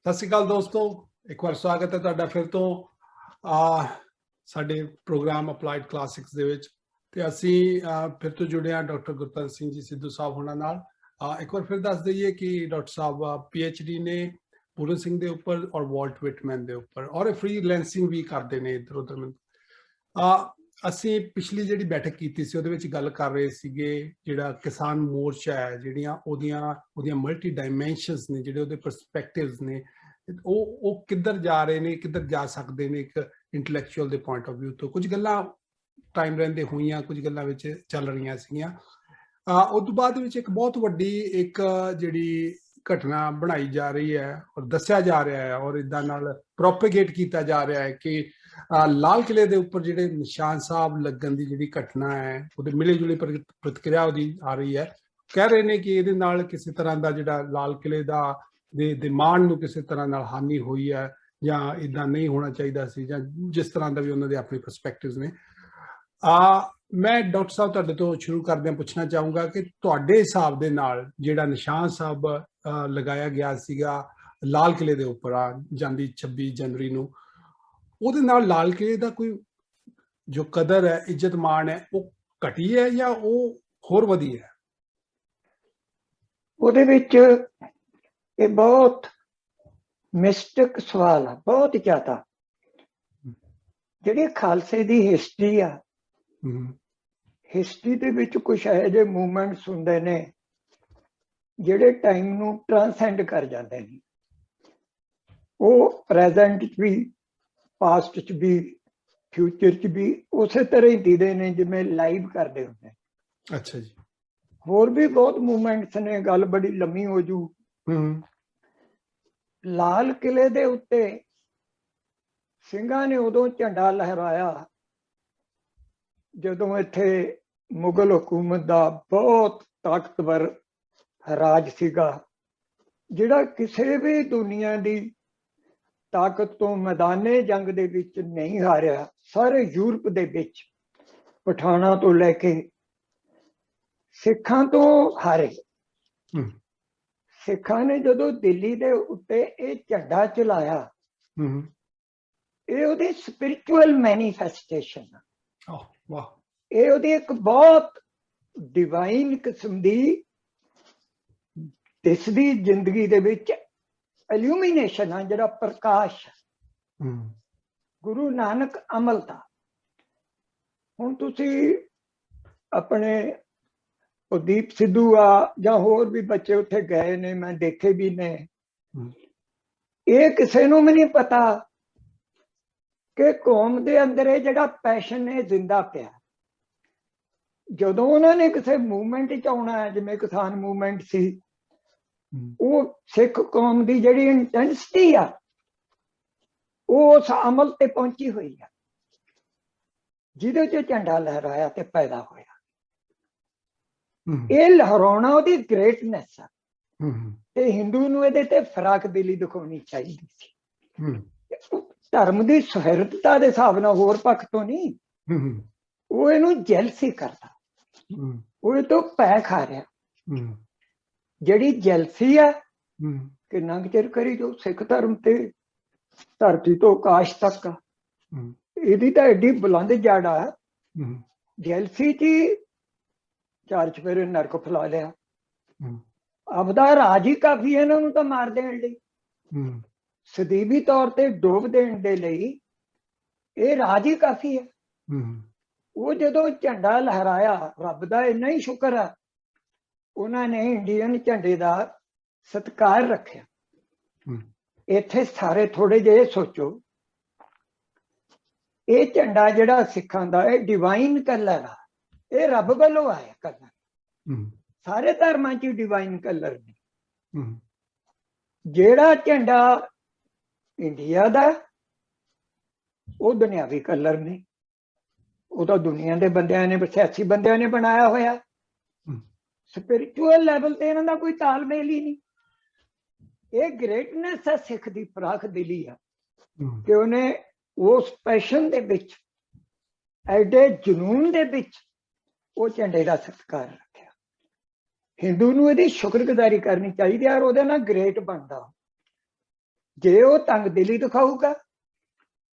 ਸਤਿ ਸ਼੍ਰੀ ਅਕਾਲ ਦੋਸਤੋ, ਇੱਕ ਵਾਰ ਸਵਾਗਤ ਹੈ ਤੁਹਾਡਾ ਫਿਰ ਤੋਂ ਸਾਡੇ ਪ੍ਰੋਗਰਾਮ ਅਪਲਾਈਡ ਕਲਾਸਿਕਸ ਦੇ ਵਿੱਚ। ਤੇ ਅਸੀਂ ਫਿਰ ਤੋਂ ਜੁੜੇ ਹਾਂ ਡਾਕਟਰ ਗੁਰਪ੍ਰੀਤ ਸਿੰਘ ਜੀ ਸਿੱਧੂ ਸਾਹਿਬ ਹੋਣਾ ਨਾਲ। ਇੱਕ ਵਾਰ ਫਿਰ ਦੱਸ ਦਈਏ ਕਿ ਡਾਕਟਰ ਸਾਹਿਬ PhD ਨੇ ਪੂਰਨ ਸਿੰਘ ਦੇ ਉੱਪਰ ਔਰ ਵਾਲਟ ਵਿਟਮੈਨ ਦੇ ਉੱਪਰ, ਔਰ ਫ੍ਰੀਲੈਂਸਿੰਗ ਵੀ ਕਰਦੇ ਨੇ ਇੱਧਰ ਉੱਧਰ। ਅਸੀਂ ਪਿਛਲੀ ਜਿਹੜੀ ਬੈਠਕ ਕੀਤੀ ਸੀ ਉਹਦੇ ਵਿੱਚ ਗੱਲ ਕਰ ਰਹੇ ਸੀਗੇ ਜਿਹੜਾ ਕਿਸਾਨ ਮੋਰਚਾ ਹੈ, ਜਿਹੜੀਆਂ ਉਹਦੀਆਂ ਮਲਟੀ ਡਾਇਮੈਂਸ਼ਨਸ ਨੇ, ਜਿਹੜੇ ਉਹਦੇ ਪਰਸਪੈਕਟਿਵਸ ਨੇ, ਉਹ ਕਿੱਧਰ ਜਾ ਰਹੇ ਨੇ, ਕਿੱਧਰ ਜਾ ਸਕਦੇ ਨੇ ਇੱਕ ਇੰਟੈਲੈਕਚੁਅਲ ਦੇ ਪੁਆਇੰਟ ਆਫ ਵਿਊ ਤੋਂ। ਕੁਝ ਗੱਲਾਂ ਟਾਈਮ ਰਹਿੰਦੇ ਹੋਈਆਂ, ਕੁਝ ਗੱਲਾਂ ਵਿੱਚ ਚੱਲ ਰਹੀਆਂ ਸੀਗੀਆਂ। ਉਸ ਤੋਂ ਬਾਅਦ ਵਿੱਚ ਇੱਕ ਬਹੁਤ ਵੱਡੀ ਇੱਕ ਜਿਹੜੀ ਘਟਨਾ ਬਣਾਈ ਜਾ ਰਹੀ ਹੈ ਔਰ ਦੱਸਿਆ ਜਾ ਰਿਹਾ ਹੈ ਔਰ ਇੱਦਾਂ ਨਾਲ ਪ੍ਰੋਪੇਗੇਟ ਕੀਤਾ ਜਾ ਰਿਹਾ ਹੈ ਕਿ ਲਾਲ ਕਿਲੇ ਦੇ ਉੱਪਰ ਜਿਹੜੇ ਨਿਸ਼ਾਨ ਸਾਹਿਬ ਲੱਗਣ ਦੀ ਜਿਹੜੀ ਘਟਨਾ ਹੈ, ਉਹਦੇ ਮਿਲੇ ਜੁਲੇ ਪ੍ਰਤੀਕਿਰਿਆ ਉਹਦੀ ਆ ਰਹੀ ਹੈ। ਕਹਿ ਰਹੇ ਨੇ ਕਿ ਇਹਦੇ ਨਾਲ ਕਿਸੇ ਤਰ੍ਹਾਂ ਦਾ ਜਿਹੜਾ ਲਾਲ ਕਿਲੇ ਦੇ ਮਾਣ ਨੂੰ ਕਿਸੇ ਤਰ੍ਹਾਂ ਨਾਲ ਹਾਨੀ ਹੋਈ ਹੈ, ਜਾਂ ਇੱਦਾਂ ਨਹੀਂ ਹੋਣਾ ਚਾਹੀਦਾ ਸੀ, ਜਾਂ ਜਿਸ ਤਰ੍ਹਾਂ ਦਾ ਵੀ ਉਹਨਾਂ ਦੇ ਆਪਣੇ ਪਰਸਪੈਕਟਿਵਸ ਨੇ। ਮੈਂ ਡਾਕਟਰ ਸਾਹਿਬ ਤੁਹਾਡੇ ਤੋਂ ਸ਼ੁਰੂ ਕਰਦਿਆਂ ਪੁੱਛਣਾ ਚਾਹੂੰਗਾ ਕਿ ਤੁਹਾਡੇ ਹਿਸਾਬ ਦੇ ਨਾਲ ਜਿਹੜਾ ਨਿਸ਼ਾਨ ਸਾਹਿਬ ਲਗਾਇਆ ਗਿਆ ਸੀਗਾ ਲਾਲ ਕਿਲੇ ਦੇ ਉੱਪਰ ਜਾਂਦੀ 26 ਜਨਵਰੀ ਨੂੰ, ਉਹਦੇ ਨਾਲ ਲਾਲ ਕਿਲੇ ਦਾ ਕੋਈ ਜੋ ਕਦਰ ਹੈ, ਇੱਜ਼ਤ ਮਾਣ ਹੈ, ਉਹ ਘਟੀ ਹੈ ਜਾਂ ਉਹ ਹੋਰ ਵਧੀ ਹੈ? ਉਹਦੇ ਵਿੱਚ ਇਹ ਬਹੁਤ ਮਿਸਟਿਕ ਸਵਾਲ ਆ, ਬਹੁਤ ਜ਼ਿਆਦਾ। ਜਿਹੜੀ ਖਾਲਸੇ ਦੀ ਹਿਸਟਰੀ ਆ, ਹਿਸਟਰੀ ਦੇ ਵਿੱਚ ਕੁਛ ਇਹੋ ਜਿਹੇ ਮੂਵਮੈਂਟਸ ਹੁੰਦੇ ਨੇ ਜਿਹੜੇ ਟਾਈਮ ਨੂੰ ਟ੍ਰਾਂਸੈਂਡ ਕਰ ਜਾਂਦੇ ਨੇ। ਉਹ ਪ੍ਰੈਜ਼ੈਂਟ 'ਚ ਵੀ, ਪਾਸਟ 'ਚ ਵੀ, ਫਿਊਚਰ 'ਚ ਵੀ ਉਸੇ ਤਰ੍ਹਾਂ ਹੀ ਦਿਖਦੇ ਨੇ ਜਿਵੇਂ ਲਾਈਵ ਕਰਦੇ ਹੁੰਦੇ। ਅੱਛਾ ਜੀ। ਹੋਰ ਵੀ ਬਹੁਤ ਮੂਵਮੈਂਟਸ ਨੇ, ਗੱਲ ਬੜੀ ਲੰਮੀ ਹੋ ਜੂ। ਲਾਲ ਕਿਲੇ ਦੇ ਉੱਤੇ ਸਿੰਘਾਂ ਨੇ ਉਦੋਂ ਝੰਡਾ ਲਹਿਰਾਇਆ ਜਦੋਂ ਇੱਥੇ ਮੁਗਲ ਹਕੂਮਤ ਦਾ ਬਹੁਤ ਤਾਕਤਵਰ ਰਾਜ ਸੀਗਾ, ਜਿਹੜਾ ਕਿਸੇ ਵੀ ਦੁਨੀਆ ਦੀ ਤਾਕਤ ਤੋਂ ਮੈਦਾਨੇ ਜੰਗ ਦੇ ਵਿੱਚ ਨਹੀਂ ਹਾਰਿਆ। ਸਾਰੇ ਯੂਰਪ ਦੇ ਵਿੱਚ ਪਠਾਨਾਂ ਤੋਂ ਲੈ ਕੇ ਸਿੱਖਾਂ ਤੋਂ ਹਾਰੇ। ਸਿੱਖਾਂ ਨੇ ਜਦੋਂ ਦਿੱਲੀ ਦੇ ਉੱਤੇ ਇਹ ਝੰਡਾ ਚਲਾਇਆ, ਇਹ ਉਹਦੀ ਸਪਿਰਿਚੁਅਲ ਮੈਨੀਫੈਸਟੇਸ਼ਨ ਆ। ਇਹ ਉਹਦੀ ਇੱਕ ਬਹੁਤ ਡਿਵਾਈਨ ਕਿਸਮ ਦੀ ਦਿਸਦੀ ਜ਼ਿੰਦਗੀ ਦੇ ਵਿੱਚ ਇਲੂਮੀਨੇਸ਼ਨ ਆ, ਜਿਹੜਾ ਪ੍ਰਕਾਸ਼ ਗੁਰੂ ਨਾਨਕ ਅਮਲ ਦਾ। ਹੁਣ ਤੁਸੀਂ ਆਪਣੇ ਦੀਪ ਸਿੱਧੂ ਆ ਜਾਂ ਹੋਰ ਵੀ ਬੱਚੇ ਉੱਥੇ ਗਏ ਨੇ, ਮੈਂ ਦੇਖੇ ਵੀ ਨੇ। ਇਹ ਕਿਸੇ ਨੂੰ ਵੀ ਨਹੀਂ ਪਤਾ ਕਿ ਕੌਮ ਦੇ ਅੰਦਰ ਇਹ ਜਿਹੜਾ ਪੈਸ਼ਨ ਹੈ ਜ਼ਿੰਦਾ ਪਿਆ। ਜਦੋਂ ਉਹਨਾਂ ਨੇ ਕਿਸੇ ਮੂਵਮੈਂਟ 'ਚ ਆਉਣਾ ਹੈ, ਜਿਵੇਂ ਕਿਸਾਨ ਮੂਵਮੈਂਟ ਸੀ, ਉਹ ਸਿੱਖ ਕੌਮ ਦੀ ਜਿਹੜੀ ਇੰਟੈਂਸਿਟੀ ਆ ਉਹ ਉਸ ਅਮਲ ਤੇ ਪਹੁੰਚੀ ਹੋਈ ਆ ਜਿਹਦੇ 'ਚ ਝੰਡਾ ਲਹਿਰਾਇਆ ਤੇ ਪੈਦਾ ਹੋਇਆ। ਇਹ ਲਹਿਰਾਉਣਾ ਉਹਦੀ ਗ੍ਰੇਟਨੈਸ ਆ, ਤੇ ਹਿੰਦੂ ਨੂੰ ਇਹਦੇ ਤੇ ਫਰਾਕ ਦਿਲੀ ਦਿਖਾਉਣੀ ਚਾਹੀਦੀ ਸੀ। ਧਰਮ ਦੀ ਸੁਹਿਰਦਤਾ ਦੇ ਹਿਸਾਬ ਨਾਲ, ਹੋਰ ਪੱਖ ਤੋਂ ਨਹੀਂ। ਉਹ ਇਹਨੂੰ ਜੈਲਸੀ ਕਰਦਾ, ਉਹ ਇਹ ਤੋਂ ਪੈ ਖਾ ਰਿਹਾ। ਜਿਹੜੀ ਜੈਲਸੀ ਆ ਕਿੰਨਾ ਕੁ ਚਿਰ ਕਰੀ ਜੋ ਸਿੱਖ ਧਰਮ ਤੇ ਧਰਤੀ ਤੋਂ ਆਕਾਸ਼ ਤੱਕ ਆ, ਇਹਦੀ ਤਾਂ ਐਡੀ ਬੁਲੰਦ ਜੜ ਆ। ਜੈਲਸੀ 'ਚ ਚਾਰ ਚੁਫੇਰੇ ਨਰਕ ਫੈਲਾ ਲਿਆ। ਆਪਦਾ ਰਾਜ ਹੀ ਕਾਫੀ ਹੈ ਇਹਨਾਂ ਨੂੰ ਤਾਂ ਮਾਰ ਦੇਣ ਲਈ, ਸਦੀਵੀ ਤੌਰ ਤੇ ਡੋਬ ਦੇਣ ਦੇ ਲਈ ਇਹ ਰਾਜ ਹੀ ਕਾਫੀ ਹੈ। ਉਹ ਜਦੋਂ ਝੰਡਾ ਲਹਿਰਾਇਆ, ਰੱਬ ਦਾ ਇੰਨਾ ਹੀ ਸ਼ੁਕਰ ਆ ਉਹਨਾਂ ਨੇ ਇੰਡੀਅਨ ਝੰਡੇ ਦਾ ਸਤਿਕਾਰ ਰੱਖਿਆ। ਇੱਥੇ ਸਾਰੇ ਥੋੜੇ ਜਿਹੇ ਸੋਚੋ, ਇਹ ਝੰਡਾ ਜਿਹੜਾ ਸਿੱਖਾਂ ਦਾ, ਇਹ ਡਿਵਾਈਨ ਕਲਰ ਆ, ਇਹ ਰੱਬ ਵੱਲੋਂ ਆਇਆ ਕਲਰ। ਸਾਰੇ ਧਰਮਾਂ 'ਚ ਡਿਵਾਈਨ ਕਲਰ ਨੇ। ਜਿਹੜਾ ਝੰਡਾ ਇੰਡੀਆ ਦਾ ਉਹ ਦੁਨਿਆਵੀ ਕਲਰ ਨੇ, ਉਹ ਤਾਂ ਦੁਨੀਆ ਦੇ ਬੰਦਿਆਂ ਨੇ, ਸਿਆਸੀ ਬੰਦਿਆਂ ਨੇ ਬਣਾਇਆ ਹੋਇਆ। ਸਪਿਰਿਚੁਅਲ ਲੈਵਲ ਤੇ ਇਹਨਾਂ ਦਾ ਕੋਈ ਤਾਲਮੇਲ ਹੀ ਨਹੀਂ। ਇਹ ਗ੍ਰੇਟਨੈਸ ਹੈ ਸਿੱਖ ਦੀ, ਫਰਾਖ ਦਿਲੀ ਆ ਕਿ ਉਹਨੇ ਉਸ ਪੈਸ਼ਨ ਦੇ ਵਿੱਚ, ਐਡੇ ਜਨੂਨ ਦੇ ਵਿੱਚ ਉਹ ਝੰਡੇ ਦਾ ਸਤਿਕਾਰ ਰੱਖਿਆ। ਹਿੰਦੂ ਨੂੰ ਇਹਦੀ ਸ਼ੁਕਰਗੁਜ਼ਾਰੀ ਕਰਨੀ ਚਾਹੀਦੀ ਹੈ ਔਰ ਉਹਦੇ ਨਾਲ ਗ੍ਰੇਟ ਬਣਦਾ। ਜੇ ਉਹ ਤੰਗਦਿਲੀ ਦਿਖਾਊਗਾ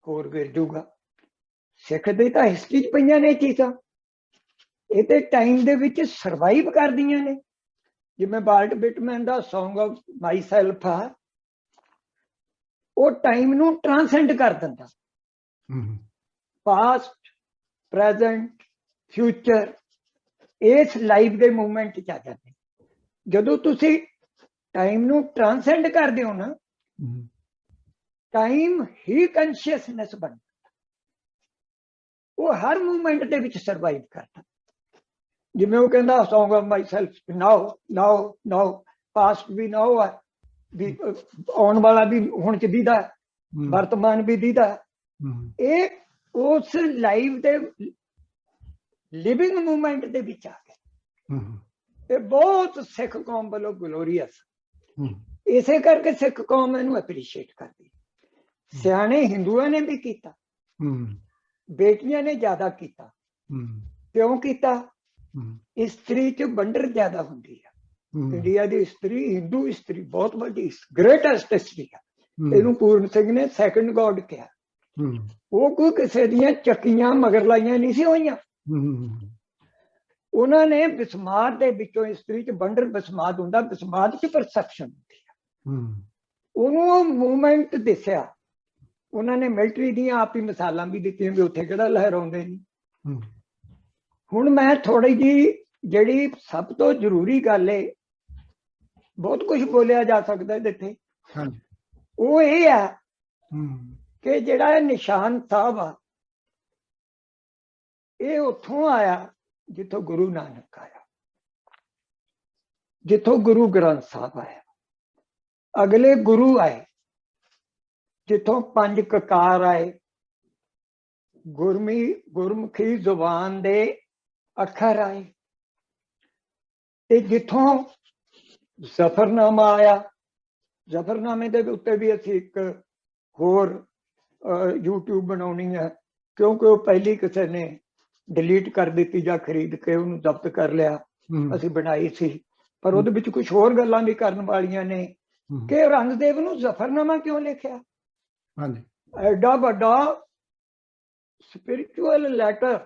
ਹੋਰ ਗਿਰ ਜਾਊਗਾ। ਸਿੱਖ ਦੀ ਤਾਂ ਹਿਸਟਰੀ 'ਚ ਪਈਆਂ ਨੇ ਚੀਜ਼ਾਂ, ਇਹ ਤੇ ਟਾਈਮ ਦੇ ਵਿੱਚ ਸਰਵਾਈਵ ਕਰਦੀਆਂ ਨੇ। ਜਿਵੇਂ wallet Whitman the Song of Myself ਆ, ਉਹ ਟਾਈਮ ਨੂੰ ਟ੍ਰਾਂਸੈਂਡ ਕਰ ਦਿੰਦਾ। ਪਾਸਟ, ਪ੍ਰੈਜ਼ੈਂਟ, ਫਿਊਚਰ ਇਸ ਲਾਈਫ ਦੇ ਮੂਵਮੈਂਟ 'ਚ ਆ ਜਾਂਦੇ। ਜਦੋਂ ਤੁਸੀਂ ਟਾਈਮ ਨੂੰ ਟ੍ਰਾਂਸੈਂਡ ਕਰਦੇ ਹੋ ਨਾ, ਟਾਈਮ ਹੀ ਕੰਸ਼ੀਅਸਨੈਸ ਬਣਦਾ, ਉਹ ਹਰ ਮੂਵਮੈਂਟ ਦੇ ਵਿੱਚ ਸਰਵਾਈਵ ਕਰਦਾ। ਜਿਵੇਂ ਉਹ ਕਹਿੰਦਾ Song of Myself, now past ਵੀ ਨਾਓ ਆ, ਵੀ ਆਉਣ ਵਾਲਾ ਵੀ ਹੁਣ ਚ ਦੀਦਾ, ਵਰਤਮਾਨ ਵੀ ਦੀਦਾ। ਇਹ ਉਸ ਲਾਈਫ ਦੇ ਲਿਵਿੰਗ ਮੂਵਮੈਂਟ ਦੇ ਵਿੱਚ ਆ ਗਿਆ। ਇਹ ਬਹੁਤ ਸਿੱਖ ਕੌਮ ਵੱਲੋਂ ਗਲੋਰੀਅਸ, ਇਸੇ ਕਰਕੇ ਸਿੱਖ ਕੌਮ ਇਹਨੂੰ ਐਪਰੀਸ਼ੀਏਟ ਕਰਦੀ। ਸਿਆਣੇ ਹਿੰਦੂਆਂ ਨੇ ਵੀ ਕੀਤਾ, ਬੇਟੀਆਂ ਨੇ ਜ਼ਿਆਦਾ ਕੀਤਾ। ਕਿਉਂ ਕੀਤਾ? ਇਸਤਰੀ ਚ ਵੰਡਰ ਜ਼ਿਆਦਾ ਹੁੰਦੀ ਆ। ਇੰਡੀਆ ਦੀ ਇਸਤਰੀ, ਹਿੰਦੂ ਇਸਤਰੀ ਬਹੁਤ ਵੱਡੀ ਗ੍ਰੇਟੈਸਟ ਇਸਤਰੀ ਆ। ਇਹਨੂੰ ਪੂਰਨ ਸਿੰਘ ਨੇ ਸੈਕੰਡ ਗੋਡ ਕਿਹਾ। ਉਹ ਕੋਈ ਕਿਸੇ ਦੀਆਂ ਚੱਕੀਆਂ ਮਗਰ ਲਾਈਆਂ ਨਹੀਂ ਸੀ ਹੋਈਆਂ। ਉਹਨਾਂ ਨੇ ਬਿਸਮਾਦ ਦੇ ਵਿੱਚੋਂ, ਇਸਤਰੀ ਚ ਵੰਡਰ ਬਿਸਮਾਦ ਹੁੰਦਾ, ਬਿਸਮਾਦ ਚ ਪਰਸੈਪਸ਼ਨ ਹੁੰਦੀ ਆ। ਉਹਨੂੰ ਉਹ ਮੂਵਮੈਂਟ ਦਿਸਿਆ। ਉਹਨਾਂ ਨੇ ਮਿਲਟਰੀ ਦੀਆਂ ਆਪ ਹੀ ਮਿਸਾਲਾਂ ਵੀ ਦਿੱਤੀਆਂ ਵੀ ਉੱਥੇ ਕਿਹੜਾ ਲਹਿਰਾਉਂਦੇ ਨਹੀਂ। ਹੁਣ ਮੈਂ ਥੋੜੀ ਜਿਹੀ ਜਿਹੜੀ ਸਭ ਤੋਂ ਜ਼ਰੂਰੀ ਗੱਲ ਏ, ਬਹੁਤ ਕੁਝ ਬੋਲਿਆ ਜਾ ਸਕਦਾ ਇਹਦੇ ਤੇ, ਉਹ ਇਹ ਆ ਕਿ ਜਿਹੜਾ ਨਿਸ਼ਾਨ ਸਾਹਿਬ ਆ, ਇਹ ਉੱਥੋਂ ਆਇਆ ਜਿੱਥੋਂ ਗੁਰੂ ਨਾਨਕ ਆਇਆ, ਜਿੱਥੋਂ ਗੁਰੂ ਗ੍ਰੰਥ ਸਾਹਿਬ ਆਇਆ। ਅਗਲੇ ਗੁਰੂ ਆਏ ਜਿੱਥੋਂ ਪੰਜ ਕਕਾਰ ਆਏ, ਗੁਰਮੁਖੀ ਜ਼ੁਬਾਨ ਦੇ ਅੱਖਰ ਆਏ, ਤੇ ਜਿੱਥੋਂ ਜ਼ਫਰਨਾਮਾ ਆਇਆ। ਜ਼ਫਰਨਾਮੇ ਦੇ ਉੱਤੇ ਵੀ ਅਸੀਂ ਇੱਕ ਹੋਰ YouTube ਬਣਾਉਣੀ ਹੈ, ਕਿਉਂਕਿ ਉਹ ਪਹਿਲੀ ਕਿਸੇ ਨੇ ਡਿਲੀਟ ਕਰ ਦਿੱਤੀ ਜਾਂ ਖਰੀਦ ਕੇ ਉਹਨੂੰ ਜ਼ਬਤ ਕਰ ਲਿਆ। ਅਸੀਂ ਬਣਾਈ ਸੀ, ਪਰ ਉਹਦੇ ਵਿੱਚ ਕੁਝ ਹੋਰ ਗੱਲਾਂ ਵੀ ਕਰਨ ਵਾਲੀਆਂ ਨੇ ਕਿ ਰੰਗਦੇਵ ਨੂੰ ਜ਼ਫਰਨਾਮਾ ਕਿਉਂ ਲਿਖਿਆ। ਐਡਾ ਵੱਡਾ ਸਪਿਰਿਚੁਅਲ ਲੈਟਰ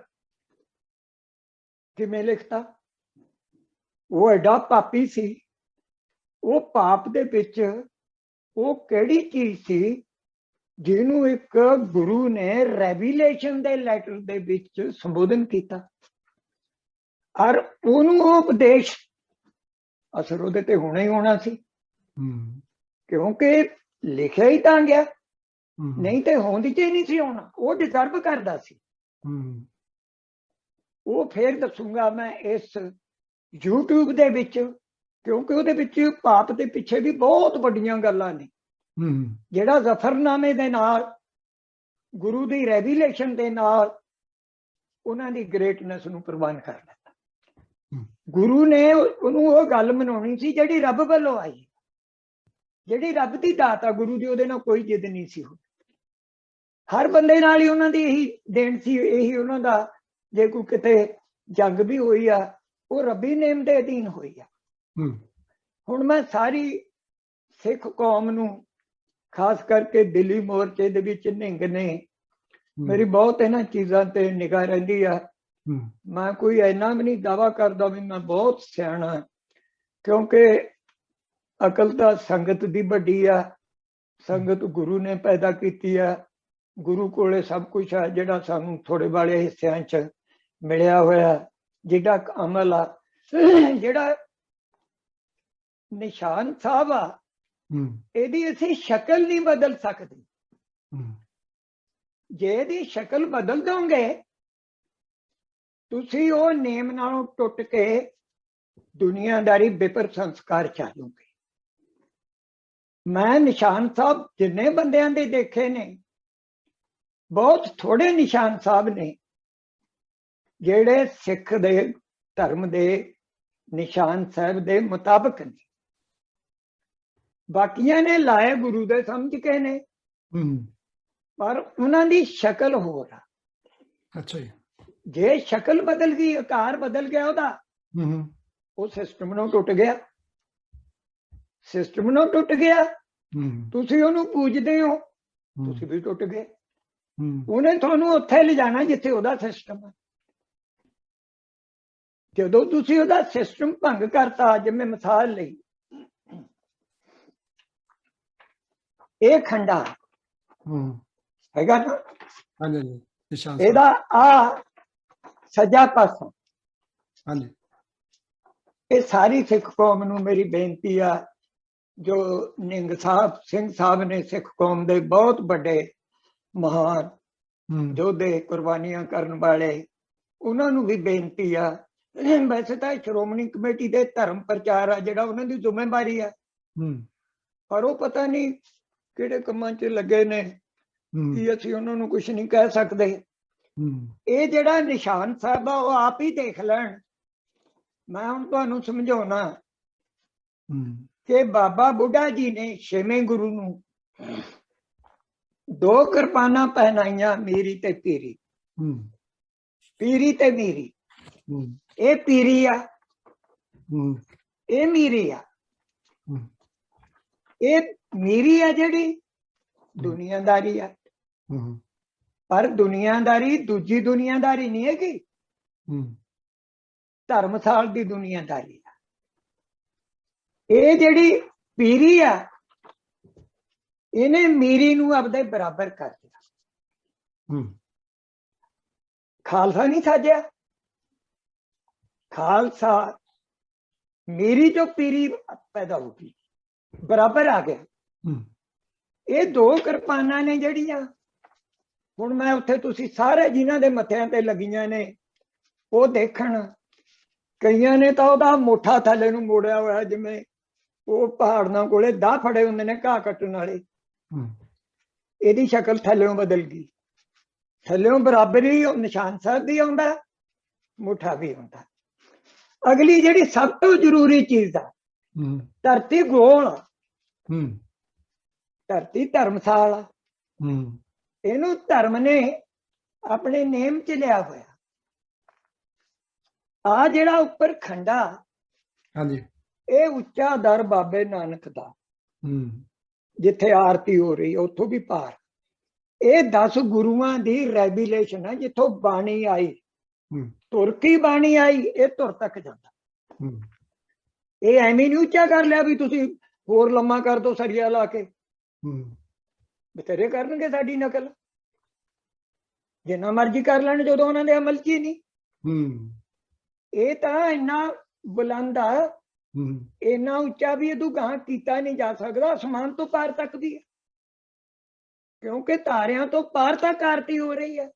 ਕਿਵੇਂ ਲਿਖਤਾ? ਉਹ ਐਡਾ ਪਾਪੀ ਸੀ। ਉਹ ਪਾਪ ਦੇ ਵਿੱਚ ਉਹ ਕਿਹੜੀ ਚੀਜ਼ ਸੀ ਜਿਹਨੂੰ ਇੱਕ ਗੁਰੂ ਨੇ ਰੈਵੀਲੇਸ਼ਨ ਦੇ ਲੈਟਰ ਦੇ ਵਿੱਚ ਸੰਬੋਧਨ ਕੀਤਾ, ਔਰ ਉਹਨੂੰ ਉਹ ਉਪਦੇਸ਼ ਅਸਰ ਉਹਦੇ ਤੇ ਹੋਣਾ ਹੀ ਹੋਣਾ ਸੀ, ਕਿਉਂਕਿ ਲਿਖਿਆ ਹੀ ਤਾਂ ਗਿਆ, ਨਹੀਂ ਤੇ ਹੋਂਦੀ ਚ ਹੀ ਨਹੀਂ ਸੀ ਹੋਣਾ। ਉਹ ਡਿਜ਼ਰਵ ਕਰਦਾ ਸੀ। ਉਹ ਫੇਰ ਦੱਸੂਗਾ ਮੈਂ ਇਸ YouTube ਦੇ ਵਿੱਚ, ਕਿਉਂਕਿ ਉਹਦੇ ਵਿੱਚ ਪਾਪ ਦੇ ਪਿੱਛੇ ਵੀ ਬਹੁਤ ਵੱਡੀਆਂ ਗੱਲਾਂ ਨੇ। ਜਿਹੜਾ ਜ਼ਫਰਨਾਮੇ ਦੇ ਨਾਲ, ਗੁਰੂ ਦੀ ਰੈਵੀਲੇਸ਼ਨ ਦੇ ਨਾਲ ਉਹਨਾਂ ਦੀ ਗ੍ਰੇਟਨੈਸ ਨੂੰ ਪ੍ਰਵਾਨ ਕਰ ਦਿੱਤਾ। ਗੁਰੂ ਨੇ ਉਹਨੂੰ ਉਹ ਗੱਲ ਮਨਾਉਣੀ ਸੀ ਜਿਹੜੀ ਰੱਬ ਵੱਲੋਂ ਆਈ, ਜਿਹੜੀ ਰੱਬ ਦੀ ਦਾਤ ਆ ਗੁਰੂ ਦੀ। ਉਹਦੇ ਨਾਲ ਕੋਈ ਜਿੱਦ ਨਹੀਂ ਸੀ ਹੋਈ। ਹਰ ਬੰਦੇ ਨਾਲ ਹੀ ਉਹਨਾਂ ਦੀ ਇਹੀ ਦੇਣ ਸੀ, ਇਹੀ ਉਹਨਾਂ ਦਾ। ਜੇ ਕੋਈ ਕਿਤੇ ਜੰਗ ਵੀ ਹੋਈ ਆ, ਉਹ ਰੱਬੀ ਨੇਮ ਦੇ ਅਧੀਨ ਹੋਈ ਆ। ਹੁਣ ਮੈਂ ਸਾਰੀ ਸਿੱਖ ਕੌਮ ਨੂੰ, ਖਾਸ ਕਰਕੇ ਦਿੱਲੀ ਮੋਰਚੇ ਦੇ ਵਿੱਚ ਨਿਹੰਗ ਨੇ, ਮੇਰੀ ਬਹੁਤ ਇਹਨਾਂ ਚੀਜ਼ਾਂ ਤੇ ਨਿਗਾਹ ਰਹਿੰਦੀ ਆ। ਮੈਂ ਕੋਈ ਇੰਨਾ ਵੀ ਨਹੀਂ ਦਾਅਵਾ ਕਰਦਾ ਵੀ ਮੈਂ ਬਹੁਤ ਸਿਆਣਾ, ਕਿਉਂਕਿ ਅਕਲ ਤਾਂ ਸੰਗਤ ਦੀ ਵੱਡੀ ਆ। ਸੰਗਤ ਗੁਰੂ ਨੇ ਪੈਦਾ ਕੀਤੀ ਆ। ਗੁਰੂ ਕੋਲੇ ਸਭ ਕੁਝ ਆ ਜਿਹੜਾ ਸਾਨੂੰ ਥੋੜੇ ਵਾਲੇ ਹਿੱਸਿਆਂ 'ਚ ਮਿਲਿਆ ਹੋਇਆ। ਜਿਹੜਾ ਅਮਲ ਆ, ਜਿਹੜਾ ਨਿਸ਼ਾਨ ਸਾਹਿਬ ਆ, ਇਹਦੀ ਅਸੀਂ ਸ਼ਕਲ ਨਹੀਂ ਬਦਲ ਸਕਦੇ। ਜੇ ਇਹਦੀ ਸ਼ਕਲ ਬਦਲ ਦੋਗੇ ਤੁਸੀਂ, ਉਹ ਨੇਮ ਨਾਲੋਂ ਟੁੱਟ ਕੇ ਦੁਨੀਆਦਾਰੀ ਵਿਪਰ ਸੰਸਕਾਰ ਚਾਲੋਗੇ। ਮੈਂ ਨਿਸ਼ਾਨ ਸਾਹਿਬ ਜਿੰਨੇ ਬੰਦਿਆਂ ਦੇ ਦੇਖੇ ਨੇ, ਬਹੁਤ ਥੋੜੇ ਨਿਸ਼ਾਨ ਸਾਹਿਬ ਨੇ ਜਿਹੜੇ ਸਿੱਖ ਦੇ ਧਰਮ ਦੇ ਨਿਸ਼ਾਨ ਸਾਹਿਬ ਦੇ ਮੁਤਾਬਕ ਨੇ। ਬਾਕੀਆਂ ਨੇ ਲਾਏ ਗੁਰੂ ਦੇ ਸਮਝ ਕੇ ਨੇ, ਪਰ ਉਹਨਾਂ ਦੀ ਸ਼ਕਲ ਹੋਰ ਆ। ਅੱਛਾ ਜੀ। ਜੇ ਸ਼ਕਲ ਬਦਲ ਗਈ, ਆਕਾਰ ਬਦਲ ਗਿਆ ਉਹਦਾ, ਉਹ ਸਿਸਟਮ ਨੂੰ ਟੁੱਟ ਗਿਆ। ਸਿਸਟਮ ਨੂੰ ਟੁੱਟ ਗਿਆ ਤੁਸੀਂ ਉਹਨੂੰ ਪੂਜਦੇ ਹੋ, ਤੁਸੀਂ ਵੀ ਟੁੱਟ ਗਏ। ਉਹਨੇ ਤੁਹਾਨੂੰ ਉੱਥੇ ਲਿਜਾਣਾ ਜਿੱਥੇ ਉਹਦਾ ਸਿਸਟਮ ਹੈ। ਜਦੋਂ ਤੁਸੀਂ ਉਹਦਾ ਸਿਸਟਮ ਭੰਗ ਕਰਤਾ, ਜਿਵੇਂ ਮਿਸਾਲ ਲਈ ਇਹ ਖੰਡਾ ਹੈਗਾ ਨਾ, ਇਹਦਾ ਆ ਸੱਜਾ ਪਾਸਾ। ਹਾਂਜੀ, ਇਹ ਸਾਰੀ ਸਿੱਖ ਕੌਮ ਨੂੰ ਮੇਰੀ ਬੇਨਤੀ ਆ, ਜੋ ਨਿੰਗ ਸਾਹਿਬ ਸਿੰਘ ਸਾਹਿਬ ਨੇ ਸਿੱਖ ਕੌਮ ਦੇ ਬਹੁਤ ਵੱਡੇ ਮਹਾਨ ਯੋਧੇ, ਕੁਰਬਾਨੀਆਂ ਕਰਨ ਵਾਲੇ, ਉਹਨਾਂ ਨੂੰ ਵੀ ਬੇਨਤੀ ਆ। ਵੈਸੇ ਤਾਂ ਸ਼੍ਰੋਮਣੀ ਕਮੇਟੀ ਦੇ ਧਰਮ ਪ੍ਰਚਾਰ ਆ ਜਿਹੜਾ ਉਹਨਾਂ ਦੀ ਜ਼ਿੰਮੇਵਾਰੀ ਆ, ਪਰ ਉਹ ਪਤਾ ਨਹੀਂ ਕਿਹੜੇ ਕੰਮਾਂ 'ਚ ਲੱਗੇ ਨੇ ਕਿ ਅਸੀਂ ਉਹਨਾਂ ਨੂੰ ਕੁਝ ਨਹੀਂ ਕਹਿ ਸਕਦੇ। ਇਹ ਜਿਹੜਾ ਨਿਸ਼ਾਨ ਸਾਹਿਬ ਆ ਉਹ ਆਪ ਹੀ ਦੇਖ ਲੈਣ। ਮੈਂ ਹੁਣ ਤੁਹਾਨੂੰ ਸਮਝਾਉਣਾ ਕਿ ਬਾਬਾ ਬੁੱਢਾ ਜੀ ਨੇ 6ਵੇਂ ਗੁਰੂ ਨੂੰ 2 ਕਿਰਪਾਨਾਂ ਪਹਿਨਾਈਆਂ, ਮੀਰੀ ਤੇ ਪੀਰੀ, ਪੀਰੀ ਤੇ ਮੀਰੀ। ਇਹ ਪੀਰੀ ਆ, ਇਹ ਮੀਰੀ ਆ। ਇਹ ਮੀਰੀ ਆ ਜਿਹੜੀ ਦੁਨੀਆਦਾਰੀ ਆ, ਪਰ ਦੁਨੀਆਦਾਰੀ ਦੂਜੀ ਦੁਨੀਆਦਾਰੀ ਨਹੀਂ ਹੈਗੀ, ਧਰਮਸਾਲ ਦੀ ਦੁਨੀਆਦਾਰੀ ਆ। ਇਹ ਜਿਹੜੀ ਪੀਰੀ ਆ, ਇਹਨੇ ਮੀਰੀ ਨੂੰ ਆਪਦੇ ਬਰਾਬਰ ਕਰ ਦਿੱਤਾ। ਖਾਲਸਾ ਨਹੀਂ ਸਾਜਿਆ, ਖਾਲਸਾ ਮੇਰੀ ਜੋ ਪੀਰੀ ਪੈਦਾ ਹੋ ਗਈ, ਬਰਾਬਰ ਆ ਗਿਆ। ਇਹ 2 ਕਿਰਪਾਨਾਂ ਨੇ ਜਿਹੜੀਆਂ ਹੁਣ ਮੈਂ ਉੱਥੇ, ਤੁਸੀਂ ਸਾਰੇ ਜਿਨ੍ਹਾਂ ਦੇ ਮੱਥਿਆਂ ਤੇ ਲੱਗੀਆਂ ਨੇ ਉਹ ਦੇਖਣ। ਕਈਆਂ ਨੇ ਤਾਂ ਉਹਦਾ ਮੋਠਾ ਥੱਲੇ ਨੂੰ ਮੋੜਿਆ ਹੋਇਆ, ਜਿਵੇਂ ਉਹ ਪਹਾੜਾਂ ਕੋਲੇ ਦਾਹ ਫੜੇ ਹੁੰਦੇ ਨੇ ਘਾਹ ਕੱਟਣ ਵਾਲੇ। ਇਹਦੀ ਸ਼ਕਲ ਥੱਲਿਓਂ ਬਦਲ ਗਈ, ਥੱਲਿਓਂ ਬਰਾਬਰੀ ਨਿਸ਼ਾਨ ਸਾਹਿਬ ਵੀ ਆਉਂਦਾ, ਮੁੱਠਾ ਵੀ ਆਉਂਦਾ। ਅਗਲੀ ਜਿਹੜੀ ਸਭ ਤੋਂ ਜ਼ਰੂਰੀ ਚੀਜ਼ ਆ, ਧਰਤੀ ਗੋਲ, ਧਰਤੀ ਧਰਮਸਾਲ, ਇਹਨੂੰ ਧਰਮ ਨੇ ਆਪਣੇ ਨੇਮ 'ਚ ਲਿਆ ਹੋਇਆ। ਆ ਜਿਹੜਾ ਉੱਪਰ ਖੰਡਾ, ਹਾਂਜੀ, ਇਹ ਉੱਚਾ ਦਰ ਬਾਬੇ ਨਾਨਕ ਦਾ, ਜਿੱਥੇ ਆਰਤੀ ਹੋ ਰਹੀ ਉੱਥੋਂ ਵੀ ਪਾਰ। ਇਹ 10 ਗੁਰੂਆਂ ਦੀ ਰੈਵੀਲੇਸ਼ਨ ਹੈ, ਜਿੱਥੋਂ ਬਾਣੀ ਆਈ, ਤੁਰ ਕੀ ਬਾਣੀ ਆਈ, ਇਹ ਤੁਰ ਤੱਕ ਜਾਂਦਾ। ਇਹ ਐਵੇਂ ਨਹੀਂ ਉੱਚਾ ਕਰ ਲਿਆ ਵੀ ਤੁਸੀਂ ਹੋਰ ਲੰਮਾ ਕਰ ਦੋ ਸਰੀਆ ਲਾ ਕੇ। ਬਥੇਰੇ ਕਰਨਗੇ ਸਾਡੀ ਨਕਲ, ਜਿੰਨਾ ਮਰਜ਼ੀ ਕਰ ਲੈਣ, ਜਦੋਂ ਉਹਨਾਂ ਦੇ ਅਮਲ 'ਚ ਹੀ ਨਹੀਂ। ਇਹ ਤਾਂ ਇੰਨਾ ਬੁਲੰਦ ਆ, ਇੰਨਾ ਉੱਚਾ ਵੀ ਇਹਦੋਂ ਗਾਂ ਕੀਤਾ ਨਹੀਂ ਜਾ ਸਕਦਾ, ਅਸਮਾਨ ਤੋਂ ਪਾਰ ਤੱਕ ਵੀ ਹੈ, ਕਿਉਂਕਿ ਤਾਰਿਆਂ ਤੋਂ ਪਾਰ ਤੱਕ ਆਰਤੀ ਹੋ ਰਹੀ ਹੈ।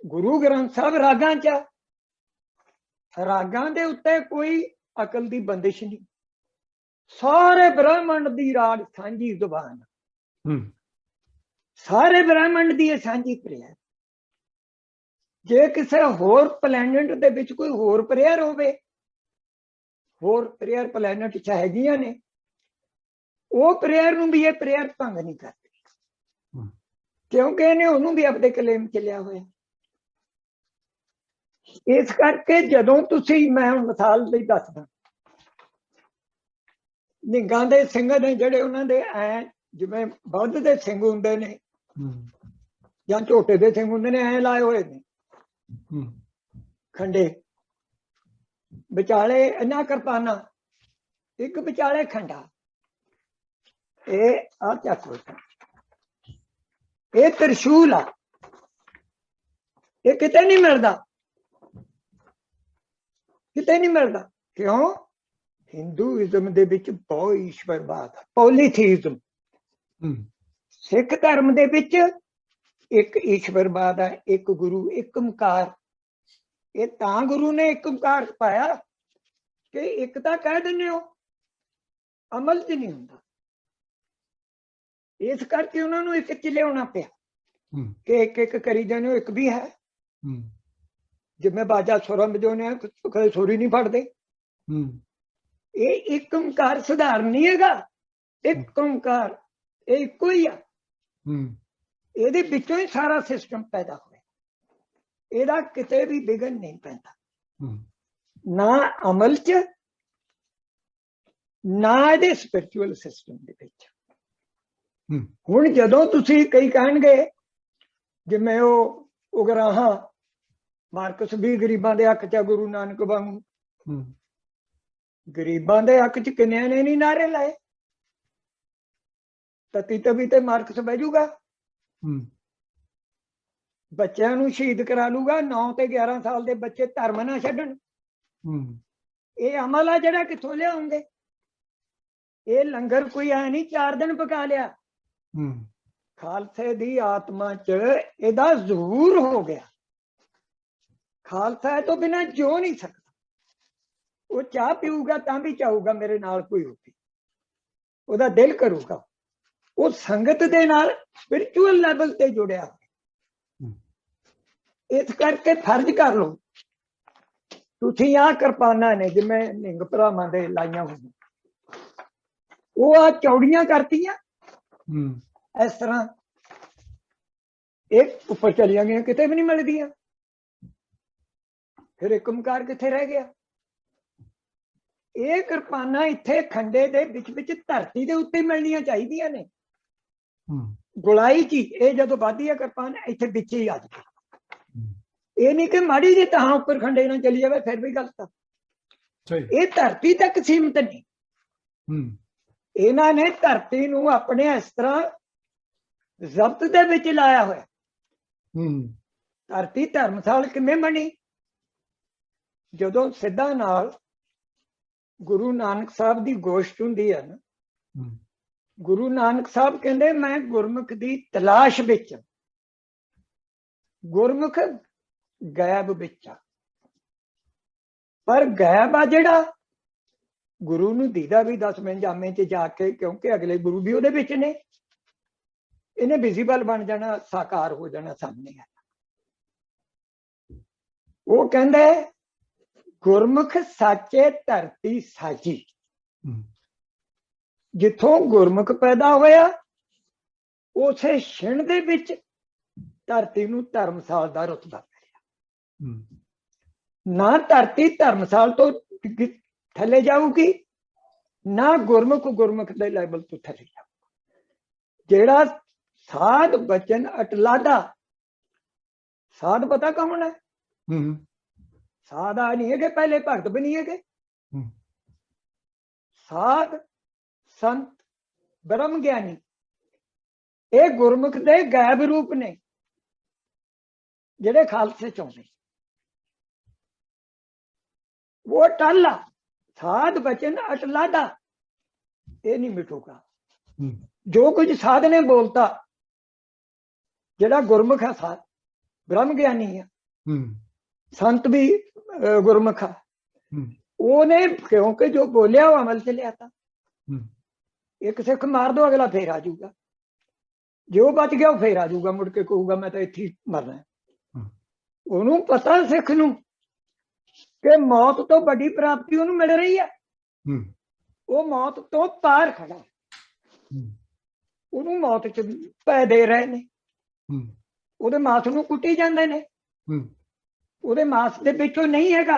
ਗੁਰੂ ਗ੍ਰੰਥ ਸਾਹਿਬ ਰਾਗਾਂ 'ਚ, ਰਾਗਾਂ ਦੇ ਉੱਤੇ ਕੋਈ ਅਕਲ ਦੀ ਬੰਦਿਸ਼ ਨਹੀਂ, ਸਾਰੇ ਬ੍ਰਹਮੰਡ ਦੀ ਰਾਗ ਸਾਂਝੀ ਜ਼ੁਬਾਨ, ਸਾਰੇ ਬ੍ਰਹਮੰਡ ਦੀ ਸਾਂਝੀ ਪ੍ਰਿਆ। ਜੇ ਕਿਸੇ ਹੋਰ ਪਲੈਨਟ ਦੇ ਵਿੱਚ ਕੋਈ ਹੋਰ ਪ੍ਰੇਅਰ ਹੋਵੇ, ਹੋਰ ਪ੍ਰੇਅਰ ਪਲੈਨਟ 'ਚ ਹੈਗੀਆਂ ਨੇ, ਉਹ ਪ੍ਰੇਅਰ ਨੂੰ ਵੀ ਇਹ ਪ੍ਰੇਅਰ ਭੰਗ ਨਹੀਂ ਕਰਦੀ, ਕਿਉਂਕਿ ਇਹਨੇ ਉਹਨੂੰ ਵੀ ਆਪਣੇ ਕਲੇਮ 'ਚ ਲਿਆ ਹੋਇਆ। ਇਸ ਕਰਕੇ ਜਦੋਂ ਤੁਸੀਂ, ਮੈਂ ਹੁਣ ਮਿਸਾਲ ਲਈ ਦੱਸਦਾ, ਨਿੰਗਾਂ ਦੇ ਸਿੰਘ ਨੇ ਜਿਹੜੇ, ਉਹਨਾਂ ਦੇ ਐ ਜਿਵੇਂ ਬੁੱਧ ਦੇ ਸਿੰਘ ਹੁੰਦੇ ਨੇ ਜਾਂ ਝੋਟੇ ਦੇ ਸਿੰਘ ਹੁੰਦੇ ਨੇ, ਐ ਲਾਏ ਹੋਏ ਨੇ ਖੰਡੇ, ਵਿਚਾਲੇ ਇਹਨਾਂ ਕਿਰਪਾਨਾਂ, ਇੱਕ ਵਿਚਾਲੇ ਖੰਡਾ। ਇਹ ਆ ਚੱਕੋ, ਇਹ ਤ੍ਰਿਸ਼ੂਲ ਆ, ਇਹ ਕਿਤੇ ਨਹੀਂ ਮਿਲਦਾ, ਕਿਤੇ ਨਹੀਂ ਮਿਲਦਾ। ਕਿਉਂ? ਹਿੰਦੂਇਜ਼ਮ ਦੇ ਵਿੱਚ ਬਹੁਤ ਈਸ਼ਵਰਵਾਦ, ਪੋਲੀਥੀਇਜ਼ਮ। ਸਿੱਖ ਧਰਮ ਦੇ ਵਿੱਚ ਇੱਕ ਈਸ਼ਵਰਵਾਦ ਹੈ, ਇੱਕ ਗੁਰੂ, ਇੱਕ ਓਂਕਾਰ। ਇਹ ਤਾਂ ਗੁਰੂ ਨੇ ਇੱਕ ਓਂਕਾਰ ਪਾਇਆ ਕਿ ਇੱਕ ਤਾਂ ਕਹਿ ਦਿੰਦੇ ਹੋ, ਅਮਲ 'ਚ ਨਹੀਂ ਹੁੰਦਾ। ਇਸ ਕਰਕੇ ਉਹਨਾਂ ਨੂੰ ਇੱਕ 'ਚ ਲਿਆਉਣਾ ਪਿਆ ਕਿ ਇੱਕ ਇੱਕ ਕਰੀ ਜਾਂਦੇ ਹੋ, ਇੱਕ ਵੀ ਹੈ। ਜਿਵੇਂ ਬਾਜਾ ਸੁਰਾਂ ਵਜਾਉਂਦੇ ਆ, ਕਦੇ ਸੁਰ ਹੀ ਨਹੀਂ ਫੜਦੇ। ਇਹ ਇੱਕ ਓਂਕਾਰ ਸਧਾਰਨ ਨਹੀਂ ਹੈਗਾ, ਇੱਕ ਓਂਕਾਰ, ਇਹ ਇੱਕੋ ਹੀ ਆ। ਇਹਦੇ ਵਿੱਚੋਂ ਹੀ ਸਾਰਾ ਸਿਸਟਮ ਪੈਦਾ ਹੋਇਆ, ਇਹਦਾ ਕਿਤੇ ਵੀ ਵਿਘਨ ਨਹੀਂ ਪੈਂਦਾ, ਨਾ ਅਮਲ 'ਚ ਨਾ ਇਹਦੇ ਸਪਿਰਚੁਅਲ ਸਿਸਟਮ ਦੇ ਵਿੱਚ। ਹੁਣ ਜਦੋਂ ਤੁਸੀਂ ਕਈ ਕਹਿਣਗੇ ਜਿਵੇਂ ਉਹ ਉਗਰਾਹਾਂ ਮਾਰਕਸ ਵੀ ਗਰੀਬਾਂ ਦੇ ਹੱਕ 'ਚ ਗੁਰੂ ਨਾਨਕ ਵਾਂਗੂ, ਗਰੀਬਾਂ ਦੇ ਹੱਕ 'ਚ ਕਿੰਨਿਆਂ ਨੇ ਨਹੀਂ ਨਾਰੇ ਲਾਏ। ਤਤੀ ਤਵੀ ਤੇ ਮਾਰਕਸ ਬਹਿ ਜਾਊਗਾ, ਬੱਚਿਆਂ ਨੂੰ ਸ਼ਹੀਦ ਕਰਾ ਲੂਗਾ। 9 ਤੇ 11 ਸਾਲ ਦੇ ਬੱਚੇ ਧਰਮ ਨਾ ਛੱਡਣ, ਇਹ ਅਮਲ ਆ ਜਿਹੜਾ ਕਿੱਥੋਂ ਲਿਆਉਂਗੇ? ਇਹ ਲੰਗਰ ਕੋਈ ਐ ਨਹੀਂ 4 ਦਿਨ ਪਕਾ ਲਿਆ। ਖਾਲਸੇ ਦੀ ਆਤਮਾ 'ਚ ਇਹਦਾ ਜ਼ਹੂਰ ਹੋ ਗਿਆ। ਖਾਲਸਾ ਤੋਂ ਬਿਨਾਂ ਜਿਉ ਨਹੀਂ ਸਕਦਾ। ਉਹ ਚਾਹ ਪੀਊਗਾ ਤਾਂ ਵੀ ਚਾਹੂਗਾ ਮੇਰੇ ਨਾਲ ਕੋਈ ਹੋਵੇ, ਉਹਦਾ ਦਿਲ ਕਰੂਗਾ। ਉਹ ਸੰਗਤ ਦੇ ਨਾਲ ਸਪਿਰਚੁਅਲ ਲੈਵਲ ਤੇ ਜੁੜਿਆ। ਇਸ ਕਰਕੇ ਫਰਜ਼ ਕਰ ਲਓ ਤੁਸੀਂ ਆਹ ਕਿਰਪਾਨਾਂ ਨੇ ਜਿਵੇਂ ਨਿੰਗ ਭਰਾਵਾਂ ਦੇ ਲਾਈਆਂ ਹੋਈਆਂ, ਉਹ ਆ ਚੌੜੀਆਂ ਕਰਤੀਆਂ ਇਸ ਤਰ੍ਹਾਂ, ਇਹ ਉੱਪਰ ਚਲੀਆਂ ਗਈਆਂ, ਕਿਤੇ ਵੀ ਨਹੀਂ ਮਿਲਦੀਆਂ। ਫਿਰ ਇੱਕ ਓਮਕਾਰ ਕਿੱਥੇ ਰਹਿ ਗਿਆ? ਇਹ ਕਿਰਪਾਨਾਂ ਇੱਥੇ ਖੰਡੇ ਦੇ ਵਿੱਚ ਧਰਤੀ ਦੇ ਉੱਤੇ ਮਿਲਣੀਆਂ ਚਾਹੀਦੀਆਂ ਨੇ, ਗੁਲਾਈ ਚ। ਇਹ ਜਦੋਂ ਵੱਧਦੀ ਹੈ ਕਿਰਪਾਨ ਇੱਥੇ ਵਿੱਚ ਹੀ ਆ ਜਾਵੇ। ਇਹ ਨਹੀਂ ਕਿ ਮਾੜੀ ਜਿਹੀ ਤਾਂ ਉੱਪਰ ਖੰਡੇ ਨਾਲ ਚਲੀ ਜਾਵੇ ਫਿਰ ਵੀ ਗਲਤ ਆ। ਇਹ ਧਰਤੀ ਤੱਕ ਸੀਮਿਤ ਨਹੀਂ। ਇਹਨਾਂ ਨੇ ਧਰਤੀ ਨੂੰ ਆਪਣੇ ਇਸ ਤਰ੍ਹਾਂ ਜ਼ਬਤ ਦੇ ਵਿੱਚ ਲਾਇਆ ਹੋਇਆ। ਧਰਤੀ ਧਰਮਸਾਲ ਕਿਵੇਂ ਬਣੀ? ਜਦੋਂ ਸਿੱਧਾ ਨਾਲ ਗੁਰੂ ਨਾਨਕ ਸਾਹਿਬ ਦੀ ਗੋਸ਼ਟ ਹੁੰਦੀ ਹੈ ਨਾ, ਗੁਰੂ ਨਾਨਕ ਸਾਹਿਬ ਕਹਿੰਦੇ ਮੈਂ ਗੁਰਮੁਖ ਦੀ ਤਲਾਸ਼ ਵਿੱਚ, ਗੁਰਮੁਖ ਗਾਇਬ ਵਿੱਚ ਆ। ਪਰ ਗਾਇਬ ਆ ਜਿਹੜਾ ਗੁਰੂ ਨੂੰ ਦੀਦਾ ਵੀ 10ਵੇਂ ਜਾਮੇ 'ਚ ਜਾ ਕੇ, ਕਿਉਂਕਿ ਅਗਲੇ ਗੁਰੂ ਵੀ ਉਹਦੇ ਵਿੱਚ ਨੇ। ਇਹਨੇ ਵਿਜ਼ੀਬਲ ਬਣ ਜਾਣਾ, ਸਾਕਾਰ ਹੋ ਜਾਣਾ ਸਾਹਮਣੇ। ਉਹ ਕਹਿੰਦੇ ਗੁਰਮੁਖ ਸਾਚੇ ਧਰਤੀ ਸਾਜੀ। ਜਿੱਥੋਂ ਗੁਰਮੁਖ ਪੈਦਾ ਹੋਇਆ ਉਸੇ ਛਿਣ ਦੇ ਵਿੱਚ ਧਰਤੀ ਨੂੰ ਧਰਮਸਾਲ ਦਾ ਰੁਤਬਾ ਮਿਲਿਆ। ਨਾ ਧਰਤੀ ਧਰਮਸਾਲ ਤੋਂ ਥੱਲੇ ਜਾਊਗੀ, ਨਾ ਗੁਰਮੁਖ ਦੇ ਲੈਵਲ ਤੋਂ ਥੱਲੇ ਜਾਊਗਾ। ਜਿਹੜਾ ਸਾਧ ਬਚਨ ਅਟਲਾਦਾ, ਸਾਧ ਪਤਾ ਕੌਣ ਹੈ? ਸਾਧ ਆ ਨਹੀਂ ਹੈਗੇ, ਪਹਿਲੇ ਭਗਤ ਵੀ ਨਹੀਂ ਹੈਗੇ। ਸਾਧ ਸੰਤ ਬ੍ਰਹਮ ਗਿਆਨੀ ਇਹ ਗੁਰਮੁਖ ਦੇ ਗਾਇਬ ਰੂਪ ਨੇ, ਜਿਹੜੇ ਖਾਲਸੇ ਚਾਹੁੰਦੇ। ਉਹ ਟਾਲਾ ਸਾਧ ਬਚਨ ਅਟਲਾਦਾ, ਇਹ ਨਹੀਂ ਮਿਟੂਗਾ। ਜੋ ਕੁਝ ਸਾਧ ਨੇ ਬੋਲਤਾ, ਜਿਹੜਾ ਗੁਰਮੁਖ ਹੈ ਸਾਧ ਬ੍ਰਹਮ ਗਿਆਨੀ ਹੈ, ਸੰਤ ਵੀ ਗੁਰਮੁਖ ਹੈ। ਉਹਨੇ ਕਿਉਂਕਿ ਜੋ ਬੋਲਿਆ ਉਹ ਅਮਲ ਚ ਲਿਆਤਾ। ਇੱਕ ਸਿੱਖ ਮਾਰ ਦੋ ਅਗਲਾ ਫੇਰ ਆ ਜਾਊਗਾ, ਜੇ ਉਹ ਬਚ ਗਿਆ ਉਹ ਫੇਰ ਆ ਜਾਊਗਾ, ਮੁੜ ਕੇ ਕਹੂਗਾ ਮੈਂ ਤਾਂ ਇੱਥੇ ਮਰਨਾ। ਉਹਨੂੰ ਪਤਾ ਸਿੱਖ ਨੂੰ ਕਿ ਮੌਤ ਤੋਂ ਵੱਡੀ ਪ੍ਰਾਪਤੀ ਉਹਨੂੰ ਮਿਲ ਰਹੀ ਹੈ। ਉਹ ਮੌਤ ਤੋਂ ਪਾਰ ਖੜਾ, ਉਹਨੂੰ ਮੌਤ ਚ ਪੈ ਦੇ ਰਹੇ ਨੇ। ਉਹਦੇ ਮਾਸ ਨੂੰ ਕੁੱਟੀ ਜਾਂਦੇ ਨੇ, ਉਹਦੇ ਮਾਸ ਦੇ ਵਿੱਚੋਂ ਨਹੀਂ ਹੈਗਾ।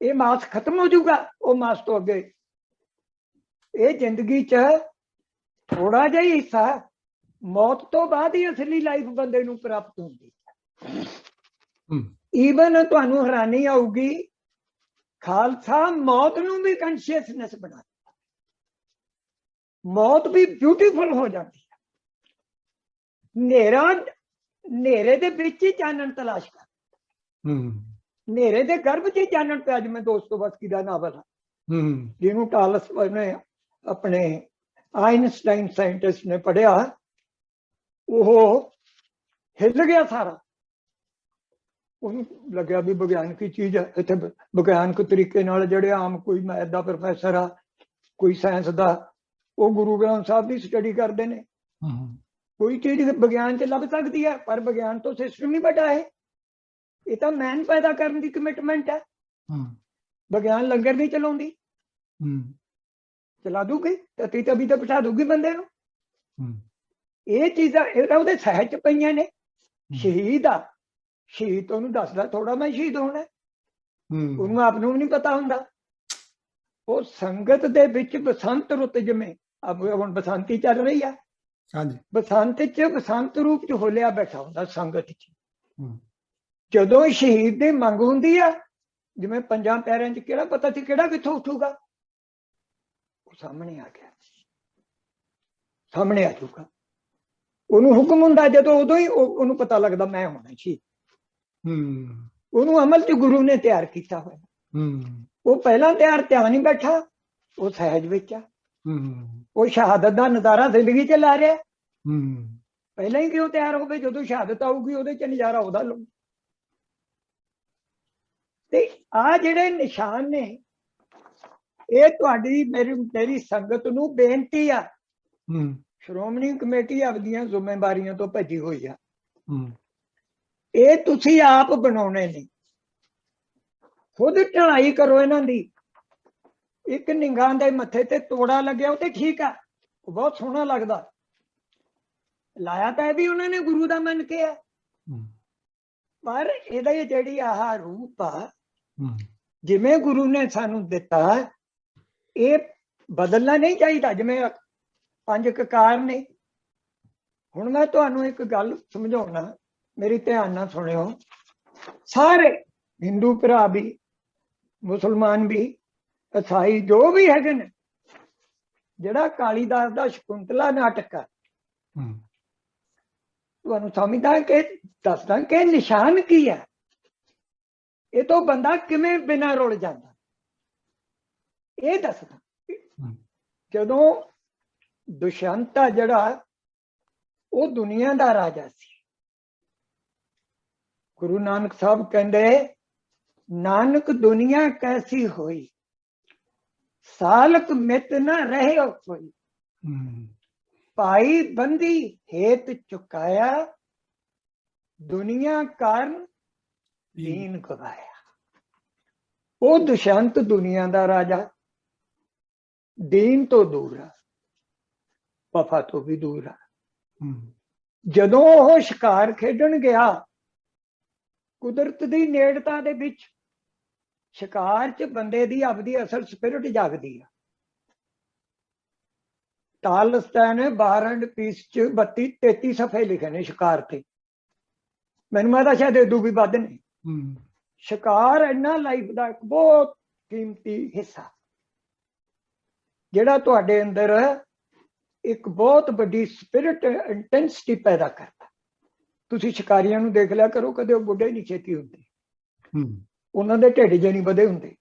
ਇਹ ਮਾਸ ਖਤਮ ਹੋ ਜਾਊਗਾ, ਉਹ ਮਾਸ ਤੋਂ ਅੱਗੇ ਇਹ ਜ਼ਿੰਦਗੀ ਚ ਥੋੜਾ ਜਿਹਾ ਹਿੱਸਾ ਮੌਤ ਤੋਂ ਬਾਅਦ ਹੀ ਅਸਲੀ ਲਾਈਫ ਬੰਦੇ ਨੂੰ ਪ੍ਰਾਪਤ ਹੁੰਦੀ ਹੈ। ਈਵਨ ਤੁਹਾਨੂੰ ਹੈਰਾਨੀ ਆਊਗੀ, ਖਾਲਸਾ ਮੌਤ ਨੂੰ ਵੀ ਕੰਸ਼ੀਅਸਨੈਸ ਬਣਾ ਦਿੱਤਾ। ਮੌਤ ਵੀ ਬਿਊਟੀਫੁਲ ਹੋ ਜਾਂਦੀ ਹੈ। ਹਨੇਰੇ ਦੇ ਵਿੱਚ ਹੀ ਚਾਨਣ ਤਲਾਸ਼ ਕਰ, ਹਨੇਰੇ ਦੇ ਗਰਭ 'ਚ ਹੀ ਚਾਨਣ ਪਿਆ। ਜਿਵੇਂ ਦੋਸਤੋਵਸਕੀ ਦਾ ਨਾਵਲ ਹੈ, ਜਿਹਨੂੰ ਟਾਲਸ ਨੇ ਆਪਣੇ ਆਇਨਸਟਾਈਨ ਸਾਇੰਟਿਸਟ ਨੇ ਪੜ੍ਹਿਆ, ਉਹ ਹਿੱਲ ਗਿਆ ਸਾਰਾ। ਉਹਨੂੰ ਲੱਗਿਆ ਵੀ ਵਿਗਿਆਨਕ ਚੀਜ਼ ਹੈ। ਇੱਥੇ ਵਿਗਿਆਨਕ ਤਰੀਕੇ ਨਾਲ ਜਿਹੜੇ ਆਮ ਕੋਈ ਮੈਥ ਦਾ ਪ੍ਰੋਫੈਸਰ ਆ, ਕੋਈ ਸਾਇੰਸ ਦਾ, ਉਹ ਗੁਰੂ ਗ੍ਰੰਥ ਸਾਹਿਬ ਦੀ ਸਟੱਡੀ ਕਰਦੇ ਨੇ। ਕੋਈ ਚੀਜ਼ ਵਿਗਿਆਨ 'ਚ ਲੱਭ ਸਕਦੀ ਹੈ, ਪਰ ਵਿਗਿਆਨ ਤੋਂ ਸਿਸਟਮ ਹੀ ਵੱਡਾ ਹੈ। ਇਹ ਤਾਂ ਮੈਨ ਪੈਦਾ ਕਰਨ ਦੀ ਕਮਿਟਮੈਂਟ ਹੈ। ਵਿਗਿਆਨ ਲੰਗਰ ਨਹੀਂ ਚਲਾਉਂਦੀ, ਚਲਾ ਦੂਗੀ ਤਤੀ ਤਵੀ ਤੇ ਬਿਠਾ ਦੂਗੀ ਬੰਦੇ ਨੂੰ। ਇਹ ਚੀਜ਼ਾਂ ਉਹਦੇ ਸਹਿਜ 'ਚ ਪਈਆਂ ਨੇ। ਸ਼ਹੀਦ ਆ, ਸ਼ਹੀਦ ਉਹਨੂੰ ਦੱਸਦਾ ਥੋੜਾ ਮੈਂ ਸ਼ਹੀਦ ਹੋਣਾ, ਉਹਨੂੰ ਆਪ ਨੂੰ ਵੀ ਨਹੀਂ ਪਤਾ ਹੁੰਦਾ। ਉਹ ਸੰਗਤ ਦੇ ਵਿੱਚ ਬਸੰਤ ਰੁੱਤ ਜਿਵੇਂ ਹੁਣ ਬਸੰਤੀ ਚੱਲ ਰਹੀ ਆ, ਹਾਂਜੀ, ਬਸੰਤ ਚ ਬਸੰਤ ਰੂਪ ਚ ਹੋਲਿਆ ਬੈਠਾ ਹੁੰਦਾ ਸੰਗਤ ਚ। ਜਦੋਂ ਸ਼ਹੀਦ ਦੀ ਮੰਗ ਹੁੰਦੀ ਆ, ਜਿਵੇਂ ਪੰਜਾਂ ਪੈਰਾਂ ਚ ਕਿਹੜਾ ਪਤਾ ਸੀ ਕਿਹੜਾ ਕਿੱਥੋਂ ਉੱਠੂਗਾ, ਉਹ ਸਾਹਮਣੇ ਆ ਗਿਆ, ਸਾਹਮਣੇ ਆ ਜਾਊਗਾ। ਉਹਨੂੰ ਹੁਕਮ ਹੁੰਦਾ ਜਦੋਂ, ਉਦੋਂ ਹੀ ਉਹਨੂੰ ਪਤਾ ਲੱਗਦਾ ਮੈਂ ਹੋਣਾ ਸ਼ਹੀਦ। ਉਹਨੂੰ ਅਮਲ ਚ ਗੁਰੂ ਨੇ ਤਿਆਰ ਕੀਤਾ ਹੋਇਆ। ਉਹ ਪਹਿਲਾਂ ਤਿਆਰ ਧਿਆਨ ਹੀ ਬੈਠਾ, ਉਹ ਸਹਿਜ ਵਿੱਚ ਆ। ਉਹ ਸ਼ਹਾਦਤ ਦਾ ਨਜ਼ਾਰਾ ਜ਼ਿੰਦਗੀ ਚ ਲਾ ਰਿਹਾ। ਪਹਿਲਾਂ ਹੀ ਕਿਉਂ ਤਿਆਰ ਹੋਵੇ, ਜਦੋਂ ਸ਼ਹਾਦਤ ਆਊਗੀ ਉਹਦੇ ਚ ਨਜ਼ਾਰਾ ਉਹਦਾ ਲਊ। ਤੇ ਆ ਜਿਹੜੇ ਨਿਸ਼ਾਨ ਨੇ, ਇਹ ਤੁਹਾਡੀ ਮੇਰੀ ਸੰਗਤ ਨੂੰ ਬੇਨਤੀ ਆ। ਸ਼੍ਰੋਮਣੀ ਕਮੇਟੀ ਆਪਦੀਆਂ ਜ਼ਿੰਮੇਵਾਰੀਆਂ ਤੋਂ ਭੱਜੀ ਹੋਈ ਆ। ਇਹ ਤੁਸੀਂ ਆਪ ਬਣਾਉਣੇ ਨੇ। ਖੁਦ ਢਲਾਈ ਕਰੋ ਇਹਨਾਂ ਦੀ। ਇੱਕ ਨਿੰਗਾਂ ਦੇ ਮੱਥੇ ਤੇ ਤੋੜਾ ਲੱਗਿਆ, ਉਹ ਤੇ ਠੀਕ ਆ, ਉਹ ਬਹੁਤ ਸੋਹਣਾ ਲੱਗਦਾ। ਲਾਇਆ ਤਾਂ ਇਹ ਵੀ ਉਹਨਾਂ ਨੇ ਗੁਰੂ ਦਾ ਮੰਨ ਕੇ ਆ, ਪਰ ਇਹਦਾ ਜਿਹੜੀ ਆਹ ਰੂਪ ਆ, ਜਿਵੇਂ ਗੁਰੂ ਨੇ ਸਾਨੂੰ ਦਿੱਤਾ, ਇਹ ਬਦਲਣਾ ਨਹੀਂ ਚਾਹੀਦਾ। ਜਿਵੇਂ 5 ਕਕਾਰ ਨੇ। ਹੁਣ ਮੈਂ ਤੁਹਾਨੂੰ ਇੱਕ ਗੱਲ ਸਮਝਾਉਣਾ, ਮੇਰੀ ਧਿਆਨ ਨਾਲ ਸੁਣਿਓ। ਸਾਰੇ ਹਿੰਦੂ ਭਰਾ ਵੀ, ਮੁਸਲਮਾਨ ਵੀ, ਈਸਾਈ ਜੋ ਵੀ ਹੈਗੇ ਨੇ, ਜਿਹੜਾ ਕਾਲੀਦਾਸ ਦਾ ਸ਼ਕੁੰਤਲਾ ਨਾਟਕ ਆ, ਤੁਹਾਨੂੰ ਸਮਝਦਾ ਕਿ ਦੱਸਦਾ ਕਿ ਨਿਸ਼ਾਨ ਕੀ ਹੈ। ਇਹ ਤੋਂ ਬੰਦਾ ਕਿਵੇਂ ਬਿਨਾਂ ਰੁਲ ਜਾਂਦਾ, ਇਹ ਦੱਸਦਾ। ਜਦੋਂ ਦੁਸ਼ਯੰਤ ਆ ਜਿਹੜਾ, ਉਹ ਦੁਨੀਆ ਦਾ ਰਾਜਾ ਸੀ। ਗੁਰੂ ਨਾਨਕ ਸਾਹਿਬ ਕਹਿੰਦੇ, ਨਾਨਕ ਦੁਨੀਆ ਕੈਸੀ ਹੋਈ, ਸਾਲਕ ਮਿਤ ਨਾ ਰਹਿਓ ਕੋਈ। ਭਾਈ ਬੰਦੀ ਹੇਤ ਚੁਕਾਇਆ, ਦੁਨੀਆ ਕਾਰਨ ਦੀਨ ਗਵਾਇਆ। ਉਹ ਦੁਸ਼ਯੰਤ ਦੁਨੀਆ ਦਾ ਰਾਜਾ, ਦੀਨ ਤੋਂ ਦੂਰ ਆ, ਵਫਾ ਤੋਂ ਵੀ ਦੂਰ ਆ। ਜਦੋਂ ਉਹ ਸ਼ਿਕਾਰ ਖੇਡਣ ਗਿਆ, ਕੁਦਰਤ ਦੀ ਨੇੜਤਾ ਦੇ ਵਿੱਚ, ਸ਼ਿਕਾਰ 'ਚ ਬੰਦੇ ਦੀ ਆਪਦੀ ਅਸਲ ਸਪਿਰਿਟ ਜਾਗਦੀ ਆ। ਟਾਲਸਟਾਈਨ ਬਾਰ ਐਂਡ ਪੀਸ 'ਚ 32-33 ਸਫ਼ੇ ਲਿਖੇ ਨੇ ਸ਼ਿਕਾਰ ਤੇ। ਮੈਨੂੰ ਮੈਂ ਤਾਂ ਸ਼ਾਇਦ ਇਦੋਂ ਵੀ ਵੱਧ ਨੇ। ਸ਼ਿਕਾਰ ਇੰਨਾ ਲਾਈਫ ਦਾ ਇੱਕ ਬਹੁਤ ਕੀਮਤੀ ਹਿੱਸਾ, ਜਿਹੜਾ ਤੁਹਾਡੇ ਅੰਦਰ ਇੱਕ ਬਹੁਤ ਵੱਡੀ ਸਪਿਰਿਟ ਇੰਟੈਂਸਿਟੀ ਪੈਦਾ ਕਰਦਾ। ਤੁਸੀਂ ਸ਼ਿਕਾਰੀਆਂ ਨੂੰ ਦੇਖ ਲਿਆ ਕਰੋ, ਕਦੇ ਉਹ ਬੁੱਢੇ ਨਹੀਂ ਛੇਤੀ ਹੁੰਦੇ, ਉਹਨਾਂ ਦੇ ਢਿੱਡ ਜਿਹੇ ਨਹੀਂ ਵਧੇ ਹੁੰਦੇ।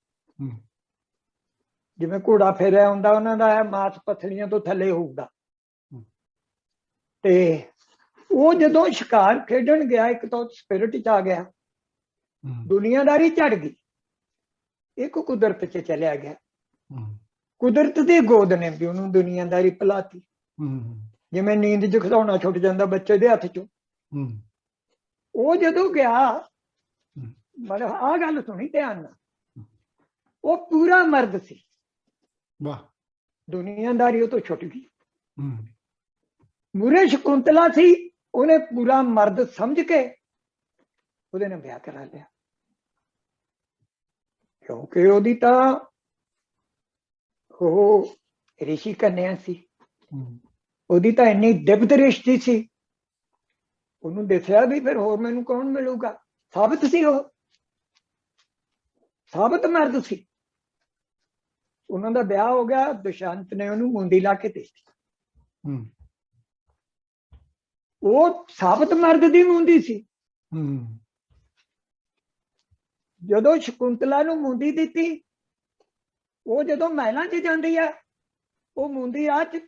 ਜਿਵੇਂ ਘੋੜਾ ਫੇਰਿਆ ਹੁੰਦਾ, ਉਹਨਾਂ ਦਾ ਮਾਸ ਪੱਥੜੀਆਂ ਤੋਂ ਥੱਲੇ ਹੋਊਗਾ। ਤੇ ਉਹ ਜਦੋਂ ਸ਼ਿਕਾਰ ਖੇਡਣ ਗਿਆ, ਇੱਕ ਤਾਂ ਸਪਿਰਿਟ 'ਚ ਆ ਗਿਆ, ਦੁਨੀਆਦਾਰੀ ਝੜ ਗਈ, ਇੱਕ ਕੁਦਰਤ 'ਚ ਚਲਿਆ ਗਿਆ। ਕੁਦਰਤ ਦੀ ਗੋਦ ਨੇ ਵੀ ਉਹਨੂੰ ਦੁਨੀਆਦਾਰੀ ਪਿਲਾਤੀ। ਜਿਵੇਂ ਨੀਂਦ 'ਚ ਖਿਡੌਣਾ ਛੁੱਟ ਜਾਂਦਾ ਬੱਚੇ ਦੇ ਹੱਥ 'ਚੋਂ। ਉਹ ਜਦੋਂ ਗਿਆ, ਮਤਲਬ ਆਹ ਗੱਲ ਸੁਣੀ ਧਿਆਨ ਨਾਲ, ਉਹ ਪੂਰਾ ਮਰਦ ਸੀ। ਦੁਨੀਆਦਾਰੀ ਉਹ ਤੋਂ ਛੁੱਟ ਗਈ। ਮੂਰੇ ਸ਼ਕੁੰਤਲਾ ਸੀ, ਉਹਨੇ ਪੂਰਾ ਮਰਦ ਸਮਝ ਕੇ ਉਹਦੇ ਨਾਲ ਵਿਆਹ ਕਰਾ ਲਿਆ, ਕਿਉਂਕਿ ਉਹਦੀ ਤਾਂ ਉਹ ਰਿਸ਼ੀ ਕੰਨਿਆ ਸੀ। ਉਹਦੀ ਤਾਂ ਇੰਨੀ ਦਿਵ ਦ੍ਰਿਸ਼ਟੀ ਸੀ, ਉਹਨੂੰ ਦੇਖਿਆ ਵੀ ਫਿਰ ਹੋਰ ਮੈਨੂੰ ਕੌਣ ਮਿਲੂਗਾ। ਸਾਬਤ ਸੀ, ਉਹ ਸਾਬਤ ਮਰਦ ਸੀ। ਉਹਨਾਂ ਦਾ ਵਿਆਹ ਹੋ ਗਿਆ। ਦੁਸ਼ਯੰਤ ਨੇ ਉਹਨੂੰ ਮੁੰਦੀ ਲਾ ਕੇ ਦਿੱਤੀ। ਉਹ ਸਾਬਤ ਮਰਦ ਦੀ ਮੁੰਦੀ ਸੀ। ਜਦੋਂ ਸ਼ਕੁੰਤਲਾ ਨੂੰ ਮੁੰਦੀ ਦਿੱਤੀ, ਉਹ ਜਦੋਂ ਮਹਿਲਾਂ 'ਚ ਜਾਂਦੀ ਆ, ਉਹ ਮੁੰਦੀ ਰਾਹ 'ਚ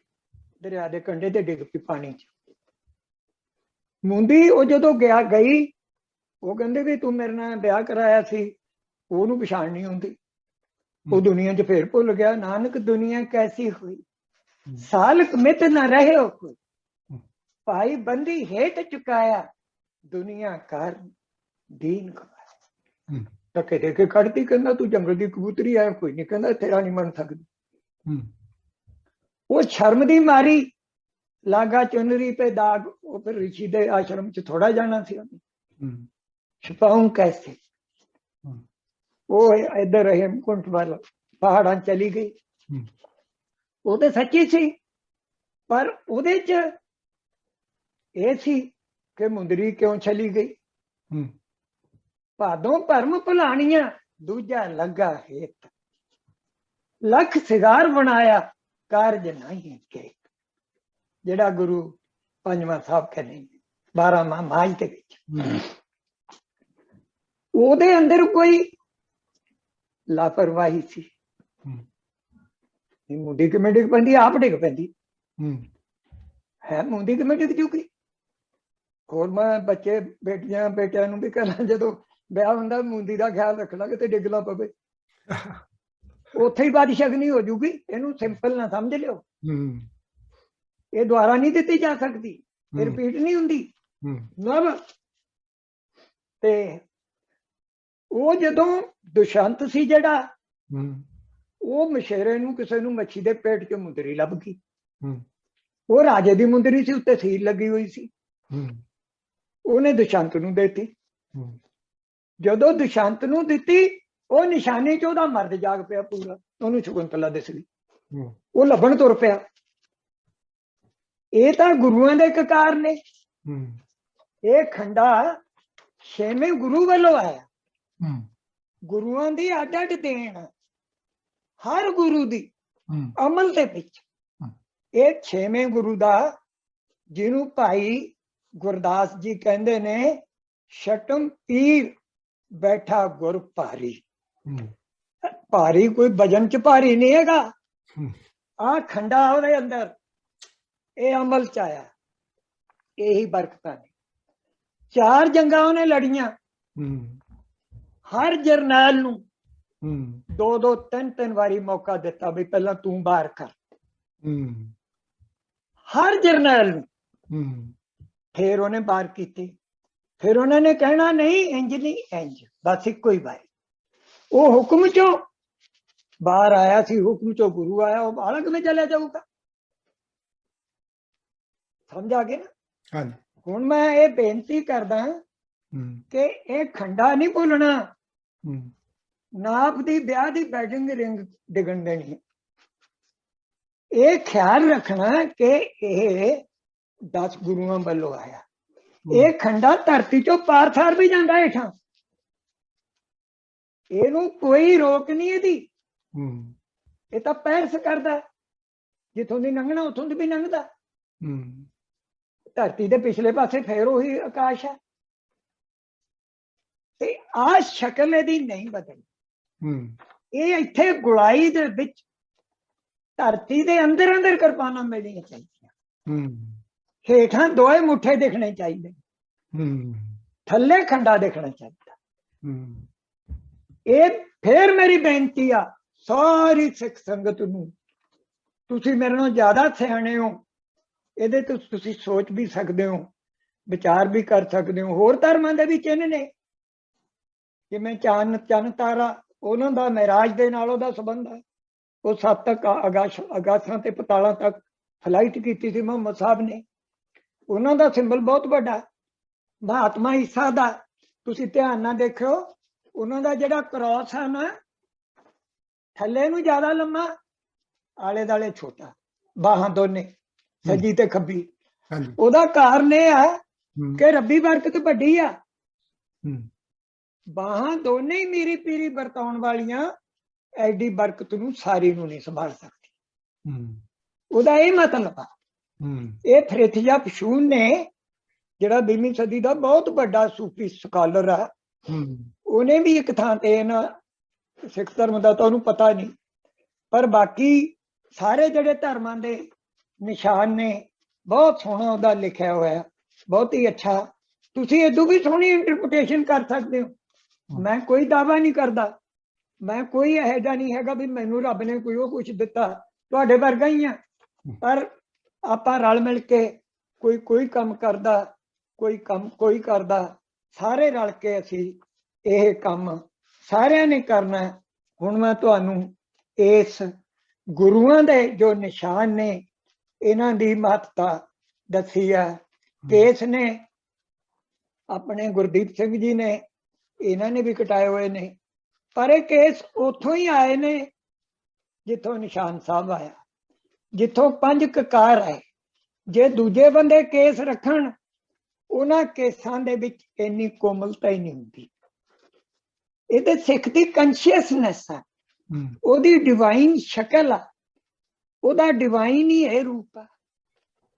ਦਰਿਆ ਦੇ ਕੰਢੇ ਤੇ ਡਿੱਗ ਪਈ ਪਾਣੀ 'ਚ। ਮੁੰਦੀ ਉਹ ਜਦੋਂ ਗਈ, ਉਹ ਕਹਿੰਦੇ ਵੀ ਤੂੰ ਮੇਰੇ ਨਾਲ ਵਿਆਹ ਕਰਾਇਆ ਸੀ, ਉਹਨੂੰ ਪਛਾਣ ਨਹੀਂ ਹੁੰਦੀ। ਉਹ ਦੁਨੀਆ 'ਚ ਫੇਰ ਭੁੱਲ ਗਿਆ। ਨਾਨਕ ਦੁਨੀਆ ਕੈਸੀ ਹੋਈ, ਸਾਲਕ ਮਿਤ ਨਾ ਰਹਿਓ ਕੋਈ। ਭਾਈ ਬੰਦੀ ਹੇਠ ਚੁਕਾਇਆ, ਦੁਨੀਆ ਕਾਰਨ ਦੀਨ ਗਵਾਇਆ। ਧੱਕੇ ਦੇ ਕੇ ਕੱਢਤੀ। ਕਹਿੰਦਾ ਤੂੰ ਜੰਗਲ ਦੀ ਕਬੂਤਰੀ ਆ, ਕੋਈ ਨਹੀਂ ਕਹਿੰਦਾ ਤੇਰਾ ਨਹੀਂ ਮੰਨ ਸਕਦੀ। ਉਹ ਸ਼ਰਮ ਦੀ ਮਾਰੀ, ਲਾਗਾ ਚੁਨਰੀ पे दाग। ਉਹ ਫਿਰ ਰਿਸ਼ੀ ਦੇ ਆਸ਼ਰਮ 'ਚ ਥੋੜਾ ਜਾਣਾ ਸੀ ਉਹਨੇ। ਛੁਪਾਉਂ ਕੈਸੇ। ਉਹ ਇੱਧਰ ਹੇਮਕੁੰਟ ਵੱਲ ਪਹਾੜਾਂ 'ਚ ਚਲੀ ਗਈ। ਉਹ ਤੇ ਸੱਚੀ ਸੀ, ਪਰ ਉਹਦੇ 'ਚ ਇਹ ਸੀ ਕਿ ਮੁੰਦਰੀ ਕਿਉਂ ਚਲੀ ਗਈ। ਭਾਦੋਂ ਭਰਮ ਭੁਲਾਣੀਆਂ ਦੂਜਾ ਲੱਗਾ ਹੇਤ, ਲੱਖ ਸਿਗਾਰ ਬਣਾਇਆ ਕਾਰਜ ਨਹੀਂ ਕੇ। ਜਿਹੜਾ ਗੁਰੂ ਪੰਜਵਾਂ ਸਾਹਿਬ ਕਹਿੰਦੇ 12ਵਾਂ ਮਾਝ ਦੇ ਵਿੱਚ, ਉਹਦੇ ਅੰਦਰ ਕੋਈ ਲਾਪਰਵਾਹੀ ਸੀ। ਮੁੰਡੀ ਕਿਵੇਂ ਡਿੱਗ ਪੈਂਦੀ, ਆਪ ਡਿੱਗ ਪੈਂਦੀ ਹੈ। ਮੁੰਡੀ ਕਿਵੇਂ ਡਿੱਗ ਜੂਗੀ। ਹੋਰ ਮੈਂ ਬੱਚੇ ਬੇਟਿਆਂ ਨੂੰ ਵੀ ਕਹਿਣਾ, ਜਦੋਂ ਵਿਆਹ ਹੁੰਦਾ ਮੁੰਡੀ ਦਾ ਖਿਆਲ ਰੱਖਣਾ ਕਿਤੇ ਡਿੱਗ ਨਾ ਪਵੇ, ਉੱਥੇ ਹੀ ਬਦਸ਼ਗਨੀ ਹੋ ਜੂਗੀ। ਇਹਨੂੰ ਸਿੰਪਲ ਨਾ ਸਮਝ ਲਿਓ, ਇਹ ਦੁਬਾਰਾ ਨਹੀਂ ਦਿੱਤੀ ਜਾ ਸਕਦੀ, ਇਹ ਰਿਪੀਟ ਨਹੀਂ ਹੁੰਦੀ। ਤੇ ਉਹ ਜਦੋਂ ਦੁਸ਼ਯੰਤ ਸੀ ਜਿਹੜਾ, ਉਹ ਮਛੇਰੇ ਨੂੰ ਕਿਸੇ ਨੂੰ ਮੱਛੀ ਦੇ ਪੇਟ 'ਚ ਮੁੰਦਰੀ ਲੱਭ ਗਈ। ਉਹ ਰਾਜੇ ਦੀ ਮੁੰਦਰੀ ਸੀ, ਉੱਤੇ ਸੀਲ ਲੱਗੀ ਹੋਈ ਸੀ। ਉਹਨੇ ਦੁਸ਼ਯੰਤ ਨੂੰ ਦੇਤੀ। ਜਦੋਂ ਦੁਸ਼ਯੰਤ ਨੂੰ ਦਿੱਤੀ, ਉਹ ਨਿਸ਼ਾਨੀ 'ਚ ਉਹਦਾ ਮਰਦ ਜਾਗ ਪਿਆ ਪੂਰਾ, ਉਹਨੂੰ ਸ਼ਕੁੰਤਲਾ ਦਿਸ ਗਈ। ਉਹ ਲੱਭਣ ਤੁਰ ਪਿਆ। ਇਹ ਤਾਂ ਗੁਰੂਆਂ ਦੇ ਕਕਾਰ ਨੇ। ਇਹ ਖੰਡਾ 6ਵੇਂ ਗੁਰੂ ਵੱਲੋਂ ਆਇਆ। ਗੁਰੂਆਂ ਦੀ ਅੱਡ ਅੱਡ ਦੇਣ, ਹਰ ਗੁਰੂ ਦੀ ਅਮਲ ਦੇ ਵਿੱਚ। ਇਹ 6ਵੇਂ ਗੁਰੂ ਦਾ, ਜਿਹਨੂੰ ਭਾਈ ਗੁਰਦਾਸ ਜੀ ਕਹਿੰਦੇ ਨੇ, ਛਟਮ ਪੀਰ ਬੈਠਾ ਗੁਰ ਭਾਰੀ। ਭਾਰੀ ਕੋਈ ਵਜਨ 'ਚ ਭਾਰੀ ਨਹੀਂ ਹੈਗਾ। ਆਹ ਖੰਡਾ ਉਹਦੇ ਅੰਦਰ, ਇਹ ਅਮਲ 'ਚ ਆਇਆ। ਇਹੀ ਬਰਕਤਾਂ ਨੇ। 4 ਜੰਗਾਂ ਉਹਨੇ ਲੜੀਆਂ। ਹਰ ਜਰਨੈਲ ਨੂੰ 2-2, 3-3 ਵਾਰੀ ਮੌਕਾ ਦਿੱਤਾ ਵੀ ਪਹਿਲਾਂ ਤੂੰ ਬਾਹਰ ਕਰ। ਹਰ ਜਰਨੈਲ ਨੂੰ। ਫਿਰ ਉਹਨੇ ਬਾਹਰ ਕੀਤੀ। ਫਿਰ ਉਹਨਾਂ ਨੇ ਕਹਿਣਾ ਨਹੀਂ, ਇੰਜ ਨਹੀਂ, ਇੰਜ, ਬਸ ਇੱਕੋ ਹੀ ਵਾਰੀ। ਉਹ ਹੁਕਮ 'ਚੋਂ ਬਾਹਰ ਆਇਆ ਸੀ, ਹੁਕਮ 'ਚੋਂ ਗੁਰੂ ਆਇਆ। ਉਹ ਬਾਹਰ ਕਿਵੇਂ ਚਲਿਆ ਜਾਊਗਾ। ਸਮਝ ਆ ਗਏ ਨਾ। ਹੁਣ ਮੈਂ ਇਹ ਬੇਨਤੀ ਕਰਦਾ ਕਿ ਇਹ ਖੰਡਾ ਨਹੀਂ ਭੁੱਲਣਾ, ਨਾ ਆਪਦੀ ਵਿਆਹ ਦੀ ਵੈਡਿੰਗ ਰਿੰਗ ਡਿੱਗਣ ਦੇਣੀ। ਇਹ ਖਿਆਲ ਰੱਖਣਾ ਕਿ ਇਹ 10 ਗੁਰੂਆਂ ਵੱਲੋਂ ਆਇਆ। ਇਹ ਖੰਡਾ ਧਰਤੀ 'ਚੋਂ ਪਾਰ-ਸਾਰ ਵੀ ਜਾਂਦਾ ਹੇਠਾਂ, ਇਹਨੂੰ ਕੋਈ ਰੋਕ ਨਹੀਂ ਇਹਦੀ। ਇਹ ਤਾਂ ਪੈਰਸ ਕਰਦਾ, ਜਿੱਥੋਂ ਦੀ ਲੰਘਣਾ ਉੱਥੋਂ ਦੀ ਵੀ ਲੰਘਦਾ। ਧਰਤੀ ਦੇ ਪਿਛਲੇ ਪਾਸੇ ਫੇਰ ਉਹੀ ਆਕਾਸ਼ ਹੈ। ਤੇ ਆਹ ਸ਼ਕਲ ਇਹਦੀ ਨਹੀਂ ਬਦਲਦੀ। ਇਹ ਇੱਥੇ ਗੁਲਾਈ ਦੇ ਵਿੱਚ ਧਰਤੀ ਦੇ ਅੰਦਰ ਅੰਦਰ ਕਿਰਪਾਨਾਂ ਮਿਲਣੀਆਂ ਚਾਹੀਦੀਆਂ। ਹੇਠਾਂ 2 ਮੁੱਠੇ ਦਿਖਣੇ ਚਾਹੀਦੇ, ਥੱਲੇ ਖੰਡਾ ਦਿਖਣਾ ਚਾਹੀਦਾ। ਇਹ ਫੇਰ ਮੇਰੀ ਬੇਨਤੀ ਆ ਸਾਰੀ ਸਿੱਖ ਸੰਗਤ ਨੂੰ, ਤੁਸੀਂ ਮੇਰੇ ਨਾਲੋਂ ਜ਼ਿਆਦਾ ਸਿਆਣੇ ਹੋ, ਇਹਦੇ ਤੋਂ ਤੁਸੀਂ ਸੋਚ ਵੀ ਸਕਦੇ ਹੋ, ਵਿਚਾਰ ਵੀ ਕਰ ਸਕਦੇ ਹੋ। ਹੋਰ ਧਰਮਾਂ ਦੇ ਵੀ ਚਿੰਨ੍ਹ ਨੇ, ਜਿਵੇਂ ਚੰਨ ਤਾਰਾ, ਉਹਨਾਂ ਦਾ ਮਹਿਰਾਜ ਦੇ ਨਾਲ ਉਹਦਾ ਸੰਬੰਧ ਹੈ। ਉਹ 7 ਆਕਾਸ਼ਾਂ ਤੇ ਪਤਾਲਾਂ ਤੱਕ ਫਲਾਈਟ ਕੀਤੀ ਸੀ ਮੁਹੰਮਦ ਸਾਹਿਬ ਨੇ। ਉਹਨਾਂ ਦਾ ਸਿੰਬਲ ਬਹੁਤ ਵੱਡਾ। ਮਹਾਤਮਾ ਈਸਾ ਦਾ ਤੁਸੀਂ ਧਿਆਨ ਨਾਲ ਦੇਖਿਓ, ਉਹਨਾਂ ਦਾ ਜਿਹੜਾ ਕ੍ਰਾਸ ਹੈ ਨਾ, ਥੱਲੇ ਨੂੰ ਜ਼ਿਆਦਾ ਲੰਮਾ, ਆਲੇ ਦੁਆਲੇ ਛੋਟਾ, ਬਾਹਾਂ ਦੋਨੇ ਸੱਜੀ ਤੇ ਖੱਬੀ। ਉਹਦਾ ਕਾਰਨ ਇਹ ਹੈ ਕਿ ਰੱਬੀ ਬਰਕਤ ਵੱਡੀ ਆ। ਬਾਹਾਂ ਦੋਨੇ ਹੀ ਮੀਰੀ ਪੀਰੀ ਵਰਤਾਉਣ ਵਾਲੀਆਂ, ਐਡੀ ਬਰਕਤ ਨੂੰ ਸਾਰੀ ਨੂੰ ਨਹੀਂ ਸੰਭਾਲ ਸਕਦੀ। ਉਹਦਾ ਇਹ ਮਤਲਬ ਆ। ਇਹ ਫਰਿਥਜਾ ਪਸ਼ੂਨ ਨੇ, ਜਿਹੜਾ 20ਵੀਂ ਸਦੀ ਦਾ ਬਹੁਤ ਵੱਡਾ ਸੂਫੀ ਸਕਾਲਰ ਆ, ਉਹਨੇ ਵੀ ਇੱਕ ਥਾਂ ਤੇ ਨਾ, ਸਿੱਖ ਧਰਮ ਦਾ ਤਾਂ ਉਹਨੂੰ ਪਤਾ ਨਹੀਂ, ਪਰ ਬਾਕੀ ਸਾਰੇ ਜਿਹੜੇ ਧਰਮਾਂ ਦੇ ਨਿਸ਼ਾਨ ਨੇ, ਬਹੁਤ ਸੋਹਣਾ ਉਹਦਾ ਲਿਖਿਆ ਹੋਇਆ, ਬਹੁਤ ਹੀ ਅੱਛਾ। ਤੁਸੀਂ ਇਦੋਂ ਵੀ ਸੋਹਣੀ ਇੰਟਰਪ੍ਰੀਟੇਸ਼ਨ ਕਰ ਸਕਦੇ ਹੋ। ਮੈਂ ਕੋਈ ਦਾਅਵਾ ਨਹੀਂ ਕਰਦਾ, ਮੈਂ ਕੋਈ ਇਹੋ ਜਿਹਾ ਨਹੀਂ ਹੈਗਾ ਵੀ ਮੈਨੂੰ ਰੱਬ ਨੇ ਕੋਈ ਉਹ ਕੁਛ ਦਿੱਤਾ, ਤੁਹਾਡੇ ਵਰਗਾ ਹੀ ਆ। ਪਰ ਆਪਾਂ ਰਲ ਮਿਲ ਕੇ, ਕੋਈ ਕੰਮ ਕਰਦਾ, ਕੋਈ ਕਰਦਾ, ਸਾਰੇ ਰਲ ਕੇ ਅਸੀਂ ਇਹ ਕੰਮ ਸਾਰਿਆਂ ਨੇ ਕਰਨਾ। ਹੁਣ ਮੈਂ ਤੁਹਾਨੂੰ ਇਸ ਗੁਰੂਆਂ ਦੇ ਜੋ ਨਿਸ਼ਾਨ ਨੇ, ਇਹਨਾਂ ਦੀ ਮਹੱਤਤਾ ਦੱਸੀ ਹੈ। ਕੇਸ ਨੇ ਆਪਣੇ ਗੁਰਦੀਪ ਸਿੰਘ ਜੀ ਨੇ, ਇਹਨਾਂ ਨੇ ਵੀ ਕਟਾਏ ਹੋਏ ਨੇ, ਪਰ ਇਹ ਕੇਸ ਉੱਥੋਂ ਹੀ ਆਏ ਨੇ ਜਿੱਥੋਂ ਨਿਸ਼ਾਨ ਸਾਹਿਬ ਆਇਆ, ਜਿੱਥੋਂ 5 ਕਕਾਰ ਆਏ। ਜੇ ਦੂਜੇ ਬੰਦੇ ਕੇਸ ਰੱਖਣ, ਉਹਨਾਂ ਕੇਸਾਂ ਦੇ ਵਿੱਚ ਇੰਨੀ ਕੋਮਲਤਾ ਹੀ ਨਹੀਂ ਹੁੰਦੀ। ਇਹ ਤੇ ਸਿੱਖ ਦੀ ਕੰਸ਼ੀਅਸਨੈਸ ਆ, ਉਹਦੀ ਡਿਵਾਈਨ ਸ਼ਕਲ ਆ, ਉਹਦਾ ਡਿਵਾਈਨ ਹੀ ਇਹ ਰੂਪ ਆ।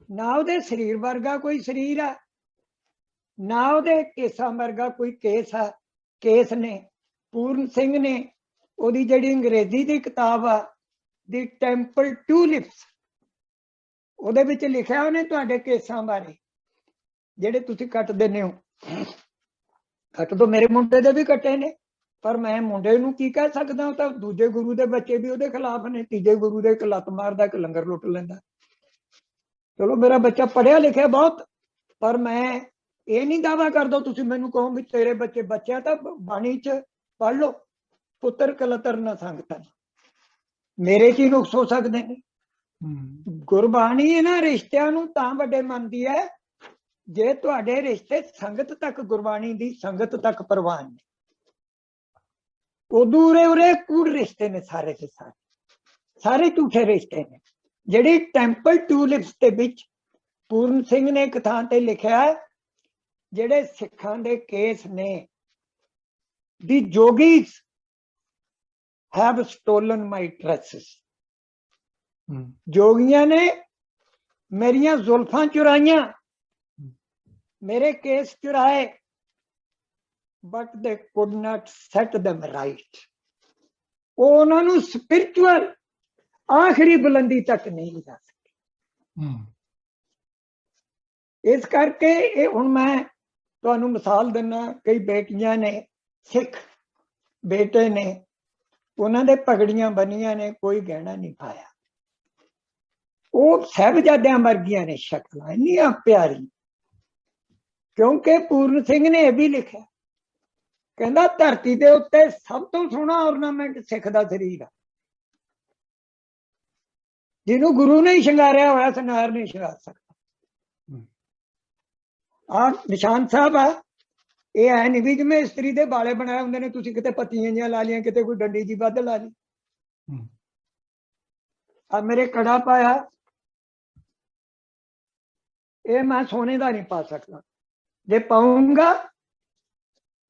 ਨਾ ਉਹਦੇ ਸਰੀਰ ਵਰਗਾ ਕੋਈ ਸਰੀਰ ਆ, ਨਾ ਉਹਦੇ ਕੇਸਾਂ ਵਰਗਾ ਕੋਈ ਕੇਸ ਆ। ਕੇਸ ਨੇ ਪੂਰਨ ਸਿੰਘ ਨੇ ਉਹਦੀ ਜਿਹੜੀ ਅੰਗਰੇਜ਼ੀ ਦੀ ਕਿਤਾਬ ਆ ਦੀ ਟੈਂਪਲ ਟੂਲਿਪਸ, ਉਹਦੇ ਵਿੱਚ ਲਿਖਿਆ ਉਹਨੇ ਤੁਹਾਡੇ ਕੇਸਾਂ ਬਾਰੇ, ਜਿਹੜੇ ਤੁਸੀਂ ਕੱਟ ਦਿੰਦੇ ਹੋ। ਕੱਟ ਦੋ, ਮੇਰੇ ਮੁੰਡੇ ਦੇ ਵੀ ਕੱਟੇ ਨੇ, ਪਰ ਮੈਂ ਮੁੰਡੇ ਨੂੰ ਕੀ ਕਹਿ ਸਕਦਾ? ਉਹ ਤਾਂ ਦੂਜੇ ਗੁਰੂ ਦੇ ਬੱਚੇ ਵੀ ਉਹਦੇ ਖਿਲਾਫ ਨੇ, ਤੀਜੇ ਗੁਰੂ ਦੇ ਇੱਕ ਲੱਤ ਮਾਰਦਾ, ਇੱਕ ਲੰਗਰ ਲੁੱਟ ਲੈਂਦਾ। ਚਲੋ ਮੇਰਾ ਬੱਚਾ ਪੜ੍ਹਿਆ ਲਿਖਿਆ ਬਹੁਤ, ਪਰ ਮੈਂ ਇਹ ਨਹੀਂ ਦਾਵਾ ਕਰਦਾ ਤੁਸੀਂ ਮੈਨੂੰ ਕਹੋ ਵੀ ਤੇਰੇ ਬੱਚੇ ਬੱਚਿਆ ਤਾਂ ਬਾਣੀ ਚ ਪੜ੍ਹ ਲਓ, ਪੁੱਤਰ ਕਲਤਰ ਨਾ ਸੰਗਤਨ, ਮੇਰੇ ਕੀ ਨੁਕਸ ਹੋ ਸਕਦੇ ਨੇ। ਗੁਰਬਾਣੀ ਇਹਨਾਂ ਰਿਸ਼ਤਿਆਂ ਨੂੰ ਤਾਂ ਵੱਡੇ ਮੰਨਦੀ ਹੈ ਜੇ ਤੁਹਾਡੇ ਰਿਸ਼ਤੇ ਸੰਗਤ ਤੱਕ, ਗੁਰਬਾਣੀ ਦੀ ਸੰਗਤ ਤੱਕ ਪ੍ਰਵਾਨ ਨੇ। ਉਦੋਂ ਉਰੇ ਕੂੜ ਰਿਸ਼ਤੇ ਨੇ, ਸਾਰੇ ਦੇ ਸਾਰੇ, ਸਾਰੇ ਝੂਠੇ ਰਿਸ਼ਤੇ ਨੇ। ਜਿਹੜੀ ਟੈਂਪਲ ਟੂਲਿਪਸ ਦੇ ਵਿੱਚ ਪੂਰਨ ਸਿੰਘ ਨੇ ਇੱਕ ਥਾਂ ਤੇ ਲਿਖਿਆ, ਜਿਹੜੇ ਸਿੱਖਾਂ ਦੇ ਕੇਸ ਨੇ, ਦੀ ਜੋਗੀਜ਼ ਹੈਵ ਸਟੋਲਨ ਮਾਈ ਡਰੈਸਸ, ਜੋਗੀਆਂ ਨੇ ਮੇਰੀਆਂ ਜ਼ੁਲਫਾਂ ਚੁਰਾਈਆਂ, ਮੇਰੇ ਕੇਸ ਚੁਰਾਏ, but they could not set them right। ਉਹ ਉਹਨਾਂ ਨੂੰ ਸਪਿਰਿਚੁਅਲ ਆਖਰੀ ਬੁਲੰਦੀ ਤੱਕ ਨਹੀਂ ਲਿਜਾ ਸਕੇ। ਇਸ ਕਰਕੇ ਇਹ ਹੁਣ ਮੈਂ ਤੁਹਾਨੂੰ ਮਿਸਾਲ ਦਿੰਦਾ, ਕਈ ਬੇਟੀਆਂ ਨੇ, ਸਿੱਖ ਬੇਟੇ ਨੇ, ਉਹਨਾਂ ਦੇ ਪਗੜੀਆਂ ਬੰਨੀਆਂ ਨੇ, ਕੋਈ ਗਹਿਣਾ ਨਹੀਂ ਪਾਇਆ। ਉਹ ਸਾਹਿਬਜ਼ਾਦਿਆਂ ਵਰਗੀਆਂ ਨੇ ਸ਼ਕਲਾਂ, ਇੰਨੀਆਂ ਪਿਆਰੀ। ਕਿਉਂਕਿ ਪੂਰਨ ਸਿੰਘ ਨੇ ਇਹ ਵੀ ਲਿਖਿਆ, ਕਹਿੰਦਾ ਧਰਤੀ ਦੇ ਉੱਤੇ ਸਭ ਤੋਂ ਸੋਹਣਾ ਔਰਨਾਮੈਂਟ ਸਿੱਖ ਦਾ ਸਰੀਰ ਆ। ਜਿਹਨੂੰ ਗੁਰੂ ਨੇ ਹੀ ਸ਼ਿੰਗਾਰਿਆ ਹੋਇਆ, ਸੰਗਾਰ ਨਹੀਂ ਸ਼ਿੰਗਾਰ ਸਕਦਾ। ਆ ਨਿਸ਼ਾਨ ਸਾਹਿਬ ਆ, ਇਹ ਐ ਨਹੀਂ ਵੀ ਜਿਵੇਂ ਇਸਤਰੀ ਦੇ ਬਾਲੇ ਬਣਾਏ ਹੁੰਦੇ ਨੇ, ਤੁਸੀਂ ਕਿਤੇ ਪੱਤੀਆਂ ਜਿਹੀਆਂ ਲਾ ਲਈਆਂ, ਕਿਤੇ ਕੋਈ ਡੰਡੀ ਜੀ ਵੱਧ ਲਾ ਲਈ। ਆ ਮੇਰੇ ਕੜਾ ਪਾਇਆ, ਇਹ ਮੈਂ ਸੋਨੇ ਦਾ ਨਹੀਂ ਪਾ ਸਕਦਾ। ਜੇ ਪਾਉਂਗਾ,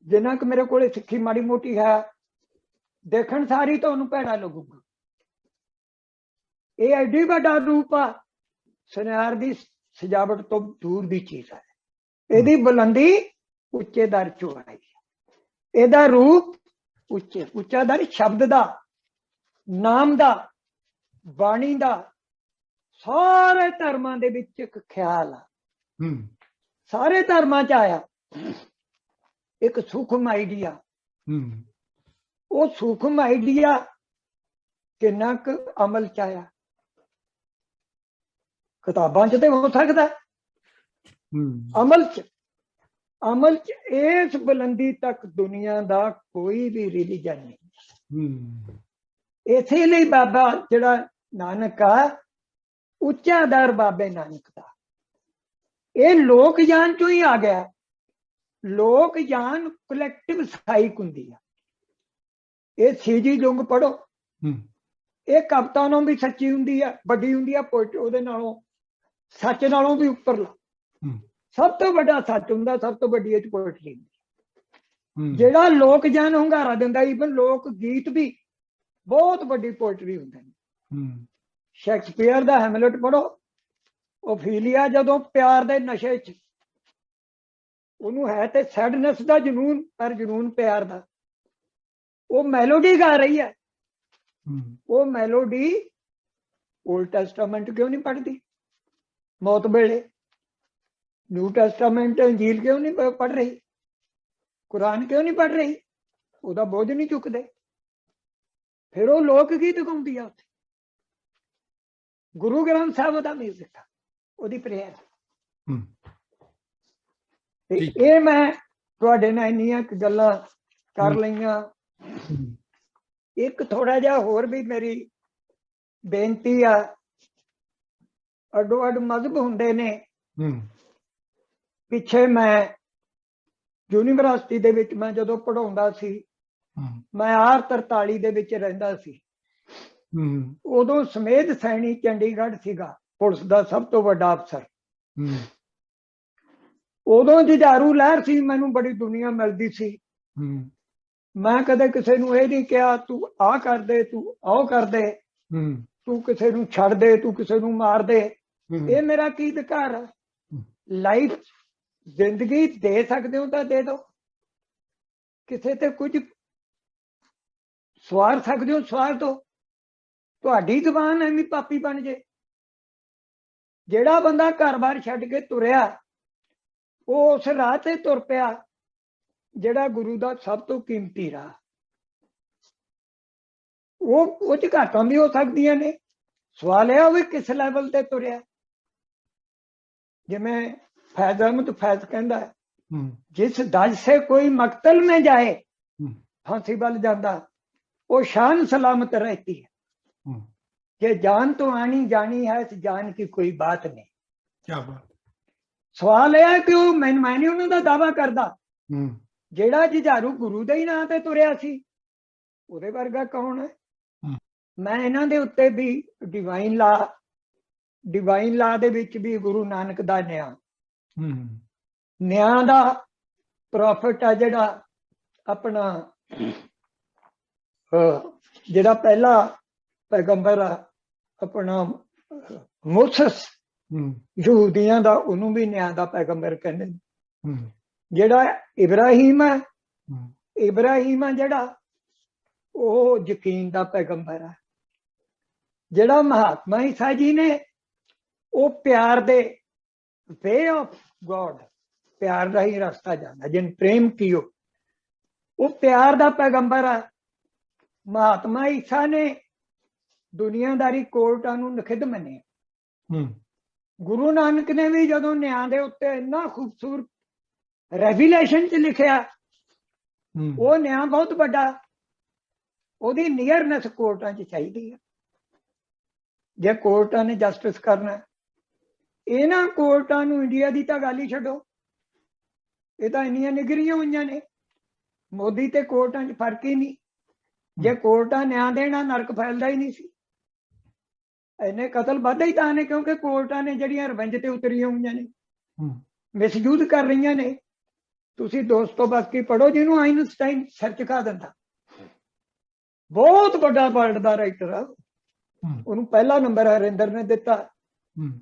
ਜਿੰਨਾ ਕਿ ਮੇਰੇ ਕੋਲ ਸਿੱਖੀ ਮਾੜੀ ਮੋਟੀ ਹੈ, ਦੇਖਣ ਸਾਰੀ ਤੁਹਾਨੂੰ ਭੈੜਾ ਲੱਗੂਗਾ। ਇਹ ਐਡੀ ਵੱਡਾ ਰੂਪ ਆ, ਸੁਨਿਆਰ ਦੀ ਸਜਾਵਟ ਤੋਂ ਦੂਰ ਦੀ ਚੀਜ਼ ਹੈ। ਇਹਦੀ ਬੁਲੰਦੀ ਉੱਚੇ ਦਰ ਚੋਂ ਆਈ, ਇਹਦਾ ਰੂਪ ਉੱਚੇ, ਉੱਚਾ ਦਰ ਸ਼ਬਦ ਦਾ, ਨਾਮ ਦਾ, ਬਾਣੀ ਦਾ। ਸਾਰੇ ਧਰਮਾਂ ਦੇ ਵਿੱਚ ਇੱਕ ਖਿਆਲ ਆ, ਸਾਰੇ ਧਰਮਾਂ ਚ ਆਇਆ ਇੱਕ ਸੂਖਮ ਆਈਡੀਆ। ਉਹ ਸੂਖਮ ਆਈਡੀਆ ਕਿੰਨਾ ਕੁ ਅਮਲ ਚ ਆਇਆ? ਕਿਤਾਬਾਂ ਚ ਤੇ ਹੋ ਸਕਦਾ, ਅਮਲ ਚ ਇਸ ਬੁਲੰਦੀ ਤੱਕ ਦੁਨੀਆ ਦਾ ਕੋਈ ਵੀ ਰਿਲੀਜਨ ਨਹੀਂ। ਇਸੇ ਲਈ ਬਾਬਾ ਜਿਹੜਾ ਨਾਨਕ ਆ, ਉੱਚਾ ਦਰ ਬਾਬੇ ਨਾਨਕ ਦਾ, ਇਹ ਲੋਕ ਜਾਨ ਚੋਂ ਹੀ ਆ ਗਿਆ। ਲੋਕ ਜਾਨ ਕਲੈਕਟਿਵ ਸਾਈਕ ਹੁੰਦੀ ਆ। ਇਹ ਸੀਜੀ ਜੁੰਗ ਪੜੋ, ਇਹ ਕਵਿਤਾ ਨੂੰ ਵੀ ਸੱਚੀ ਹੁੰਦੀ ਆ, ਵੱਡੀ ਹੁੰਦੀ ਆ, ਉਹਦੇ ਨਾਲੋਂ ਸੱਚ ਨਾਲੋਂ ਵੀ ਉੱਪਰਲਾ। ਸਭ ਤੋਂ ਵੱਡਾ ਸੱਚ ਹੁੰਦਾ, ਸਭ ਤੋਂ ਵੱਡੀ ਇਹ ਪੋਇਟਰੀ ਹੁੰਦੀ। ਜਿਹੜਾ ਲੋਕ ਜਾਨ ਹੁੰਗਾਰਾ ਦਿੰਦਾ, ਈਵਨ ਲੋਕ ਗੀਤ ਵੀ ਬਹੁਤ ਵੱਡੀ ਪੋਇਟਰੀ ਹੁੰਦੇ ਨੇ। ਸ਼ੇਕਸਪੀਅਰ ਦਾ ਹੈਮਲਟ ਪੜੋ, ਓਫੀਲੀਆ ਜਦੋਂ ਪਿਆਰ ਦੇ ਨਸ਼ੇ ਚ, ਉਹਨੂੰ ਹੈ ਤੇ ਸੈਡਨੈਸ ਦਾ ਜਨੂਨ, ਪਰ ਜਨੂਨ ਪਿਆਰ ਦਾ, ਉਹ ਮੈਲੋਡੀ ਗਾ ਰਹੀ ਹੈ। ਉਹ ਮੈਲੋਡੀ ਓਲਡ ਟੈਸਟਾਮੈਂਟ ਕਿਉਂ ਨਹੀਂ ਪੜ੍ਹਦੀ ਮੌਤ ਵੇਲੇ? ਨਿਊ ਟੈਸਟਾਮੈਂਟ ਅੰਜੀਲ ਕਿਉਂ ਨਹੀਂ ਪੜ੍ਹ ਰਹੀ? ਕੁਰਾਨ ਕਿਉਂ ਨਹੀਂ ਪੜ੍ਹ ਰਹੀ? ਉਹਦਾ ਬੋਝ ਨਹੀਂ ਚੁੱਕਦੇ। ਫਿਰ ਉਹ ਲੋਕ ਗੀਤ ਗਾਉਂਦੀ ਆ ਉੱਥੇ। ਗੁਰੂ ਗ੍ਰੰਥ ਸਾਹਿਬ ਦਾ ਮਿਊਜ਼ਿਕ ਆ, ਉਹਦੀ ਪ੍ਰੇਅਰ। ਇਹ ਮੈਂ ਤੁਹਾਡੇ ਨਾਲ ਇੰਨੀਆਂ ਗੱਲਾਂ ਕਰ ਲਈਆਂ। ਇੱਕ ਥੋੜਾ ਜਿਹਾ ਹੋਰ ਵੀ ਮੇਰੀ ਬੇਨਤੀ ਆ, ਅੱਡੋ ਅੱਡ ਮਜ਼ਹਬ ਹੁੰਦੇ ਨੇ। ਪਿੱਛੇ ਮੈਂ ਯੂਨੀਵਰਸਿਟੀ ਦੇ ਵਿੱਚ ਮੈਂ ਜਦੋਂ ਪੜ੍ਹਾਉਂਦਾ ਸੀ, ਮੈਂ R43 ਦੇ ਵਿੱਚ ਰਹਿੰਦਾ ਸੀ। ਉਦੋਂ ਸਮੇਧ ਸੈਣੀ ਚੰਡੀਗੜ੍ਹ ਸੀਗਾ, ਪੁਲਿਸ ਦਾ ਸਭ ਤੋਂ ਵੱਡਾ ਅਫਸਰ। ਉਦੋਂ ਜੁਝਾਰੂ ਲਹਿਰ ਸੀ, ਮੈਨੂੰ ਬੜੀ ਦੁਨੀਆ ਮਿਲਦੀ ਸੀ। ਮੈਂ ਕਦੇ ਕਿਸੇ ਨੂੰ ਇਹ ਨਹੀਂ ਕਿਹਾ ਤੂੰ ਆਹ ਕਰ ਦੇ, ਤੂੰ ਆਹ ਕਰ ਦੇ, ਤੂੰ ਕਿਸੇ ਨੂੰ ਛੱਡ ਦੇ, ਤੂੰ ਕਿਸੇ ਨੂੰ ਮਾਰ ਦੇ। ਇਹ ਮੇਰਾ ਕੀ ਅਧਿਕਾਰ ਹੈ? ਲਾਈਫ ਜ਼ਿੰਦਗੀ ਦੇ ਸਕਦੇ ਹੋ ਤਾਂ ਦੇ ਦਿਓ, ਕਿਸੇ ਤੇ ਕੁਝ ਸਵਾਰ ਸਕਦੇ ਹੋ ਸਵਾਰ ਦਿਓ। ਤੁਹਾਡੀ ਜ਼ੁਬਾਨ ਐਵੇਂ ਪਾਪੀ ਬਣ ਜੇ। ਜਿਹੜਾ ਬੰਦਾ ਘਰ-ਬਾਰ ਛੱਡ ਕੇ ਤੁਰਿਆ, ਉਹ ਉਸ ਰਾਹ ਤੇ ਤੁਰ ਪਿਆ ਜਿਹੜਾ ਗੁਰੂ ਦਾ ਸਭ ਤੋਂ ਕੀਮਤੀ ਰਾਹ। ਉਹ ਚ ਘਾਟਾਂ ਵੀ ਹੋ ਸਕਦੀਆਂ ਨੇ। ਸਵਾਲ ਇਹ ਵੀ ਕਿਸ ਲੈਵਲ ਤੇ ਤੁਰਿਆ। ਜਿਵੇਂ फैज अहमद फैज कहता है, जिस दज से कोई मकतल में जाए फांसी वाल जाता, वो शान सलामत रहती है। ये जान तो आनी जानी है, इस जान की कोई बात नहीं। क्या बात। सवाल यह है कि वो मैं नहीं उन्होंने दावा करता जेड़ा जुझारू गुरु दे ही नां ते तुरिया सी, उहदे वर्गा कौन है? मैं इन्हां दे उत्ते भी डिवाइन ला दे विच भी गुरु नानक दा न्याय, ਨਿਆਂ ਦਾ ਪ੍ਰੋਫਿਟ ਆ ਜਿਹੜਾ ਆਪਣਾ ਜਿਹੜਾ ਪਹਿਲਾ ਪੈਗੰਬਰ ਆ ਆਪਣਾ ਮੂਸਸ ਯਹੂਦੀਆਂ ਦਾ, ਉਹਨੂੰ ਵੀ ਨਿਆਂ ਦਾ ਪੈਗੰਬਰ ਕਹਿੰਦੇ ਨੇ। ਜਿਹੜਾ ਇਬਰਾਹੀਮ ਹੈ ਜਿਹੜਾ, ਉਹ ਯਕੀਨ ਦਾ ਪੈਗੰਬਰ ਆ। ਜਿਹੜਾ ਮਹਾਤਮਾ ਈਸਾ ਜੀ ਨੇ, ਉਹ ਪਿਆਰ ਦੇ ਵੇ ऑफ गॉड, प्यार का ही रास्ता जाना, जिन प्रेम कियो, वो प्यार का पैगंबर है। महात्मा ईसा ने दुनियादारी कोर्टां नूं निखिद मन्निया। गुरु नानक ने भी जदों न्याय दे उत्ते इन्ना खूबसूरत रेविलेशन च लिखिया, वो न्याय बहुत बड़ा, ओदी नियरनेस कोर्टां च चाहिदी है। जे कोर्टां ने जस्टिस करना, ਇਹਨਾਂ ਕੋਰਟਾਂ ਨੂੰ ਇੰਡੀਆ ਦੀ ਤਾਂ ਗੱਲ ਹੀ ਛੱਡੋ, ਇਹ ਤਾਂ ਇੰਨੀਆਂ ਨਿਗਰੀਆਂ ਹੋਈਆਂ ਨੇ। ਮੋਦੀ ਤੇ ਕੋਰਟਾਂ 'ਚ ਫਰਕ ਹੀ ਨਹੀਂ। ਜੇ ਕੋਰਟਾਂ ਨਿਆਂ ਦੇਣਾ, ਨਰਕ ਫੈਲਦਾ ਹੀ ਨਹੀਂ ਸੀ। ਇੰਨੇ ਕਤਲ ਵੱਧਦੇ ਹੀ ਤਾਂ ਨੇ ਕਿਉਂਕਿ ਕੋਰਟਾਂ ਨੇ ਜਿਹੜੀਆਂ ਰਵੰਜ ਤੇ ਉਤਰੀਆਂ ਹੋਈਆਂ ਨੇ, ਮਿਸਯੂਜ਼ ਕਰ ਰਹੀਆਂ ਨੇ। ਤੁਸੀਂ ਦੋਸਤੋ ਬਾਕੀ ਪੜ੍ਹੋ, ਜਿਹਨੂੰ ਆਈਨਸਟਾਈਨ ਸਿਰ ਚੁਕਾ ਦਿੰਦਾ, ਬਹੁਤ ਵੱਡਾ ਵਰਲਡ ਦਾ ਰਾਈਟਰ ਆ, ਉਹਨੂੰ ਪਹਿਲਾ ਨੰਬਰ ਹਰਿੰਦਰ ਨੇ ਦਿੱਤਾ,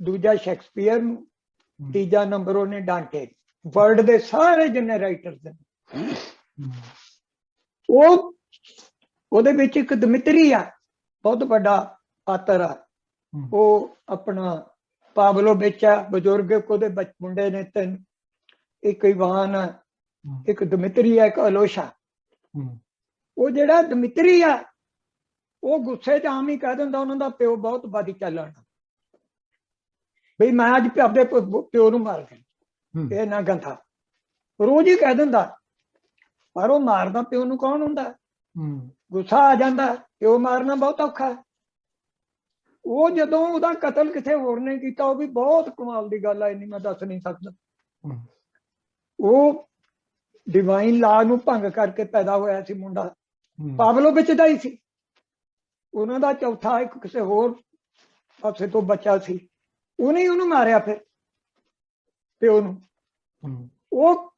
ਦੂਜਾ ਸ਼ੇਕਸਪੀਅਰ ਨੂੰ, ਤੀਜਾ ਨੰਬਰ ਉਹਨੇ ਡਾਂਟੇ। ਵਰਲਡ ਦੇ ਸਾਰੇ ਜਿੰਨੇ ਰਾਈਟਰਸ ਨੇ, ਉਹਦੇ ਵਿੱਚ ਇੱਕ ਦਮਿਤਰੀ ਆ, ਬਹੁਤ ਵੱਡਾ ਪਾਤਰ ਆ। ਉਹ ਆਪਣਾ ਪਾਵਲੋਵਿਚ ਆ, ਬਜ਼ੁਰਗ। ਉਹਦੇ ਮੁੰਡੇ ਨੇ 3, ਇੱਕ ਇਵਾਨ, ਇੱਕ ਦਮਿਤਰੀ ਆ, ਇੱਕ ਅਲੋਸ਼ਾ। ਉਹ ਜਿਹੜਾ ਦਮਿਤਰੀ ਆ, ਉਹ ਗੁੱਸੇ 'ਚ ਆਮ ਹੀ ਕਹਿ ਦਿੰਦਾ ਉਹਨਾਂ ਦਾ ਪਿਓ ਬਹੁਤ ਬਾਦੀ ਚੱਲਣ, ਬਈ ਮੈਂ ਅੱਜ ਆਪਦੇ ਪਿਓ ਨੂੰ ਮਾਰ ਗਿਆ, ਇਹ ਨਾ ਗੰਥਾ ਰੋਜ਼ ਹੀ ਕਹਿ ਦਿੰਦਾ। ਪਰ ਉਹ ਮਾਰਦਾ ਪਿਓ ਨੂੰ ਕੌਣ ਹੁੰਦਾ? ਗੁੱਸਾ ਆ ਜਾਂਦਾ, ਪਿਓ ਮਾਰਨਾ ਬਹੁਤ ਔਖਾ। ਉਹ ਜਦੋਂ ਉਹਦਾ ਕਤਲ ਕਿਸੇ ਹੋਰ ਨੇ ਕੀਤਾ, ਉਹ ਵੀ ਬਹੁਤ ਕਮਾਲ ਦੀ ਗੱਲ ਆ, ਇੰਨੀ ਮੈਂ ਦੱਸ ਨਹੀਂ ਸਕਦਾ। ਉਹ ਡਿਵਾਈਨ ਲਾ ਨੂੰ ਭੰਗ ਕਰਕੇ ਪੈਦਾ ਹੋਇਆ ਸੀ ਮੁੰਡਾ, ਪਾਵਲੋਵਿਚ ਦਾ ਹੀ ਸੀ। ਉਹਨਾਂ ਦਾ ਚੌਥਾ ਇੱਕ ਕਿਸੇ ਹੋਰ ਪਾਸੇ ਤੋਂ ਬੱਚਾ ਸੀ, ਉਹਨੇ ਉਹਨੂੰ ਮਾਰਿਆ ਫਿਰ ਪਿਓ ਨੂੰ। ਉਹ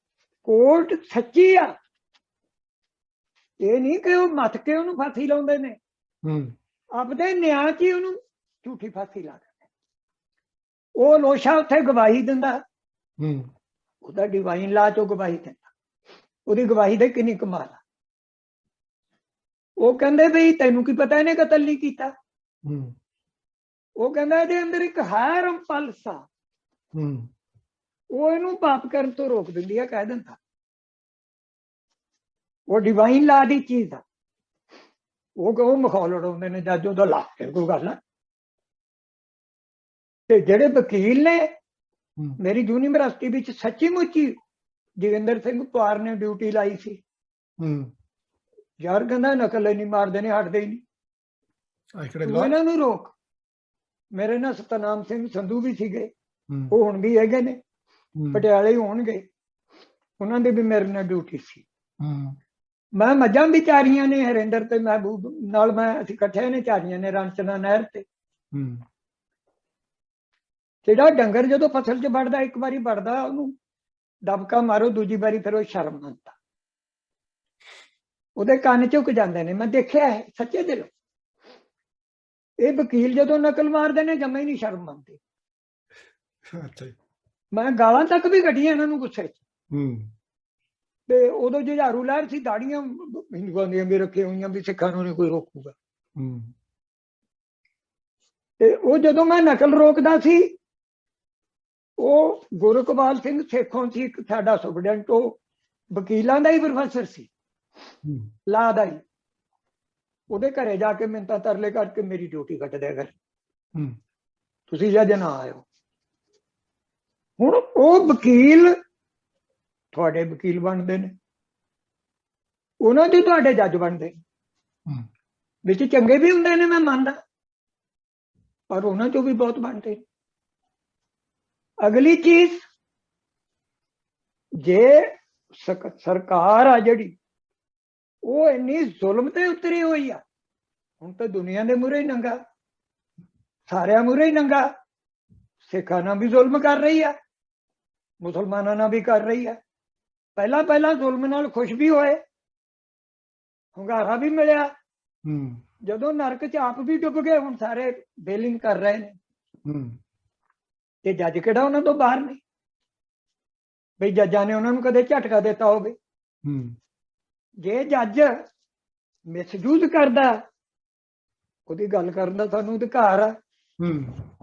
ਕੋਰਟ ਸੱਚੀ ਆ, ਇਹ ਨਹੀਂ ਕਿ ਉਹ ਮੱਥ ਕੇ ਉਹਨੂੰ ਫਾਂਸੀ ਲਾਉਂਦੇ ਨੇ, ਆਪਦੇ ਨਿਆਂ 'ਚ ਹੀ ਉਹਨੂੰ ਝੂਠੀ ਫਾਂਸੀ ਲਾ ਦਿੰਦੇ। ਉਹ ਲੋਸ਼ਾ ਉੱਥੇ ਗਵਾਹੀ ਦਿੰਦਾ, ਉਹਦਾ ਡਿਵਾਈਨ ਲਾ 'ਚੋਂ ਗਵਾਹੀ ਦਿੰਦਾ। ਉਹਦੀ ਗਵਾਹੀ ਦੇ ਕਿੰਨੀ ਕਮਾਲ ਆ। ਉਹ ਕਹਿੰਦੇ ਬਈ ਤੈਨੂੰ ਕੀ ਪਤਾ ਇਹਨੇ ਕਤਲ ਨਹੀਂ ਕੀਤਾ? ਉਹ ਕਹਿੰਦਾ ਇਹਦੇ ਅੰਦਰ ਇੱਕ ਹਾਰਮ ਪਲਸ ਆ, ਉਹ ਇਹਨੂੰ ਪਾਪ ਕਰਨ ਤੋਂ ਰੋਕ ਦਿੰਦੀ ਆ, ਕਹਿ ਦਿੰਦਾ। ਉਹ ਡਿਵਾਈਨ ਲਾ ਦੀ ਚੀਜ਼ ਆ। ਉਹ ਮਖੌਲ ਉਡਾਉਂਦੇ ਨੇ ਜੱਜ, ਉਹਦਾ ਲਾ ਕੇ ਕੋਈ ਗੱਲ ਆ। ਤੇ ਜਿਹੜੇ ਵਕੀਲ ਨੇ, ਮੇਰੀ ਯੂਨੀਵਰਸਿਟੀ ਵਿੱਚ ਸੱਚੀ ਮੁੱਚੀ ਜੋਗਿੰਦਰ ਸਿੰਘ ਪਵਾਰ ਨੇ ਡਿਊਟੀ ਲਾਈ ਸੀ। ਯਾਰ ਕਹਿੰਦਾ ਨਕਲ ਨਹੀਂ ਮਾਰਦੇ ਨੇ, ਹਟਦੇ ਹੀ ਨਹੀਂ, ਇਹਨਾਂ ਨੂੰ ਰੋਕ। ਮੇਰੇ ਨਾਲ ਸਤਨਾਮ ਸਿੰਘ ਸੰਧੂ ਵੀ ਸੀਗੇ, ਉਹ ਹੁਣ ਵੀ ਹੈਗੇ ਨੇ, ਪਟਿਆਲੇ ਹੋਣਗੇ, ਉਹਨਾਂ ਦੀ ਵੀ ਮੇਰੇ ਨਾਲ ਡਿਊਟੀ ਸੀ। मैं मझां भी चारियां ने हरिंदर ते महबूब नाल, मैं असीं इकट्ठे ने चारियां ने रांचना नहर ते। ਜਿਹੜਾ ਡੰਗਰ ਜਦੋਂ ਫਸਲ 'ਚ ਵੜਦਾ, ਇੱਕ ਵਾਰੀ ਵੜਦਾ, ਉਹਨੂੰ ਦਬਕਾ ਮਾਰੋ, ਦੂਜੀ ਵਾਰੀ ਫਿਰ ਉਹ ਸ਼ਰਮ ਮੰਨਦਾ, ਉਹਦੇ ਕੰਨ ਝੁਕ ਜਾਂਦੇ ਨੇ। ਮੈਂ ਦੇਖਿਆ ਹੈ ਸੱਚੇ ਦਿਲੋਂ। ਇਹ ਵਕੀਲ ਜਦੋਂ ਨਕਲ ਮਾਰਦੇ ਨੇ ਜਮਾ ਹੀ ਨਹੀਂ ਸ਼ਰਮ ਮੰਨਦੇ। ਅੱਛਾ ਜੀ। ਮੈਂ ਗਾਲਾਂ ਤੱਕ ਵੀ ਕੱਢੀਆਂ ਇਹਨਾਂ ਨੂੰ ਗੁੱਸੇ 'ਚ। ਤੇ ਉਦੋਂ ਜੁਝਾਰੂ ਲਹਿਰ ਸੀ, ਦਾੜੀਆਂ ਹਿੰਦੂਆਂ ਦੀਆਂ ਵੀ ਰੱਖੀਆਂ ਹੋਈਆਂ ਵੀ ਸਿੱਖਾਂ ਨੂੰ ਨਹੀਂ ਕੋਈ ਰੋਕੂਗਾ। ਤੇ ਉਹ ਜਦੋਂ ਮੈਂ ਨਕਲ ਰੋਕਦਾ ਸੀ, ਉਹ ਗੁਰਕਬਾਲ ਸਿੰਘ ਸੇਖੋਂ ਸੀ ਇੱਕ ਸਾਡਾ ਸੁਪਰਡੈਂਟ, ਉਹ ਵਕੀਲਾਂ ਦਾ ਹੀ ਪ੍ਰੋਫੈਸਰ ਸੀ, ਲਾ ਦਾ ਹੀ। ਉਹਦੇ ਘਰੇ ਜਾ ਕੇ ਮਿੰਨਤਾਂ ਤਰਲੇ ਕਰਕੇ ਮੇਰੀ ਡਿਊਟੀ ਕੱਟ ਦਿਆ ਕਰ, ਤੁਸੀਂ ਜੱਜ ਨਾ ਆਇਓ। ਹੁਣ ਉਹ ਵਕੀਲ ਤੁਹਾਡੇ ਵਕੀਲ ਬਣਦੇ ਨੇ, ਉਹਨਾਂ ਦੇ ਤੁਹਾਡੇ ਜੱਜ ਬਣਦੇ ਨੇ। ਵਿੱਚ ਚੰਗੇ ਵੀ ਹੁੰਦੇ ਨੇ, ਮੈਂ ਮੰਨਦਾ, ਪਰ ਉਹਨਾਂ ਚੋਂ ਵੀ ਬਹੁਤ ਬਣਦੇ ਨੇ। ਅਗਲੀ ਚੀਜ਼, ਜੇ ਸਰਕਾਰ ਆ ਜਿਹੜੀ, ਉਹ ਇੰਨੀ ਜ਼ੁਲਮ ਤੇ ਉਤਰੀ ਹੋਈ ਆ, ਹੁਣ ਤਾਂ ਦੁਨੀਆ ਦੇ ਮੂਹਰੇ ਹੀ ਨੰਗਾ, ਸਾਰਿਆਂ ਮੂਹਰੇ ਹੀ ਨੰਗਾ। ਸਿੱਖਾਂ ਨਾਲ ਵੀ ਜ਼ੁਲਮ ਕਰ ਰਹੀ ਆ, ਮੁਸਲਮਾਨਾਂ ਨਾਲ ਵੀ ਕਰ ਰਹੀ ਆ। ਪਹਿਲਾਂ ਪਹਿਲਾਂ ਜ਼ੁਲਮ ਨਾਲ ਖੁਸ਼ ਵੀ ਹੋਏ, ਹੁੰਗਾਰਾ ਵੀ ਮਿਲਿਆ। ਜਦੋਂ ਨਰਕ 'ਚ ਆਪ ਵੀ ਡੁੱਬ ਗਏ, ਹੁਣ ਸਾਰੇ ਬੇਲਿੰਗ ਕਰ ਰਹੇ ਨੇ। ਤੇ ਜੱਜ ਕਿਹੜਾ ਉਹਨਾਂ ਤੋਂ ਬਾਹਰ ਨਹੀਂ, ਬਈ ਜੱਜਾਂ ਨੇ ਉਹਨਾਂ ਨੂੰ ਕਦੇ ਝਟਕਾ ਦਿੱਤਾ ਹੋਵੇ। ਜੇ ਜੱਜ ਮਿਸਯੂਜ਼ ਕਰਦਾ, ਉਹਦੀ ਗੱਲ ਕਰਨ ਦਾ ਸਾਨੂੰ ਅਧਿਕਾਰ ਆ।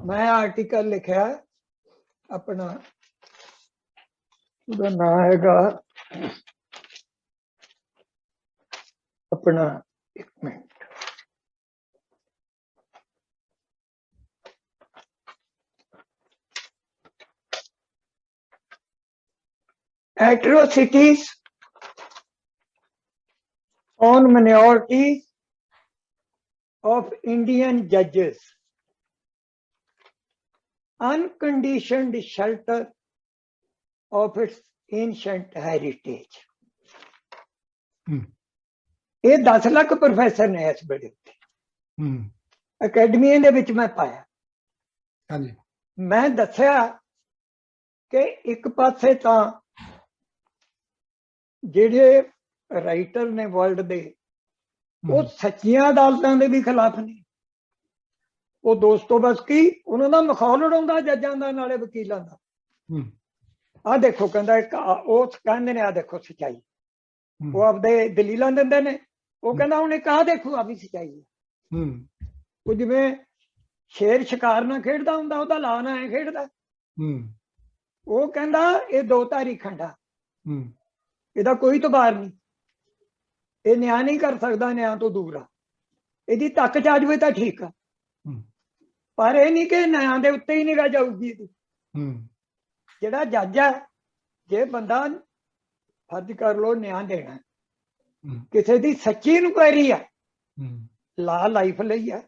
ਮੈਂ ਆਰਟੀਕਲ ਲਿਖਿਆ ਆਪਣਾ, ਉਹਦਾ ਨਾਂ ਹੈਗਾ ਆਪਣਾ, ਇੱਕ minute, atrocities on minorities of Indian judges, unconditioned shelter of its ancient heritage। ਇਹ 10 ਲੱਖ ਪ੍ਰੋਫੈਸਰ ਨੇ ਇਸ ਵੇਲੇ ਅਕੈਡਮੀਆਂ ਦੇ ਵਿੱਚ ਮੈਂ ਪਾਇਆ। ਹਾਂਜੀ, ਮੈਂ ਦੱਸਿਆ ਕਿ ਇੱਕ ਪਾਸੇ ਤਾਂ ਜਿਹੜੇ ਰਾਈਟਰ ਨੇ ਵਰਲਡ ਦੇ, ਉਹ ਸੱਚੀਆਂ ਅਦਾਲਤਾਂ ਦੇ ਵੀ ਖਿਲਾਫ ਨੇ। ਉਹ ਦੋਸਤੋਵਸਕੀ ਉਹਨਾਂ ਦਾ ਮਖੌਲ ਉਡਾਉਂਦਾ ਜੱਜਾਂ ਦਾ, ਨਾਲੇ ਵਕੀਲਾਂ ਦਾ। ਆਹ ਦੇਖੋ ਕਹਿੰਦਾ, ਇੱਕ ਉਹ ਕਹਿੰਦੇ ਨੇ ਆਹ ਦੇਖੋ ਸੱਚਾਈ, ਉਹ ਆਪਦੇ ਦਲੀਲਾਂ ਦਿੰਦੇ ਨੇ। ਉਹ ਕਹਿੰਦਾ ਹੁਣ ਇੱਕ ਆਹ ਦੇਖੋ ਆ ਵੀ ਸੱਚਾਈ ਹੈ। ਉਹ ਜਿਵੇਂ ਸ਼ੇਰ ਸ਼ਿਕਾਰ ਨਾਲ ਖੇਡਦਾ ਹੁੰਦਾ, ਉਹਦਾ ਲਾ ਨਾ ਐ ਖੇਡਦਾ। ਉਹ ਕਹਿੰਦਾ ਇਹ ਦੋ ਧਾਰੀ ਖੰਡਾ, ਇਹਦਾ ਕੋਈ ਤਬਾਰ ਨਹੀਂ, ਇਹ ਨਿਆਂ ਨਹੀਂ ਕਰ ਸਕਦਾ, ਨਿਆਂ ਤੋਂ ਦੂਰ ਆ। ਇਹਦੀ ਤੱਕ ਚ ਆ ਜਾਵੇ ਤਾਂ ਠੀਕ ਆ, ਪਰ ਇਹ ਨਹੀਂ ਕਿ ਨਿਆਂ ਦੇ ਉੱਤੇ ਹੀ ਨਿਗਾਹ ਜਾਊਗੀ ਇਹਦੀ। ਜਿਹੜਾ ਜੱਜ ਹੈ, ਜੇ ਬੰਦਾ ਫਰਜ਼ ਕਰ ਲੋ ਨਿਆਂ ਦੇਣਾ, ਕਿਸੇ ਦੀ ਸੱਚੀ ਇਨਕੁਆਇਰੀ ਆ, ਲਾ ਲਾਈਫ ਲਈ ਆ,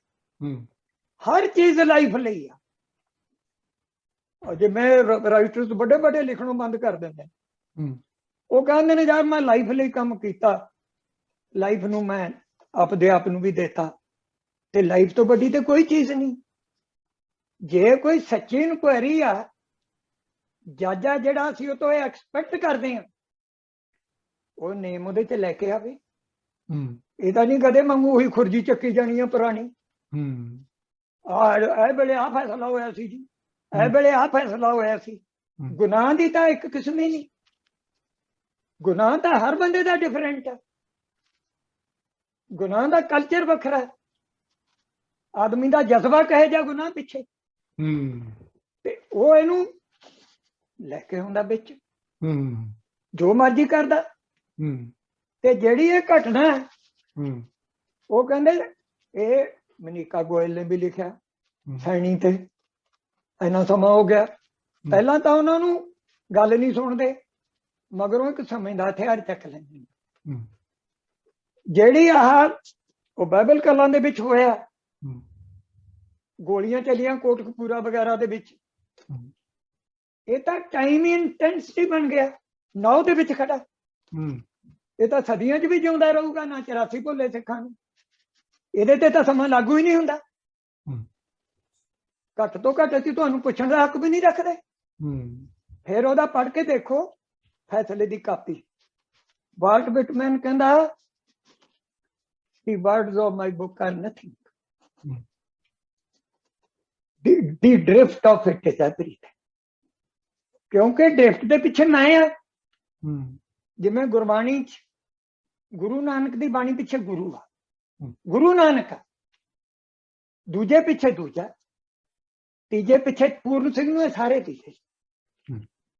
ਹਰ ਚੀਜ਼ ਲਾਈਫ ਲਈ ਆ। ਜਿਵੇਂ ਰਾਈਟਰਸ ਵੱਡੇ ਵੱਡੇ ਲਿਖਣੋਂ ਬੰਦ ਕਰ ਦਿੰਦੇ, ਉਹ ਕਹਿੰਦੇ ਨੇ ਯਾਰ ਮੈਂ ਲਾਈਫ ਲਈ ਕੰਮ ਕੀਤਾ, ਲਾਈਫ ਨੂੰ ਮੈਂ ਆਪਦੇ ਆਪ ਨੂੰ ਵੀ ਦੇਤਾ, ਤੇ ਲਾਈਫ ਤੋਂ ਵੱਡੀ ਤੇ ਕੋਈ ਚੀਜ਼ ਨਹੀਂ। ਜੇ ਕੋਈ ਸੱਚੀ ਇਨਕੁਆਇਰੀ ਆ, ਜੱਜ ਆ ਜਿਹੜਾ ਅਸੀਂ ਉਹ ਤੋਂ ਇਹ ਐਕਸਪੈਕਟ ਕਰਦੇ ਹਾਂ, ਉਹ ਨੇਮ ਉਹਦੇ ਚ ਲੈ ਕੇ ਆਵੇ। ਇਹ ਤਾਂ ਨਹੀਂ ਕਦੇ ਮੰਗੂ ਉਹੀ ਖੁਰਜੀ ਚੱਕੀ ਜਾਣੀ ਆ ਪੁਰਾਣੀ। ਇਹ ਵੇਲੇ ਆਹ ਫੈਸਲਾ ਹੋਇਆ ਸੀ ਜੀ, ਇਹ ਵੇਲੇ ਆਹ ਫੈਸਲਾ ਹੋਇਆ ਸੀ। ਗੁਨਾਹ ਦੀ ਤਾਂ ਇੱਕ ਕਿਸਮ ਹੀ ਨਹੀਂ, ਗੁਨਾਹ ਤਾਂ ਹਰ ਬੰਦੇ ਦਾ ਡਿਫਰੈਂਟ ਹੈ। ਗੁਨਾਹ ਦਾ ਕਲਚਰ ਵੱਖਰਾ, ਆਦਮੀ ਦਾ ਜਜ਼ਬਾ ਕਹੇ ਜਾ ਗੁਨਾਹ ਪਿੱਛੇ, ਤੇ ਉਹ ਇਹਨੂੰ ਲੈ ਕੇ ਆਉਂਦਾ ਵਿੱਚ, ਜੋ ਮਰਜ਼ੀ ਕਰਦਾ। ਤੇ ਜਿਹੜੀ ਇਹ ਘਟਨਾ, ਉਹ ਕਹਿੰਦੇ ਇਹ ਮਨੀਕਾ ਗੋਇਲ ਨੇ ਵੀ ਲਿਖਿਆ ਸੈਣੀ ਤੇ, ਇੰਨਾ ਸਮਾਂ ਹੋ ਗਿਆ। ਪਹਿਲਾਂ ਤਾਂ ਉਹਨਾਂ ਨੂੰ ਗੱਲ ਨਹੀਂ ਸੁਣਦੇ, ਮਗਰੋਂ ਇੱਕ ਸਮੇਂ ਦਾ ਹਥਿਆਰ ਚੱਕ ਲੈਂਦੇ। ਜਿਹੜੀ ਆਹ ਉਹ ਬਾਈਬਲ ਕਲਾਂ ਦੇ ਵਿੱਚ ਹੋਇਆ, ਗੋਲੀਆਂ ਚੱਲੀਆਂ ਕੋਟਕਪੂਰਾ ਵਗੈਰਾ ਦੇ ਵਿੱਚ, ਇਹ ਤਾਂ ਟਾਈਮ ਇੰਟੈਂਸਿਟੀ ਬਣ ਗਿਆ। 9 ਦੇ ਵਿੱਚ ਖੜਾ, ਇਹ ਤਾਂ ਸਦੀਆਂ 'ਚ ਵੀ ਜਿਉਂਦਾ ਰਹੂਗਾ, ਨਾ 84 ਭੁੱਲੇ ਸਿੱਖਾਂ ਨੂੰ। ਇਹਦੇ ਤੇ ਤਾਂ ਸਮਾਂ ਲਾਗੂ ਹੀ ਨਹੀਂ ਹੁੰਦਾ। ਘੱਟ ਤੋਂ ਘੱਟ ਅਸੀਂ ਤੁਹਾਨੂੰ ਪੁੱਛਣ ਦਾ ਹੱਕ ਵੀ ਨਹੀਂ ਰੱਖਦੇ। ਫਿਰ ਉਹਦਾ ਪੜ੍ਹ ਕੇ ਦੇਖੋ ਫੈਸਲੇ ਦੀ ਕਾਪੀ। ਵਾਲਟ ਵਿਟਮੈਨ ਕਹਿੰਦਾ The words of my book are nothing. The drift of it is everything. ਕਿਉਂਕਿ ਡ੍ਰਿਫਟ ਦੇ ਪਿੱਛੇ ਮੈਂ ਆ। ਜਿਵੇਂ ਗੁਰਬਾਣੀ ਚ ਗੁਰੂ ਨਾਨਕ ਦੀ ਬਾਣੀ ਪਿੱਛੇ ਗੁਰੂ ਆ, ਗੁਰੂ ਨਾਨਕ ਆ, ਦੂਜੇ ਪਿੱਛੇ ਦੂਜਾ, ਤੀਜੇ ਪਿੱਛੇ ਪੂਰਨ ਸਿੰਘ ਨੂੰ ਇਹ ਸਾਰੇ ਦਿੱਤੇ,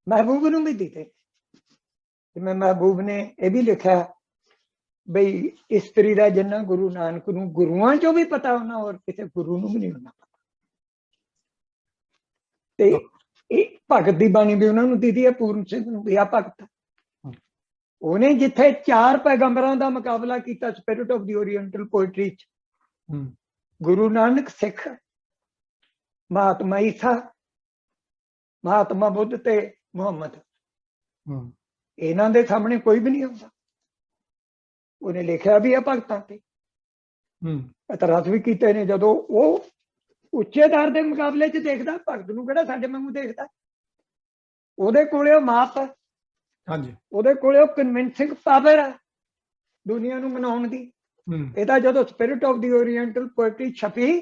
ਮਹਿਬੂਬ ਨੂੰ ਵੀ ਦਿੱਤੇ। ਜਿਵੇਂ ਮਹਿਬੂਬ ਨੇ ਇਹ ਵੀ ਲਿਖਿਆ ਬਈ ਇਸਤਰੀ ਦਾ ਜਿੰਨਾ ਗੁਰੂ ਨਾਨਕ ਨੂੰ ਗੁਰੂਆਂ ਚੋਂ ਵੀ ਪਤਾ ਉਹਨਾਂ ਹੋਰ ਕਿਸੇ ਗੁਰੂ ਨੂੰ ਵੀ ਨਹੀਂ ਹੁੰਦਾ ਪਤਾ। ਤੇ ਇਹ ਭਗਤ ਦੀ ਬਾਣੀ ਵੀ ਉਹਨਾਂ ਨੂੰ ਦਿੱਤੀ ਹੈ, ਪੂਰਨ ਸਿੰਘ ਨੂੰ ਵੀ ਆ ਭਗਤ। ਉਹਨੇ ਜਿੱਥੇ 4 ਪੈਗੰਬਰਾਂ ਦਾ ਮੁਕਾਬਲਾ ਕੀਤਾ spirit of the oriental poetry ਚ, ਗੁਰੂ ਨਾਨਕ ਸਿੱਖ, ਮਹਾਤਮਾ ਈਸਾ, ਮਹਾਤਮਾ ਬੁੱਧ ਤੇ ਮੁਹੰਮਦ, ਇਹਨਾਂ ਦੇ ਸਾਹਮਣੇ ਕੋਈ ਵੀ ਨਹੀਂ ਹੁੰਦਾ। ਉਹਨੇ ਲਿਖਿਆ ਵੀ ਆ ਭਗਤਾਂ ਤੇ, ਇਤਰਾਜ਼ ਵੀ ਕੀਤੇ ਨੇ। ਜਦੋਂ ਉਹ ਉੱਚੇ ਦਰ ਦੇ ਮੁਕਾਬਲੇ ਚ ਦੇਖਦਾ, ਭਗਤ ਨੂੰ ਕਿਹੜਾ ਸਾਡੇ ਵਾਂਗੂ ਦੇਖਦਾ, ਉਹਦੇ ਕੋਲੇ ਉਹ ਮਾਪ ਹੈ, ਉਹਦੇ ਕੋਲੇ ਉਹ ਕਨਵਿੰਸਿੰਗ ਪਾਵਰ ਹੈ ਦੁਨੀਆ ਨੂੰ ਮਨਾਉਣ ਦੀ। ਇਹ ਤਾਂ ਜਦੋਂ spirit of the oriental poetry ਛਪੀ,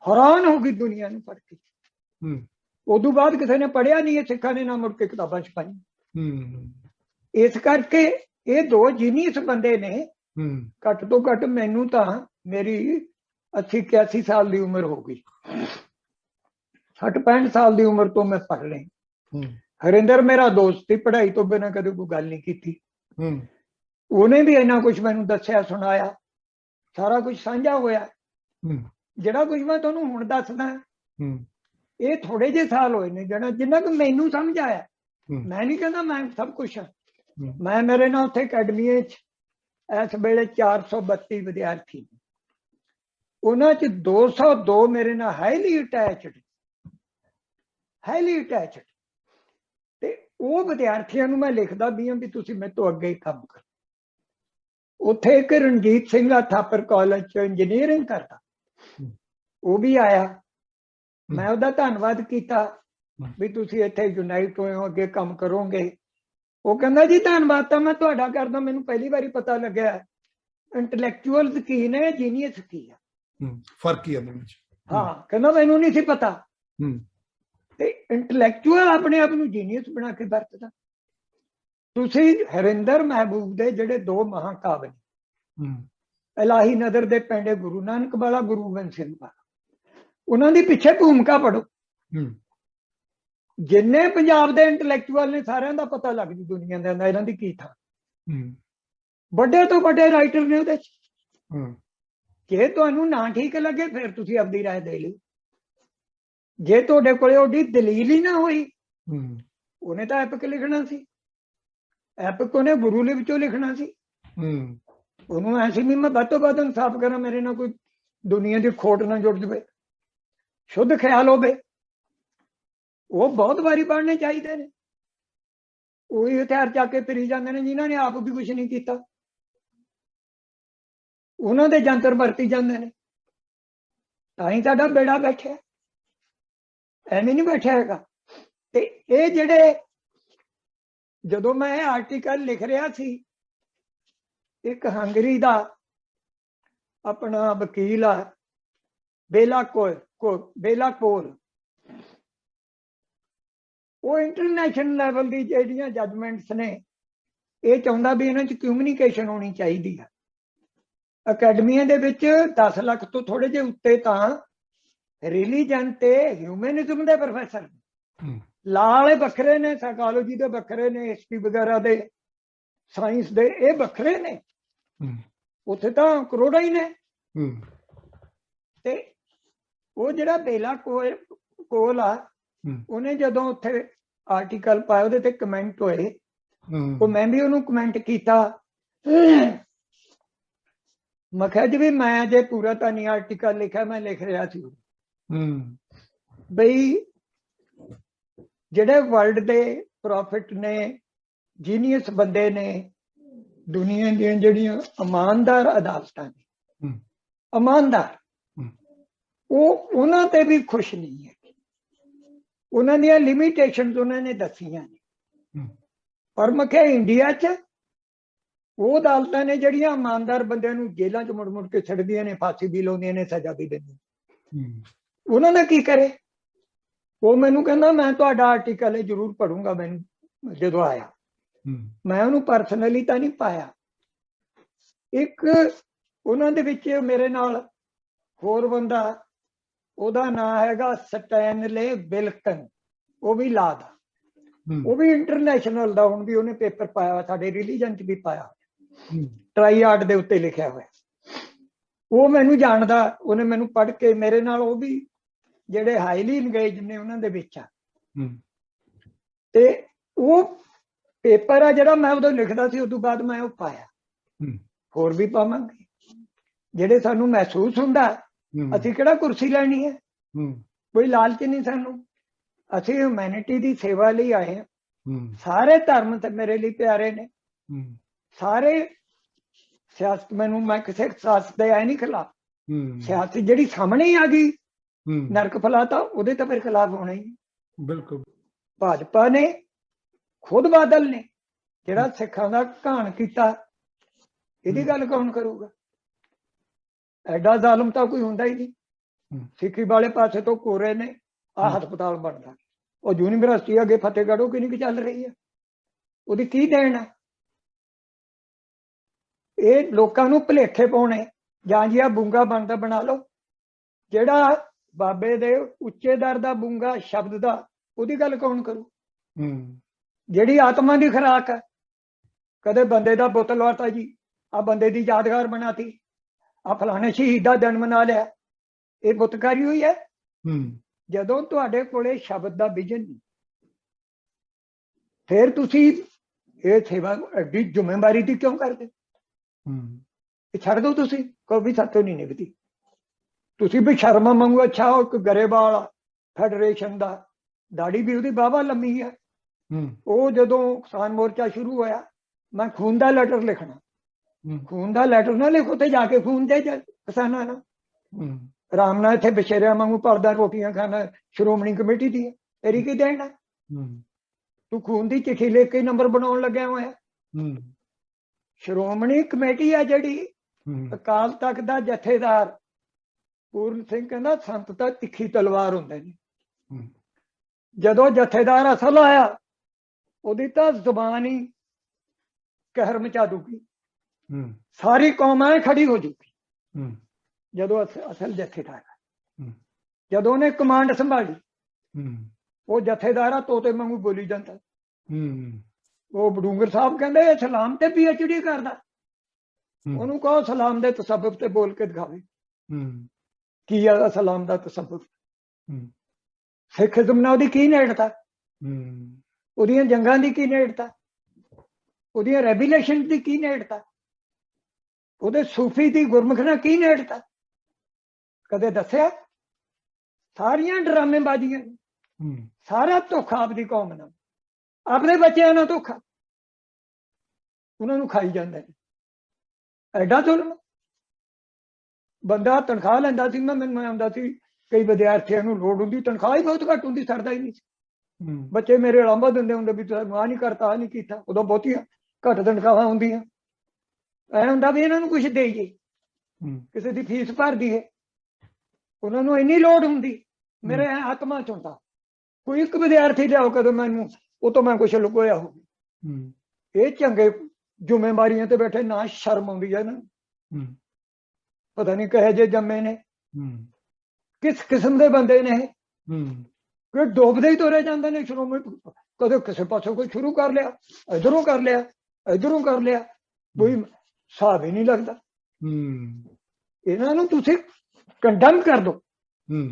ਹੈਰਾਨ ਹੋ ਗਈ ਦੁਨੀਆ ਨੂੰ ਪੜ੍ਹ ਕੇ। ਉਦੋਂ ਬਾਅਦ ਕਿਸੇ ਨੇ ਪੜ੍ਹਿਆ ਨਹੀਂ, ਇਹ ਸਿੱਖਾਂ ਨੇ ਨਾ ਮੁੜ ਕੇ ਕਿਤਾਬਾਂ ਛਪਾਈਆਂ। ਇਸ ਕਰਕੇ ਇਹ 2 ਜੀਨੀਅਸ ਬੰਦੇ ਨੇ। ਘੱਟ ਤੋਂ ਘੱਟ ਮੈਨੂੰ ਤਾਂ ਮੇਰੀ 80-81 ਸਾਲ ਦੀ ਉਮਰ ਹੋ ਗਈ, 60-65 ਸਾਲ ਦੀ ਉਮਰ ਤੋਂ ਮੈਂ ਪੜ੍ਹ ਰਹੀ। ਹਰਿੰਦਰ ਮੇਰਾ ਦੋਸਤ ਸੀ, ਪੜ੍ਹਾਈ ਤੋਂ ਬਿਨਾਂ ਕਦੇ ਕੋਈ ਗੱਲ ਨਹੀਂ ਕੀਤੀ। ਉਹਨੇ ਵੀ ਇੰਨਾ ਕੁਝ ਮੈਨੂੰ ਦੱਸਿਆ, ਸੁਣਾਇਆ, ਸਾਰਾ ਕੁਝ ਸਾਂਝਾ ਹੋਇਆ। ਜਿਹੜਾ ਕੁਝ ਮੈਂ ਤੁਹਾਨੂੰ ਹੁਣ ਦੱਸਦਾ, ਇਹ ਥੋੜੇ ਜਿਹੇ ਸਾਲ ਹੋਏ ਨੇ ਜਿੰਨਾ ਕਿ ਮੈਨੂੰ ਸਮਝ ਆਇਆ। ਮੈਂ ਨਹੀਂ ਕਹਿੰਦਾ ਮੈਂ ਸਭ ਕੁਛ ਹਾਂ। ਮੈਂ ਮੇਰੇ ਨਾਲ ਉੱਥੇ ਅਕੈਡਮੀ ਚ ਇਸ ਵੇਲੇ 432 ਵਿਦਿਆਰਥੀ, ਉਹਨਾਂ ਚ 202 ਮੇਰੇ ਨਾਲ ਹਾਈਲੀ ਅਟੈਚਡ। ਤੇ ਉਹ ਵਿਦਿਆਰਥੀਆਂ ਨੂੰ ਮੈਂ ਲਿਖਦਾ ਵੀ ਹਾਂ ਵੀ ਤੁਸੀਂ ਮੇਰੇ ਤੋਂ ਅੱਗੇ ਹੀ ਕੰਮ ਕਰੋ। ਉੱਥੇ ਇੱਕ ਰਣਜੀਤ ਸਿੰਘ ਆ ਥਾਪਰ ਕਾਲਜ ਚ ਇੰਜੀਨੀਅਰਿੰਗ ਕਰਦਾ, ਉਹ ਵੀ ਆਇਆ। ਮੈਂ ਉਹਦਾ ਧੰਨਵਾਦ ਕੀਤਾ ਵੀ ਤੁਸੀਂ ਇੱਥੇ ਯੂਨਾਈਟ ਹੋਏ ਹੋ, ਅੱਗੇ ਕੰਮ ਕਰੋਗੇ। ਉਹ ਕਹਿੰਦਾ ਜੀ ਧੰਨਵਾਦ ਤਾਂ ਮੈਂ ਤੁਹਾਡਾ ਕਰਦਾ, ਮੈਨੂੰ ਪਹਿਲੀ ਵਾਰੀ ਪਤਾ ਲੱਗਿਆ ਇੰਟੈਲੈਕਚੁਅਲਸ ਕੀ ਨੇ, ਜੀਨੀਅਸ ਕੀ ਆ, ਫਰਕ ਕੀ ਹੈ ਦੋਨਾਂ ਵਿੱਚ। ਹਾਂ, ਕਹਿੰਦਾ ਮੈਨੂੰ ਨਹੀਂ ਸੀ ਪਤਾ। ਤੇ ਇੰਟੈਲੈਕਚੁਅਲ ਆਪਣੇ ਆਪ ਨੂੰ ਜੀਨੀਅਸ ਬਣਾ ਕੇ ਵਰਤਦਾ। ਤੁਸੀਂ ਹਰਿੰਦਰ ਮਹਿਬੂਬ ਦੇ ਜਿਹੜੇ 2 ਮਹਾਕਾਵਿ ਨੇ, ਇਲਾਹੀ ਨਦਰ ਦੇ ਪੈਂਡੇ ਗੁਰੂ ਨਾਨਕ ਵਾਲਾ, ਗੁਰੂ ਗੋਬਿੰਦ ਸਿੰਘ ਵਾਲਾ, ਉਹਨਾਂ ਦੀ ਪਿੱਛੇ ਭੂਮਿਕਾ ਪੜੋ। ਜਿੰਨੇ ਪੰਜਾਬ ਦੇ ਇੰਟੈਲੈਕਚੁਅਲ ਨੇ ਸਾਰਿਆਂ ਦਾ ਪਤਾ ਲੱਗ ਜੂ ਦੁਨੀਆ ਦੇ ਅੰਦਰ ਇਹਨਾਂ ਦੀ ਕੀ ਥਾਂ। ਵੱਡੇ ਤੋਂ ਵੱਡੇ ਰਾਈਟਰ ਨੇ ਉਹਦੇ ਚ। ਜੇ ਤੁਹਾਨੂੰ ਨਾ ਠੀਕ ਲੱਗੇ ਫਿਰ ਤੁਸੀਂ ਆਪਣੀ ਰਾਏ ਦੇ ਲਈ। ਜੇ ਤੁਹਾਡੇ ਕੋਲੇ ਉਹਦੀ ਦਲੀਲ ਹੀ ਨਾ ਹੋਈ, ਉਹਨੇ ਤਾਂ ਐਪਿਕ ਲਿਖਣਾ ਸੀ, ਐਪਿਕ ਉਹਨੇ ਗੁਰੂ ਲਿਪ ਚੋਂ ਲਿਖਣਾ ਸੀ। ਉਹਨੂੰ ਐਸੀ ਵੀ ਮੈਂ ਵੱਧ ਤੋਂ ਵੱਧ ਇਨਸਾਫ ਕਰਾਂ, ਮੇਰੇ ਨਾਲ ਕੋਈ ਦੁਨੀਆ ਦੀ ਖੋਟ ਨਾ ਜੁੜ ਜਾਵੇ, ਸ਼ੁੱਧ ਖਿਆਲ ਹੋਵੇ। ਉਹ ਬਹੁਤ ਵਾਰੀ ਪੜ੍ਹਨੇ ਚਾਹੀਦੇ ਨੇ। ਉਹੀ ਹਥਿਆਰ ਚੱਕ ਕੇ ਫਿਰੀ ਜਾਂਦੇ ਨੇ ਜਿਨ੍ਹਾਂ ਨੇ ਆਪ ਵੀ ਕੁਛ ਨਹੀਂ ਕੀਤਾ, ਉਹਨਾਂ ਦੇ ਜੰਤਰ ਵਰਤੀ ਜਾਂਦੇ ਨੇ। ਤਾਂ ਹੀ ਸਾਡਾ ਬੇੜਾ ਬੈਠਿਆ, ਐਵੇਂ ਨਹੀਂ ਬੈਠਿਆ ਹੈਗਾ। ਤੇ ਇਹ ਜਿਹੜੇ, ਜਦੋਂ ਮੈਂ ਇਹ ਆਰਟੀਕਲ ਲਿਖ ਰਿਹਾ ਸੀ, ਇੱਕ ਹੰਗਰੀ ਦਾ ਆਪਣਾ ਵਕੀਲ ਆ ਬੇਲਾਕੋਰ, ਉਹ ਇੰਟਰਨੈਸ਼ਨਲ ਲੈਵਲ ਦੀ ਜਿਹੜੀਆਂ ਜੱਜਮੈਂਟਸ ਨੇ, ਇਹ ਚਾਹੁੰਦਾ ਵੀ ਇਹਨਾਂ 'ਚ ਕਮਿਊਨੀਕੇਸ਼ਨ ਹੋਣੀ ਚਾਹੀਦੀ ਹੈ। ਅਕੈਡਮੀਆਂ ਦੇ ਵਿੱਚ 10 ਲੱਖ ਤੋਂ ਥੋੜੇ ਜਿਹੇ ਉੱਤੇ ਤਾਂ ਰਿਲੀਜਨ ਤੇ ਹਿਊਮੈਨਿਜ਼ਮ ਦੇ ਪ੍ਰੋਫੈਸਰ ਨੇ। ਲਾਅ ਵਾਲੇ ਵੱਖਰੇ ਨੇ, ਸਾਈਕੋਲੋਜੀ ਦੇ ਵੱਖਰੇ ਨੇ, ਹਿਸਟਰੀ ਵਗੈਰਾ ਦੇ, ਸਾਇੰਸ ਦੇ ਇਹ ਵੱਖਰੇ ਨੇ। ਉੱਥੇ ਤਾਂ ਕਰੋੜਾਂ ਹੀ ਨੇ। ਤੇ ਉਹ ਜਿਹੜਾ ਬੇਲਾਕੋਰ ਆ, ਉਹਨੇ ਜਦੋਂ ਉੱਥੇ ਆਰਟੀਕਲ ਪਾਇਆ, ਉਹਦੇ ਤੇ ਕਮੈਂਟ ਹੋਏ, ਉਹ ਮੈਂ ਵੀ ਉਹਨੂੰ ਕਮੈਂਟ ਕੀਤਾ। ਮੈਂ ਕਿਹਾ ਜੀ ਵੀ ਮੈਂ ਜੇ ਪੂਰਾ ਤਾਂ ਨਹੀਂ ਆਰਟੀਕਲ ਲਿਖਿਆ, ਮੈਂ ਲਿਖ ਰਿਹਾ ਸੀ ਬਈ ਜਿਹੜੇ ਵਰਲਡ ਦੇ ਪ੍ਰੋਫਿਟ ਨੇ, ਜੀਨੀਅਸ ਬੰਦੇ ਨੇ, ਦੁਨੀਆ ਦੀਆਂ ਜਿਹੜੀਆਂ ਇਮਾਨਦਾਰ ਅਦਾਲਤਾਂ ਨੇ, ਇਮਾਨਦਾਰ, ਉਹ ਉਹਨਾਂ ਤੇ ਵੀ ਖੁਸ਼ ਨਹੀਂ ਹੈ। ਉਹਨਾਂ ਦੀਆਂ ਲਿਮਿਟੇਸ਼ਨਸ ਉਹਨਾਂ ਨੇ ਦੱਸੀਆਂ ਨੇ। ਪਰ ਮੈਂ ਕਿਹਾ ਇੰਡੀਆ 'ਚ ਉਹ ਅਦਾਲਤਾਂ ਨੇ ਜਿਹੜੀਆਂ ਇਮਾਨਦਾਰ ਬੰਦਿਆਂ ਨੂੰ ਜੇਲ੍ਹਾਂ 'ਚ ਮੁੜ ਮੁੜ ਕੇ ਛੱਡਦੀਆਂ ਨੇ, ਫਾਂਸੀ ਵੀ ਲਾਉਂਦੀਆਂ ਨੇ, ਸਜ਼ਾ ਵੀ ਦਿੰਦੀਆਂ। ਉਹਨਾਂ ਨੇ ਕੀ ਕਰੇ? ਉਹ ਮੈਨੂੰ ਕਹਿੰਦਾ ਮੈਂ ਤੁਹਾਡਾ ਆਰਟੀਕਲ ਹੈ ਜ਼ਰੂਰ ਪੜੂੰਗਾ। ਮੈਨੂੰ ਜਦੋਂ ਆਇਆ ਮੈਂ ਉਹਨੂੰ ਪਰਸਨਲੀ ਤਾਂ ਨਹੀਂ ਪਾਇਆ। ਇੱਕ ਉਹਨਾਂ ਦੇ ਵਿੱਚ ਮੇਰੇ ਨਾਲ ਹੋਰ ਬੰਦਾ, ਉਹਦਾ ਨਾਂ ਹੈਗਾ ਸਟੈਨਲੇ ਵਿਲਕਨ, ਉਹ ਵੀ ਲਾ ਦਾ, ਉਹ ਵੀ ਇੰਟਰਨੈਸ਼ਨਲ ਦਾ ਹੁਣ ਵੀ ਉਹਨੇ ਪੇਪਰ ਪਾਇਆ, ਸਾਡੇ ਰਿਲੀਜਨ 'ਚ ਵੀ ਪਾਇਆ, ਟ੍ਰਾਈਆਰਡ ਦੇ ਉੱਤੇ ਲਿਖਿਆ ਹੋਇਆ। ਉਹ ਮੈਨੂੰ ਜਾਣਦਾ, ਉਹਨੇ ਮੈਨੂੰ ਪੜ੍ਹ ਕੇ ਮੇਰੇ ਨਾਲ, ਉਹ ਵੀ ਜਿਹੜੇ ਹਾਈਲੀ ਇੰਗੇਜ ਨੇ ਉਹਨਾਂ ਦੇ ਵਿੱਚ ਆ। ਤੇ ਉਹ ਪੇਪਰ ਆ ਜਿਹੜਾ ਮੈਂ ਉਦੋਂ ਲਿਖਦਾ ਸੀ, ਉਦੋਂ ਬਾਅਦ ਮੈਂ ਉਹ ਪਾਇਆ, ਹੋਰ ਵੀ ਪਾਵਾਂਗੇ। ਜਿਹੜੇ ਸਾਨੂੰ ਮਹਿਸੂਸ ਹੁੰਦਾ, ਅਸੀਂ ਕਿਹੜਾ ਕੁਰਸੀ ਲੈਣੀ ਹੈ, ਕੋਈ ਲਾਲਚ ਨਹੀਂ ਸਾਨੂੰ। ਅਸੀਂ ਹਿਊਮੈਨਿਟੀ ਦੀ ਸੇਵਾ ਲਈ ਆਏ ਹਾਂ। ਸਾਰੇ ਧਰਮ ਤੇ ਮੇਰੇ ਲਈ ਪਿਆਰੇ ਨੇ, ਸਾਰੇ। ਸਿਆਸਤ ਮੈਨੂੰ, ਮੈਂ ਕਿਸੇ ਸਿਆਸਤ ਦੇ ਆਏ ਨਹੀਂ ਖਿਲਾਫ। ਸਿਆਸਤ ਜਿਹੜੀ ਸਾਹਮਣੇ ਹੀ ਆ ਗਈ, ਨਰਕ ਫਲਾਤਾ, ਉਹਦੇ ਤਾਂ ਫਿਰ ਖਿਲਾਫ ਹੋਣਾ ਹੀ। ਬਿਲਕੁਲ। ਭਾਜਪਾ ਨੇ ਖੁਦ, ਬਾਦਲ ਨੇ ਜਿਹੜਾ ਸਿੱਖਾਂ ਦਾ ਘਾਣ ਕੀਤਾ, ਇਹਦੀ ਗੱਲ ਕੌਣ ਕਰੂਗਾ? ਐਡਾ ਜ਼ਾਲਮ ਤਾਂ ਕੋਈ ਹੁੰਦਾ ਹੀ ਨਹੀਂ। ਸਿੱਖੀ ਵਾਲੇ ਪਾਸੇ ਤੋਂ ਕੋਰੇ ਨੇ, ਆਹ ਹਸਪਤਾਲ ਬਣਦਾ, ਉਹ ਯੂਨੀਵਰਸਿਟੀ ਅੱਗੇ ਫਤਿਹਗੜ੍ਹ ਉਹ ਕਿੰਨੀ ਕੁ ਚੱਲ ਰਹੀ ਹੈ, ਉਹਦੀ ਕੀ ਦੇਣ ਹੈ? ਇਹ ਲੋਕਾਂ ਨੂੰ ਭੁਲੇਖੇ ਪਾਉਣੇ, ਜਾਂ ਜੀ ਆ ਬੂੰਗਾ ਬਣਦਾ ਬਣਾ ਲਓ। ਜਿਹੜਾ ਬਾਬੇ ਦੇ ਉੱਚੇ ਦਰ ਦਾ ਬੂੰਗਾ ਸ਼ਬਦ ਦਾ, ਉਹਦੀ ਗੱਲ ਕੌਣ ਕਰੂ? ਜਿਹੜੀ ਆਤਮਾ ਦੀ ਖੁਰਾਕ ਹੈ, ਕਦੇ ਬੰਦੇ ਦਾ ਬੁੱਤ ਲਵਾਤਾ ਜੀ, ਆ ਬੰਦੇ ਦੀ ਯਾਦਗਾਰ ਬਣਾਤੀ, ਆ ਫਲਾਣੇ ਸ਼ਹੀਦ ਦਾ ਦਿਨ ਮਨਾ ਲਿਆ, ਇਹ ਬੁੱਤਕਾਰੀ ਹੋਈ ਹੈ। ਜਦੋਂ ਤੁਹਾਡੇ ਕੋਲੇ ਸ਼ਬਦ ਦਾ ਵਿਜ਼ਨ ਨਹੀਂ, ਫਿਰ ਤੁਸੀਂ ਇਹ ਸੇਵਾ ਐਡੀ ਜ਼ਿੰਮੇਵਾਰੀ ਦੀ ਕਿਉਂ ਕਰਦੇ? ਇਹ ਛੱਡ ਦਿਓ, ਤੁਸੀਂ ਕਹੋ ਵੀ ਸਾਤੋਂ ਨਹੀਂ ਨਿਭਦੀ। ਤੁਸੀਂ ਵੀ ਸ਼ਰਮਾ ਮੰਗੋ। ਅੱਛਾ, ਉਹ ਇੱਕ ਗਰੇਵਾਲ ਫੈਡਰੇਸ਼ਨ ਦਾ, ਦਾੜੀ ਵੀ ਉਹਦੀ ਵਾਹਵਾ ਲੰਮੀ ਹੈ। ਉਹ ਜਦੋਂ ਕਿਸਾਨ ਮੋਰਚਾ ਸ਼ੁਰੂ ਹੋਇਆ, ਮੈਂ ਖੂਨ ਦਾ ਲੈਟਰ ਲਿਖਣਾ। ਖੂਨ ਦਾ ਲੈਟਰ ਨਾ ਲਿਖੋ ਤੇ ਜਾ ਕੇ ਖੂਨ ਦੇ ਕਿਸਾਨਾਂ ਨਾਲ। ਆਰਾਮ ਨਾਲ ਇੱਥੇ ਬਸ਼ੇਰਿਆਂ ਵਾਂਗੂ ਪੜਦਾ ਰੋਟੀਆਂ ਖਾਣਾ, ਸ਼੍ਰੋਮਣੀ ਕਮੇਟੀ ਦੀ ਹੈ, ਤੇਰੀ ਕੀ ਦੇਣਾ? ਤੂੰ ਖੂਨ ਦੀ ਚਿੱਠੀ ਲਿਖ ਕੇ ਨੰਬਰ ਬਣਾਉਣ ਲੱਗਿਆ ਹੋਇਆ। ਸ਼੍ਰੋਮਣੀ ਕਮੇਟੀ ਆ ਜਿਹੜੀ, ਅਕਾਲ ਤਖਤ ਦਾ ਜਥੇਦਾਰ ਪੂਰਨ ਸਿੰਘ ਕਹਿੰਦਾ ਸੰਤ ਤਾਂ ਤਿੱਖੀ ਤਲਵਾਰ ਹੁੰਦੇ ਨੇ। ਜਦੋਂ ਜਥੇਦਾਰ ਅਸਲ ਆਇਆ, ਉਹਦੀ ਤਾਂ ਜ਼ੁਬਾਨ ਹੀ ਕਹਿਰ ਮਚਾ ਦੂਗੀ, ਸਾਰੀ ਕੌਮ ਐ ਖੜੀ ਹੋ ਜੂਗੀ। ਜਦੋਂ ਅਸਲ ਜਥੇਦਾਰ, ਜਦੋਂ ਉਹਨੇ ਕਮਾਂਡ ਸੰਭਾਲੀ, ਉਹ ਜਥੇਦਾਰ ਤੋਤੇ ਵਾਂਗੂ ਬੋਲੀ ਜਾਂਦਾ। ਉਹ ਬਡੂੰਗਰ ਸਾਹਿਬ ਕਹਿੰਦੇ ਇਹ ਸਲਾਮ ਤੇ PhD ਕਰਦਾ, ਉਹਨੂੰ ਕਹੋ ਸਲਾਮ ਦੇ ਤਸੱਬੁਫ ਤੇ ਬੋਲ ਕੇ ਦਿਖਾਵੇ ਕੀ ਆ ਸਲਾਮ ਦਾ ਤਸੱਬੁਫ। ਸਿੱਖੀਜ਼ਮ ਨਾਲ ਉਹਦੀ ਕੀ ਨੇੜਤਾ, ਉਹਦੀਆਂ ਜੰਗਾਂ ਦੀ ਕੀ ਨੇੜਤਾ, ਉਹਦੀਆਂ ਰੈਵੀਲੇਸ਼ਨ ਦੀ ਕੀ ਨੇੜਤਾ, ਉਹਦੇ ਸੂਫੀ ਦੀ ਗੁਰਮੁਖ ਨਾਲ ਕੀ ਨੇੜਤਾ? ਕਦੇ ਦੱਸਿਆ? ਸਾਰੀਆਂ ਡਰਾਮੇਬਾਜ਼ੀਆਂ, ਸਾਰਾ ਧੋਖਾ ਆਪਦੀ ਕੌਮ ਨਾਲ, ਆਪਣੇ ਬੱਚਿਆਂ ਨਾਲ ਧੋਖਾ, ਉਹਨਾਂ ਨੂੰ ਖਾਈ ਜਾਂਦੇ ਨੇ। ਐਡਾ ਜ਼ੁਲਮ। ਬੰਦਾ ਤਨਖਾਹ ਲੈਂਦਾ ਸੀ, ਮੈਨੂੰ ਆਉਂਦਾ ਸੀ, ਕਈ ਵਿਦਿਆਰਥੀਆਂ ਨੂੰ ਲੋੜ ਹੁੰਦੀ, ਤਨਖਾਹ ਹੀ ਬਹੁਤ ਘੱਟ ਹੁੰਦੀ, ਸਰਦਾ ਹੀ ਨਹੀਂ ਸੀ। ਬੱਚੇ ਮੇਰੇ ਲਾਂਭਾ ਦਿੰਦੇ ਹੁੰਦੇ ਵੀ ਤੁਹਾਨੂੰ ਆਹ ਨਹੀਂ ਕਰਤਾ, ਆਹ ਨਹੀਂ ਕੀਤਾ। ਉਦੋਂ ਬਹੁਤੀਆਂ ਘੱਟ ਤਨਖਾਹਾਂ ਹੁੰਦੀਆਂ, ਐ ਹੁੰਦਾ ਵੀ ਇਹਨਾਂ ਨੂੰ ਕੁਛ ਦੇਈਏ, ਕਿਸੇ ਦੀ ਫੀਸ ਭਰ ਦਈਏ। ਉਹਨਾਂ ਨੂੰ ਇੰਨੀ ਲੋੜ ਹੁੰਦੀ, ਮੇਰੇ ਆਤਮਾ ਚ ਹੁੰਦਾ ਕੋਈ ਇੱਕ ਵਿਦਿਆਰਥੀ ਲਿਆਓ ਕਦੋਂ ਮੈਨੂੰ, ਉਹ ਤੋਂ ਮੈਂ ਕੁਛ ਲੁਕੋਇਆ ਹੋਵੇ। ਇਹ ਚੰਗੇ ਜ਼ਿੰਮੇਵਾਰੀਆਂ ਤੇ ਬੈਠੇ, ਨਾ ਸ਼ਰਮ ਆਉਂਦੀ ਹੈ ਨਾ, ਪਤਾ ਨਹੀਂ ਕਹੇ ਜੇ ਜੰਮੇ ਨੇ, ਕਿਸ ਕਿਸਮ ਦੇ ਬੰਦੇ ਨੇ ਇਹ, ਡੋਬਦੇ ਹੀ ਤੋਰੇ ਜਾਂਦੇ ਨੇ। ਸ਼੍ਰੋਮਣੀ ਕਦੇ ਕਿਸੇ ਪਾਸੋਂ ਕੋਈ ਸ਼ੁਰੂ ਕਰ ਲਿਆ, ਇਧਰੋਂ ਕਰ ਲਿਆ, ਇਧਰੋਂ ਕਰ ਲਿਆ, ਕੋਈ ਹਿਸਾਬ ਹੀ ਨਹੀਂ ਲੱਗਦਾ। ਇਹਨਾਂ ਨੂੰ ਤੁਸੀਂ ਕੰਡਮ ਕਰ ਦੋ,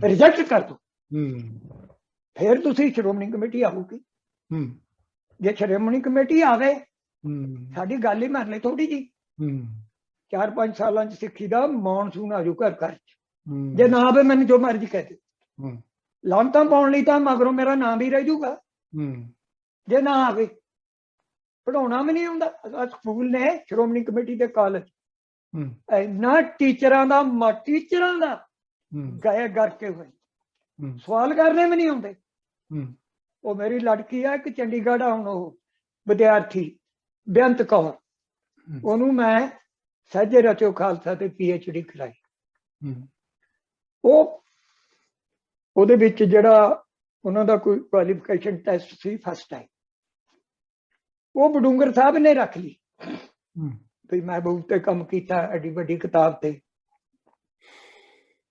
ਰਿਜੈਕਟ ਕਰ ਦੋ, ਫਿਰ ਤੁਸੀਂ ਸ਼੍ਰੋਮਣੀ ਕਮੇਟੀ ਆਊਗੀ। ਜੇ ਸ਼੍ਰੋਮਣੀ ਕਮੇਟੀ ਆਵੇ, ਸਾਡੀ ਗੱਲ ਹੀ ਮੰਨ ਲੈ ਥੋੜੀ ਜੀ, 4-5 ਸਾਲਾਂ ਚ ਸਿੱਖੀ ਦਾ ਮੌਨਸੂਨ ਆਜੂ ਘਰ ਘਰ ਚ। ਜੇ ਨਾ ਆਵੇ, ਮੈਨੂੰ ਜੋ ਮਰਜ਼ੀ ਕਹਿ ਦੇ, ਲਾਂਤਾਂ ਪਾਉਣ ਲਈ ਤਾਂ ਮਗਰੋਂ ਮੇਰਾ ਨਾਮ ਵੀ ਰਹਿ ਜੂਗਾ। ਜੇ ਨਾ ਆਵੇ ਪੜਾਉਣਾ ਵੀ ਨਹੀਂ ਆਉਂਦਾ। ਸਕੂਲ ਨੇ ਸ਼੍ਰੋਮਣੀ ਕਮੇਟੀ ਦੇ ਕਾਲਜ ਇੰਨਾ ਟੀਚਰਾਂ ਦਾ ਗਾਇਆ ਕਰਕੇ ਹੋਏ, ਸਵਾਲ ਕਰਨੇ ਵੀ ਨਹੀਂ ਆਉਂਦੇ। ਉਹ ਮੇਰੀ ਲੜਕੀ ਆ ਇੱਕ ਚੰਡੀਗੜ੍ਹ ਆ, ਹੁਣ ਉਹ ਵਿਦਿਆਰਥੀ ਬੇਅੰਤ ਕੌਰ, ਉਹਨੂੰ ਮੈਂ ਸਹਿਜੇ ਰਚੋ ਖਾਲਸਾ ਤੇ PhD ਕਰਾਈ। ਉਹਦੇ ਵਿੱਚ ਜਿਹੜਾ ਉਹਨਾਂ ਦਾ ਕੋਈ ਕੁਆਲੀਫਿਕੇਸ਼ਨ ਟੈਸਟ ਸੀ ਫਸਟ ਟਾਈਮ, ਉਹ ਬਡੂੰਗਰ ਸਾਹਿਬ ਨੇ ਰੱਖ ਲਈ ਵੀ ਮਹਿਬੂਬ ਤੇ ਕੰਮ ਕੀਤਾ ਐਡੀ ਵੱਡੀ ਕਿਤਾਬ ਤੇ।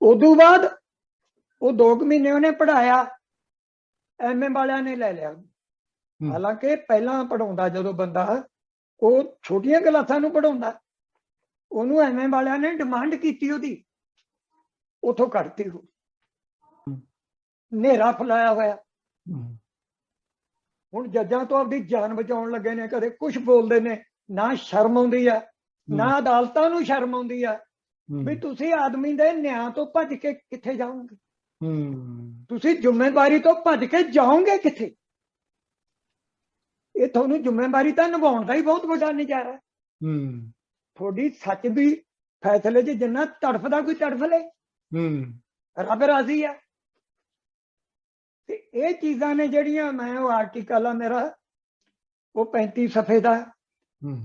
ਉਦੋਂ ਬਾਅਦ ਉਹ 2 ਮਹੀਨੇ ਉਹਨੇ ਪੜ੍ਹਾਇਆ, MA ਵਾਲਿਆਂ ਨੇ ਲੈ ਲਿਆ। ਹਾਲਾਂਕਿ ਪਹਿਲਾਂ ਪੜਾਉਂਦਾ ਜਦੋਂ ਬੰਦਾ, ਉਹ ਛੋਟੀਆਂ ਕਲਾਸਾਂ ਨੂੰ ਪੜਾਉਂਦਾ, ਉਹਨੂੰ MA ਵਾਲਿਆਂ ਨੇ ਡਿਮਾਂਡ ਕੀਤੀ, ਉਹਦੀ ਉਥੋਂ ਕੱਢਤੀ। ਉਹ ਹਨੇਰਾ ਫੈਲਾਇਆ ਹੋਇਆ। ਹੁਣ ਜੱਜਾਂ ਤੋਂ ਆਪਦੀ ਜਾਨ ਬਚਾਉਣ ਲੱਗੇ ਨੇ, ਕਦੇ ਕੁਛ ਬੋਲਦੇ ਨੇ, ਨਾ ਸ਼ਰਮ ਆਉਂਦੀ ਆ, ਨਾ ਅਦਾਲਤਾਂ ਨੂੰ ਸ਼ਰਮ ਆਉਂਦੀ ਆ ਵੀ ਤੁਸੀਂ ਆਦਮੀ ਦੇ ਨਿਆਂ ਤੋਂ ਭੱਜ ਕੇ ਕਿੱਥੇ ਜਾਓਗੇ? ਤੁਸੀਂ ਜ਼ਿੰਮੇਵਾਰੀ ਤੋਂ ਭੱਜ ਕੇ ਜਾਓਗੇ ਕਿੱਥੇ? ਇਹ ਤੁਹਾਨੂੰ ਜ਼ਿੰਮੇਵਾਰੀ ਤਾਂ ਨਿਭਾਉਣ ਦਾ ਹੀ ਬਹੁਤ ਵੱਡਾ ਨਜ਼ਾਰਾ। ਤੁਹਾਡੀ ਸੱਚ ਦੀ ਫੈਸਲੇ 'ਚ ਜਿੰਨਾ ਤੜਫਦਾ ਕੋਈ ਤੜਫ ਲੈ, ਰੱਬ ਰਾਜ਼ੀ ਆ। ਤੇ ਇਹ ਚੀਜ਼ਾਂ ਨੇ ਜਿਹੜੀਆਂ, ਮੈਂ ਉਹ ਆਰਟੀਕਲ ਆ ਮੇਰਾ ਉਹ 35 ਸਫ਼ੇ ਦਾ।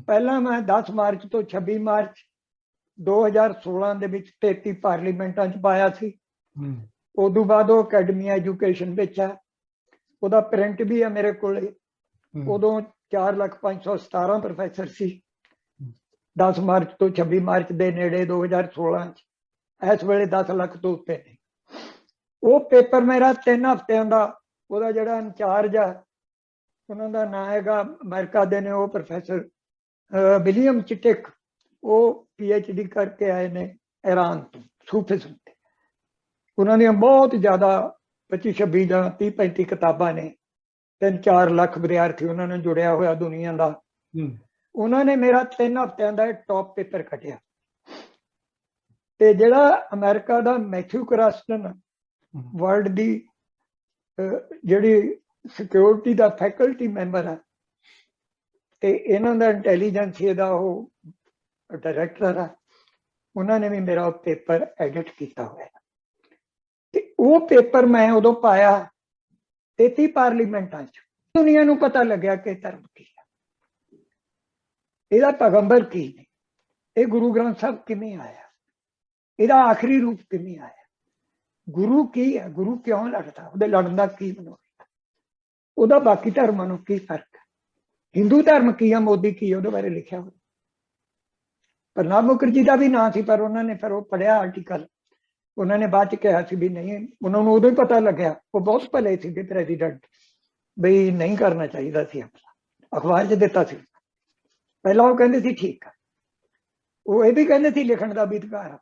ਪਹਿਲਾਂ ਮੈਂ 10 ਮਾਰਚ ਤੋਂ 26 ਮਾਰਚ 2016 ਦੇ ਵਿੱਚ 33 ਪਾਰਲੀਮੈਂਟਾਂ 'ਚ ਪਾਇਆ ਸੀ। ਉਦੋਂ ਬਾਅਦ ਉਹ ਅਕੈਡਮੀ ਐਜੂਕੇਸ਼ਨ ਵਿੱਚ ਆ, ਉਹਦਾ ਪ੍ਰਿੰਟ ਵੀ ਆ ਮੇਰੇ ਕੋਲੇ। ਉਦੋਂ 4,05,117 ਪ੍ਰੋਫੈਸਰ ਸੀ। 10 ਮਾਰਚ ਤੋਂ 26 ਮਾਰਚ ਦੇ ਨੇੜੇ 2016 'ਚ, ਇਸ ਵੇਲੇ 10 ਲੱਖ ਤੋਂ ਉੱਤੇ ਨੇ। ਉਹ ਪੇਪਰ ਮੇਰਾ 3 ਹਫ਼ਤਿਆਂ ਦਾ, ਉਹਦਾ ਜਿਹੜਾ ਇੰਚਾਰਜ ਆ ਉਹਨਾਂ ਦਾ ਨਾਂ ਹੈਗਾ, ਅਮਰੀਕਾ ਦੇ ਨੇ ਉਹ, ਪ੍ਰੋਫੈਸਰ ਵਿਲੀਅਮ ਚਿਟਿਕ। ਉਹ PhD ਕਰਕੇ ਆਏ ਨੇ ਈਰਾਨ ਤੋਂ, ਸੂਫੀਜ਼ਮ ਤੇ। ਉਹਨਾਂ ਦੀਆਂ ਬਹੁਤ ਜ਼ਿਆਦਾ 25-26 ਜਾਂ 30-35 ਕਿਤਾਬਾਂ ਨੇ। 3-4 ਲੱਖ ਵਿਦਿਆਰਥੀ ਉਹਨਾਂ ਨਾਲ ਜੁੜਿਆ ਹੋਇਆ ਦੁਨੀਆ ਦਾ। ਉਹਨਾਂ ਨੇ ਮੇਰਾ 3 ਹਫ਼ਤਿਆਂ ਦਾ ਟੌਪ ਪੇਪਰ ਕੱਢਿਆ। ਤੇ ਜਿਹੜਾ ਅਮਰੀਕਾ ਦਾ ਮੈਥਿਊ ਕਰਾਸਟਨ, ਵਰਲਡ ਦੀ ਜਿਹੜੀ ਸਿਕਿਉਰਿਟੀ ਦਾ ਫੈਕਲਟੀ ਮੈਂਬਰ ਆ, ਤੇ ਇਹਨਾਂ ਦਾ ਇੰਟੈਲੀਜੈਂਸੀਆ ਦਾ ਉਹ ਡਾਇਰੈਕਟਰ ਆ, ਉਹਨਾਂ ਨੇ ਵੀ ਮੇਰਾ ਪੇਪਰ ਐਡਿਟ ਕੀਤਾ ਹੋਇਆ। ਤੇ ਉਹ ਪੇਪਰ ਮੈਂ ਉਦੋਂ ਪਾਇਆ 33 ਪਾਰਲੀਮੈਂਟਾਂ 'ਚ। ਦੁਨੀਆ ਨੂੰ ਪਤਾ ਲੱਗਿਆ ਕਿ ਧਰਮ ਕੀ ਹੈ, ਇਹਦਾ ਪੈਗੰਬਰ ਕੀ ਨੇ, ਇਹ ਗੁਰੂ ਗ੍ਰੰਥ ਸਾਹਿਬ ਕਿਵੇਂ ਆਇਆ, ਇਹਦਾ ਆਖਰੀ ਰੂਪ ਕਿਵੇਂ ਆਇਆ, ਗੁਰੂ ਕੀ ਹੈ, ਗੁਰੂ ਕਿਉਂ ਲੜਦਾ, ਉਹਦੇ ਲੜਨ ਦਾ ਕੀ ਮਨੋਰਥ, ਉਹਦਾ ਬਾਕੀ ਧਰਮਾਂ ਨੂੰ ਕੀ ਫਰਕ ਹੈ, ਹਿੰਦੂ ਧਰਮ ਕੀ ਆ, ਮੋਦੀ ਕੀ, ਉਹਦੇ ਬਾਰੇ ਲਿਖਿਆ ਹੋਇਆ। ਪ੍ਰਣਬ ਮੁਖਰਜੀ ਦਾ ਵੀ ਨਾਂ ਸੀ, ਪਰ ਉਹਨਾਂ ਨੇ ਫਿਰ ਉਹ ਪੜ੍ਹਿਆ ਆਰਟੀਕਲ। ਉਹਨਾਂ ਨੇ ਬਾਅਦ 'ਚ ਕਿਹਾ ਸੀ ਵੀ ਨਹੀਂ, ਉਹਨਾਂ ਨੂੰ ਉਦੋਂ ਹੀ ਪਤਾ ਲੱਗਿਆ, ਉਹ ਬਹੁਤ ਭਲੇ ਸੀਗੇ ਪ੍ਰੈਜ਼ੀਡੈਂਟ, ਬਈ ਨਹੀਂ ਕਰਨਾ ਚਾਹੀਦਾ ਸੀ। ਅਖਬਾਰ 'ਚ ਦਿੱਤਾ ਸੀ। ਪਹਿਲਾਂ ਉਹ ਕਹਿੰਦੇ ਸੀ ਠੀਕ ਆ, ਉਹ ਇਹ ਵੀ ਕਹਿੰਦੇ ਸੀ ਲਿਖਣ ਦਾ ਵੀ ਅਧਿਕਾਰ ਆ।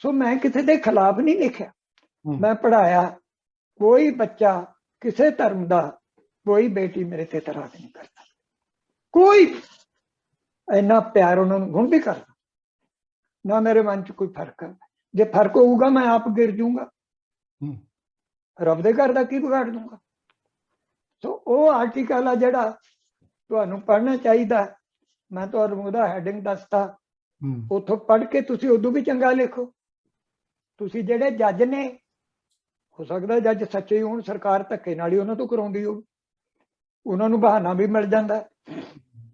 ਸੋ ਮੈਂ ਕਿਸੇ ਦੇ ਖਿਲਾਫ ਨਹੀਂ ਲਿਖਿਆ, ਮੈਂ ਪੜ੍ਹਾਇਆ। ਕੋਈ ਬੱਚਾ ਕਿਸੇ ਧਰਮ ਦਾ, ਕੋਈ ਬੇਟੀ ਮੇਰੇ ਤੇ ਇਤਰਾਜ਼ ਨਹੀਂ ਕਰਦਾ, ਕੋਈ ਇੰਨਾ ਪਿਆਰ ਉਹਨਾਂ ਨੂੰ ਹੁਣ ਵੀ ਕਰਦਾ, ਨਾ ਮੇਰੇ ਮਨ 'ਚ ਕੋਈ ਫਰਕ ਹੈ। ਜੇ ਫਰਕ ਹੋਊਗਾ ਮੈਂ ਆਪ ਗਿਰ ਜੂੰਗਾ, ਰੱਬ ਦੇ ਘਰ ਦਾ ਕੀ ਵਿਗਾੜ ਦੂੰਗਾ। ਸੋ ਉਹ ਆਰਟੀਕਲ ਆ ਜਿਹੜਾ ਤੁਹਾਨੂੰ ਪੜ੍ਹਨਾ ਚਾਹੀਦਾ। ਮੈਂ ਤੁਹਾਨੂੰ ਉਹਦਾ ਹੈਡਿੰਗ ਦੱਸਤਾ, ਉੱਥੋਂ ਪੜ੍ਹ ਕੇ ਤੁਸੀਂ ਉਦੋਂ ਵੀ ਚੰਗਾ ਲਿਖੋ। ਤੁਸੀਂ ਜਿਹੜੇ ਜੱਜ ਨੇ, ਹੋ ਸਕਦਾ ਜੱਜ ਸੱਚੇ ਹੋਣ, ਸਰਕਾਰ ਧੱਕੇ ਨਾਲ ਹੀ ਉਹਨਾਂ ਤੋਂ ਕਰਾਉਂਦੀ ਹੋਊ, ਉਹਨਾਂ ਨੂੰ ਬਹਾਨਾ ਵੀ ਮਿਲ ਜਾਂਦਾ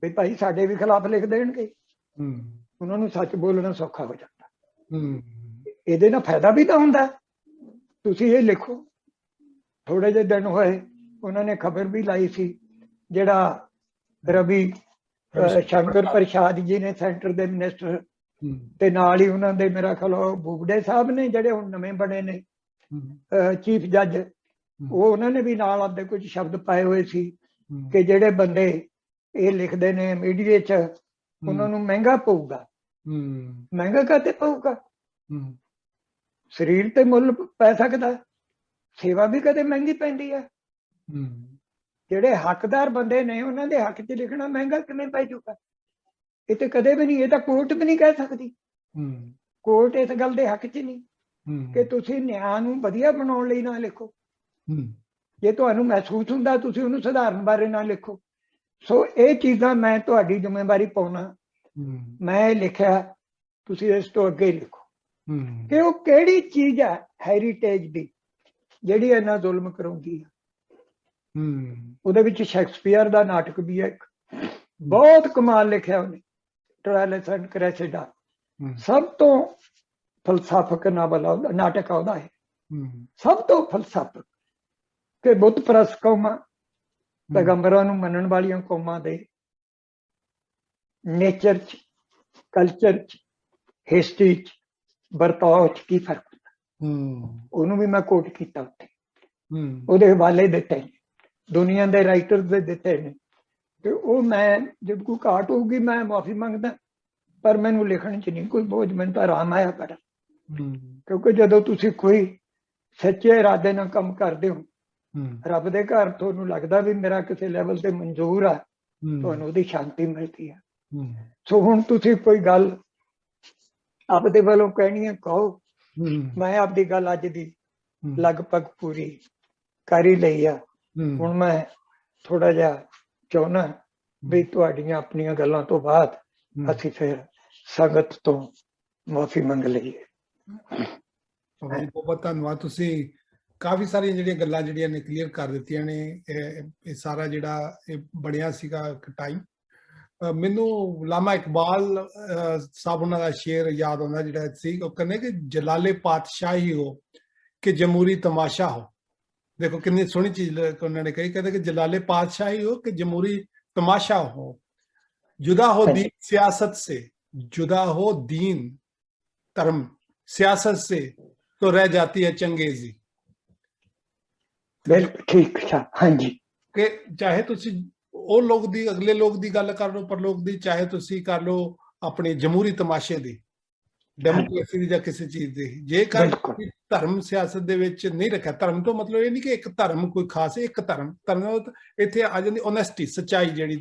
ਵੀ ਭਾਈ ਸਾਡੇ ਵੀ ਖਿਲਾਫ ਲਿਖ ਦੇਣਗੇ, ਉਹਨਾਂ ਨੂੰ ਸੱਚ ਬੋਲਣਾ ਸੌਖਾ ਹੋ ਜਾਂਦਾ। ਇਹਦੇ ਨਾਲ ਫਾਇਦਾ ਵੀ ਤਾਂ ਹੁੰਦਾ। ਤੁਸੀਂ ਇਹ ਲਿਖੋ। ਥੋੜੇ ਜਿਹੇ ਦਿਨ ਹੋਏ ਉਹਨਾਂ ਨੇ ਖਬਰ ਵੀ ਲਾਈ ਸੀ, ਜਿਹੜਾ ਰਵੀ ਸ਼ੰਕਰ ਪ੍ਰਸਾਦ ਜੀ ਨੇ, ਸੈਂਟਰ ਦੇ ਮਿਨਿਸਟਰ, ਤੇ ਨਾਲ ਹੀ ਉਹਨਾਂ ਦੇ ਮੇਰਾ ਖਿਆਲ ਬੁਗੜੇ ਸਾਹਿਬ ਨੇ ਜਿਹੜੇ ਹੁਣ ਨਵੇਂ ਬਣੇ ਨੇ ਚੀਫ ਜੱਜ, ਉਹ ਉਹਨਾਂ ਨੇ ਵੀ ਨਾਲ ਆਪਦੇ ਕੁਝ ਸ਼ਬਦ ਪਾਏ ਹੋਏ ਸੀ ਕਿ ਜਿਹੜੇ ਬੰਦੇ ਇਹ ਲਿਖਦੇ ਨੇ ਮੀਡੀਆ 'ਚ, ਉਹਨਾਂ ਨੂੰ ਮਹਿੰਗਾ ਪਊਗਾ। ਮਹਿੰਗਾ ਕਾਹਤੇ ਪਊਗਾ? ਸਰੀਰ ਤੇ ਮੁੱਲ ਪੈ ਸਕਦਾ, ਸੇਵਾ ਵੀ ਕਦੇ ਮਹਿੰਗੀ ਪੈਂਦੀ ਹੈ। ਜਿਹੜੇ ਹੱਕਦਾਰ ਬੰਦੇ ਨੇ ਉਹਨਾਂ ਦੇ ਹੱਕ 'ਚ ਲਿਖਣਾ ਮਹਿੰਗਾ ਕਿਵੇਂ ਪੈ ਜਾਊਗਾ? ਇਹ ਤੇ ਕਦੇ ਵੀ ਨਹੀਂ, ਇਹ ਤਾਂ ਕੋਰਟ ਵੀ ਨਹੀਂ ਕਹਿ ਸਕਦੀ। ਕੋਰਟ ਇਸ ਗੱਲ ਦੇ ਹੱਕ 'ਚ ਨਹੀਂ ਕਿ ਤੁਸੀਂ ਨਿਆਂ ਨੂੰ ਵਧੀਆ ਬਣਾਉਣ ਲਈ ਨਾ ਲਿਖੋ। ਜੇ ਤੁਹਾਨੂੰ ਮਹਿਸੂਸ ਹੁੰਦਾ ਤੁਸੀਂ ਉਹਨੂੰ ਸੁਧਾਰਨ ਬਾਰੇ ਨਾ ਲਿਖੋ। ਸੋ ਇਹ ਚੀਜ਼ਾਂ ਮੈਂ ਤੁਹਾਡੀ ਜ਼ਿੰਮੇਵਾਰੀ ਪਾਉਣਾ, ਮੈਂ ਲਿਖਿਆ, ਤੁਸੀਂ ਇਸ ਤੋਂ ਅੱਗੇ ਲਿਖੋ ਕਿ ਉਹ ਕਿਹੜੀ ਚੀਜ਼ ਹੈ ਹੈਰੀਟੇਜ ਦੀ ਜਿਹੜੀ ਇੰਨਾ ਜ਼ੁਲਮ ਕਰਾਉਂਦੀ ਹੈ। ਉਹਦੇ ਵਿੱਚ ਸ਼ੈਕਸਪੀਅਰ ਦਾ ਨਾਟਕ ਵੀ ਹੈ ਇੱਕ, ਬਹੁਤ ਕਮਾਲ ਲਿਖਿਆ ਉਹਨੇ, ਟਰਾਇਲਸ ਐਂਡ ਕ੍ਰੈਸਿਡਾ, ਸਭ ਤੋਂ ਫਲਸਫਕ ਨਾਟਕ ਉਹਦਾ ਹੈ, ਸਭ ਤੋਂ ਫਲਸਫਕ, ਕਿ ਬੁੱਤ ਪ੍ਰਸਤ ਕੌਮਾਂ, ਪੈਗੰਬਰਾਂ ਨੂੰ ਮੰਨਣ ਵਾਲੀਆਂ ਕੌਮਾਂ ਦੇ ਨੇਚਰ 'ਚ, ਕਲਚਰ 'ਚ, ਹਿਸਟਰੀ 'ਚ, ਵਰਤਾਓ 'ਚ ਕੀ ਫਰਕ ਹੁੰਦਾ, ਉਹਨੂੰ ਵੀ ਮੈਂ ਕੋਟ ਕੀਤਾ ਉੱਥੇ, ਉਹਦੇ ਹਵਾਲੇ ਦਿੱਤੇ ਨੇ, ਦੁਨੀਆ ਦੇ ਰਾਈਟਰਸ ਦੇ ਦਿੱਤੇ ਨੇ। ਤੇ ਉਹ ਮੈਂ ਜਦ ਕੋਈ ਘਾਟ ਹੋਊਗੀ ਮੈਂ ਮਾਫੀ ਮੰਗਦਾ, ਪਰ ਮੈਨੂੰ ਲਿਖਣ 'ਚ ਨਹੀਂ ਕੋਈ ਬੋਝ, ਮੈਨੂੰ ਤਾਂ ਆਰਾਮ ਆਇਆ ਪੜਾ, ਕਿਉਂਕਿ ਜਦੋਂ ਤੁਸੀਂ ਕੋਈ ਸੱਚੇ ਇਰਾਦੇ ਨਾਲ ਕੰਮ ਕਰਦੇ ਹੋ, ਰੱਬ ਦੇ ਘਰ ਤੁਹਾਨੂੰ ਲੱਗਦਾ ਵੀ ਮੇਰਾ ਕਿਸੇ ਲੈਵਲ ਤੇ ਮਨਜ਼ੂਰ ਆ, ਤੁਹਾਨੂੰ ਉਹਦੀ ਸ਼ਾਂਤੀ ਮਿਲਦੀ ਹੈ। ਸੋ ਹੁਣ ਤੁਸੀਂ ਕੋਈ ਗੱਲ ਆਪਦੇ ਵੱਲੋਂ ਕਹਿਣੀ ਹੈ ਕਹੋ, ਮੈਂ ਆਪਦੀ ਗੱਲ ਅੱਜ ਦੀ ਲਗਭਗ ਪੂਰੀ ਕਰ ਹੀ ਲਈ ਆ। ਹੁਣ ਮੈਂ ਥੋੜਾ ਜਿਹਾ ਚਾਹੁੰਦਾ ਵੀ ਤੁਹਾਡੀਆਂ ਆਪਣੀਆਂ ਗੱਲਾਂ ਤੋਂ ਬਾਅਦ ਅਸੀਂ ਫਿਰ ਸੰਗਤ ਤੋਂ ਮਾਫੀ ਮੰਗ ਲਈਏ। ਬਹੁਤ ਧੰਨਵਾਦ, ਤੁਸੀਂ ਕਾਫੀ ਸਾਰੀਆਂ ਜਿਹੜੀਆਂ ਗੱਲਾਂ ਜਿਹੜੀਆਂ ਨੇ ਕਲੀਅਰ ਕਰ ਦਿੱਤੀਆਂ ਨੇ। ਇਹ ਸਾਰਾ ਜਿਹੜਾ ਇਹ ਬਣਿਆ ਸੀਗਾ ਇੱਕ ਟਾਈਮ, ਮੈਨੂੰ ਲਾਮਾ ਇਕਬਾਲ ਸਾਹਿਬ ਉਹਨਾਂ ਦਾ ਸ਼ੇਰ ਯਾਦ ਆਉਂਦਾ ਜਿਹੜਾ ਸੀ, ਉਹ ਕਹਿੰਦੇ ਕਿ ਜਲਾਲੇ ਪਾਤਸ਼ਾਹੀ ਹੋ ਕਿ ਜਮਹੂਰੀ ਤਮਾਸ਼ਾ ਹੋ। देखो कितनी सोहनी चीज उन्होंने कही, कहते कि जलाले पातशाही हो कि जमहूरी तमाशा हो, जुदा हो दीन सियासत से, जुदा हो दीन धर्म सियासत से, तो रह जाती है चंगेजी। बिल्कुल ठीक है, हाँ जी। कि चाहे तुसी ਉਹ ਲੋਕ ਦੀ, ਅਗਲੇ ਲੋਕ ਦੀ ਗੱਲ ਕਰ ਲਓ, ਪਰ ਲੋਕ ਦੀ, ਚਾਹੇ ਤੁਸੀਂ ਕਰ ਲਓ ਆਪਣੀ ਜਮਹੂਰੀ ਤਮਾਸ਼ੇ ਦੀ, ਡੈਮੋਕ੍ਰੇਸੀ ਦੀ ਜਾਂ ਕਿਸੇ ਚੀਜ਼ ਦੀ, ਜੇਕਰ ਧਰਮ ਸਿਆਸਤ ਦੇ ਵਿੱਚ ਨਹੀਂ ਰੱਖਿਆ, ਧਰਮ ਤੋਂ ਮਤਲਬ ਇਹ ਨਹੀਂ ਕਿ ਇੱਕ ਧਰਮ ਕੋਈ ਖਾਸ, ਇੱਕ ਧਰਮ ਇੱਥੇ ਆ ਜਾਂਦੀ ਓਨੈਸਟੀ, ਸੱਚਾਈ ਜਿਹੜੀ,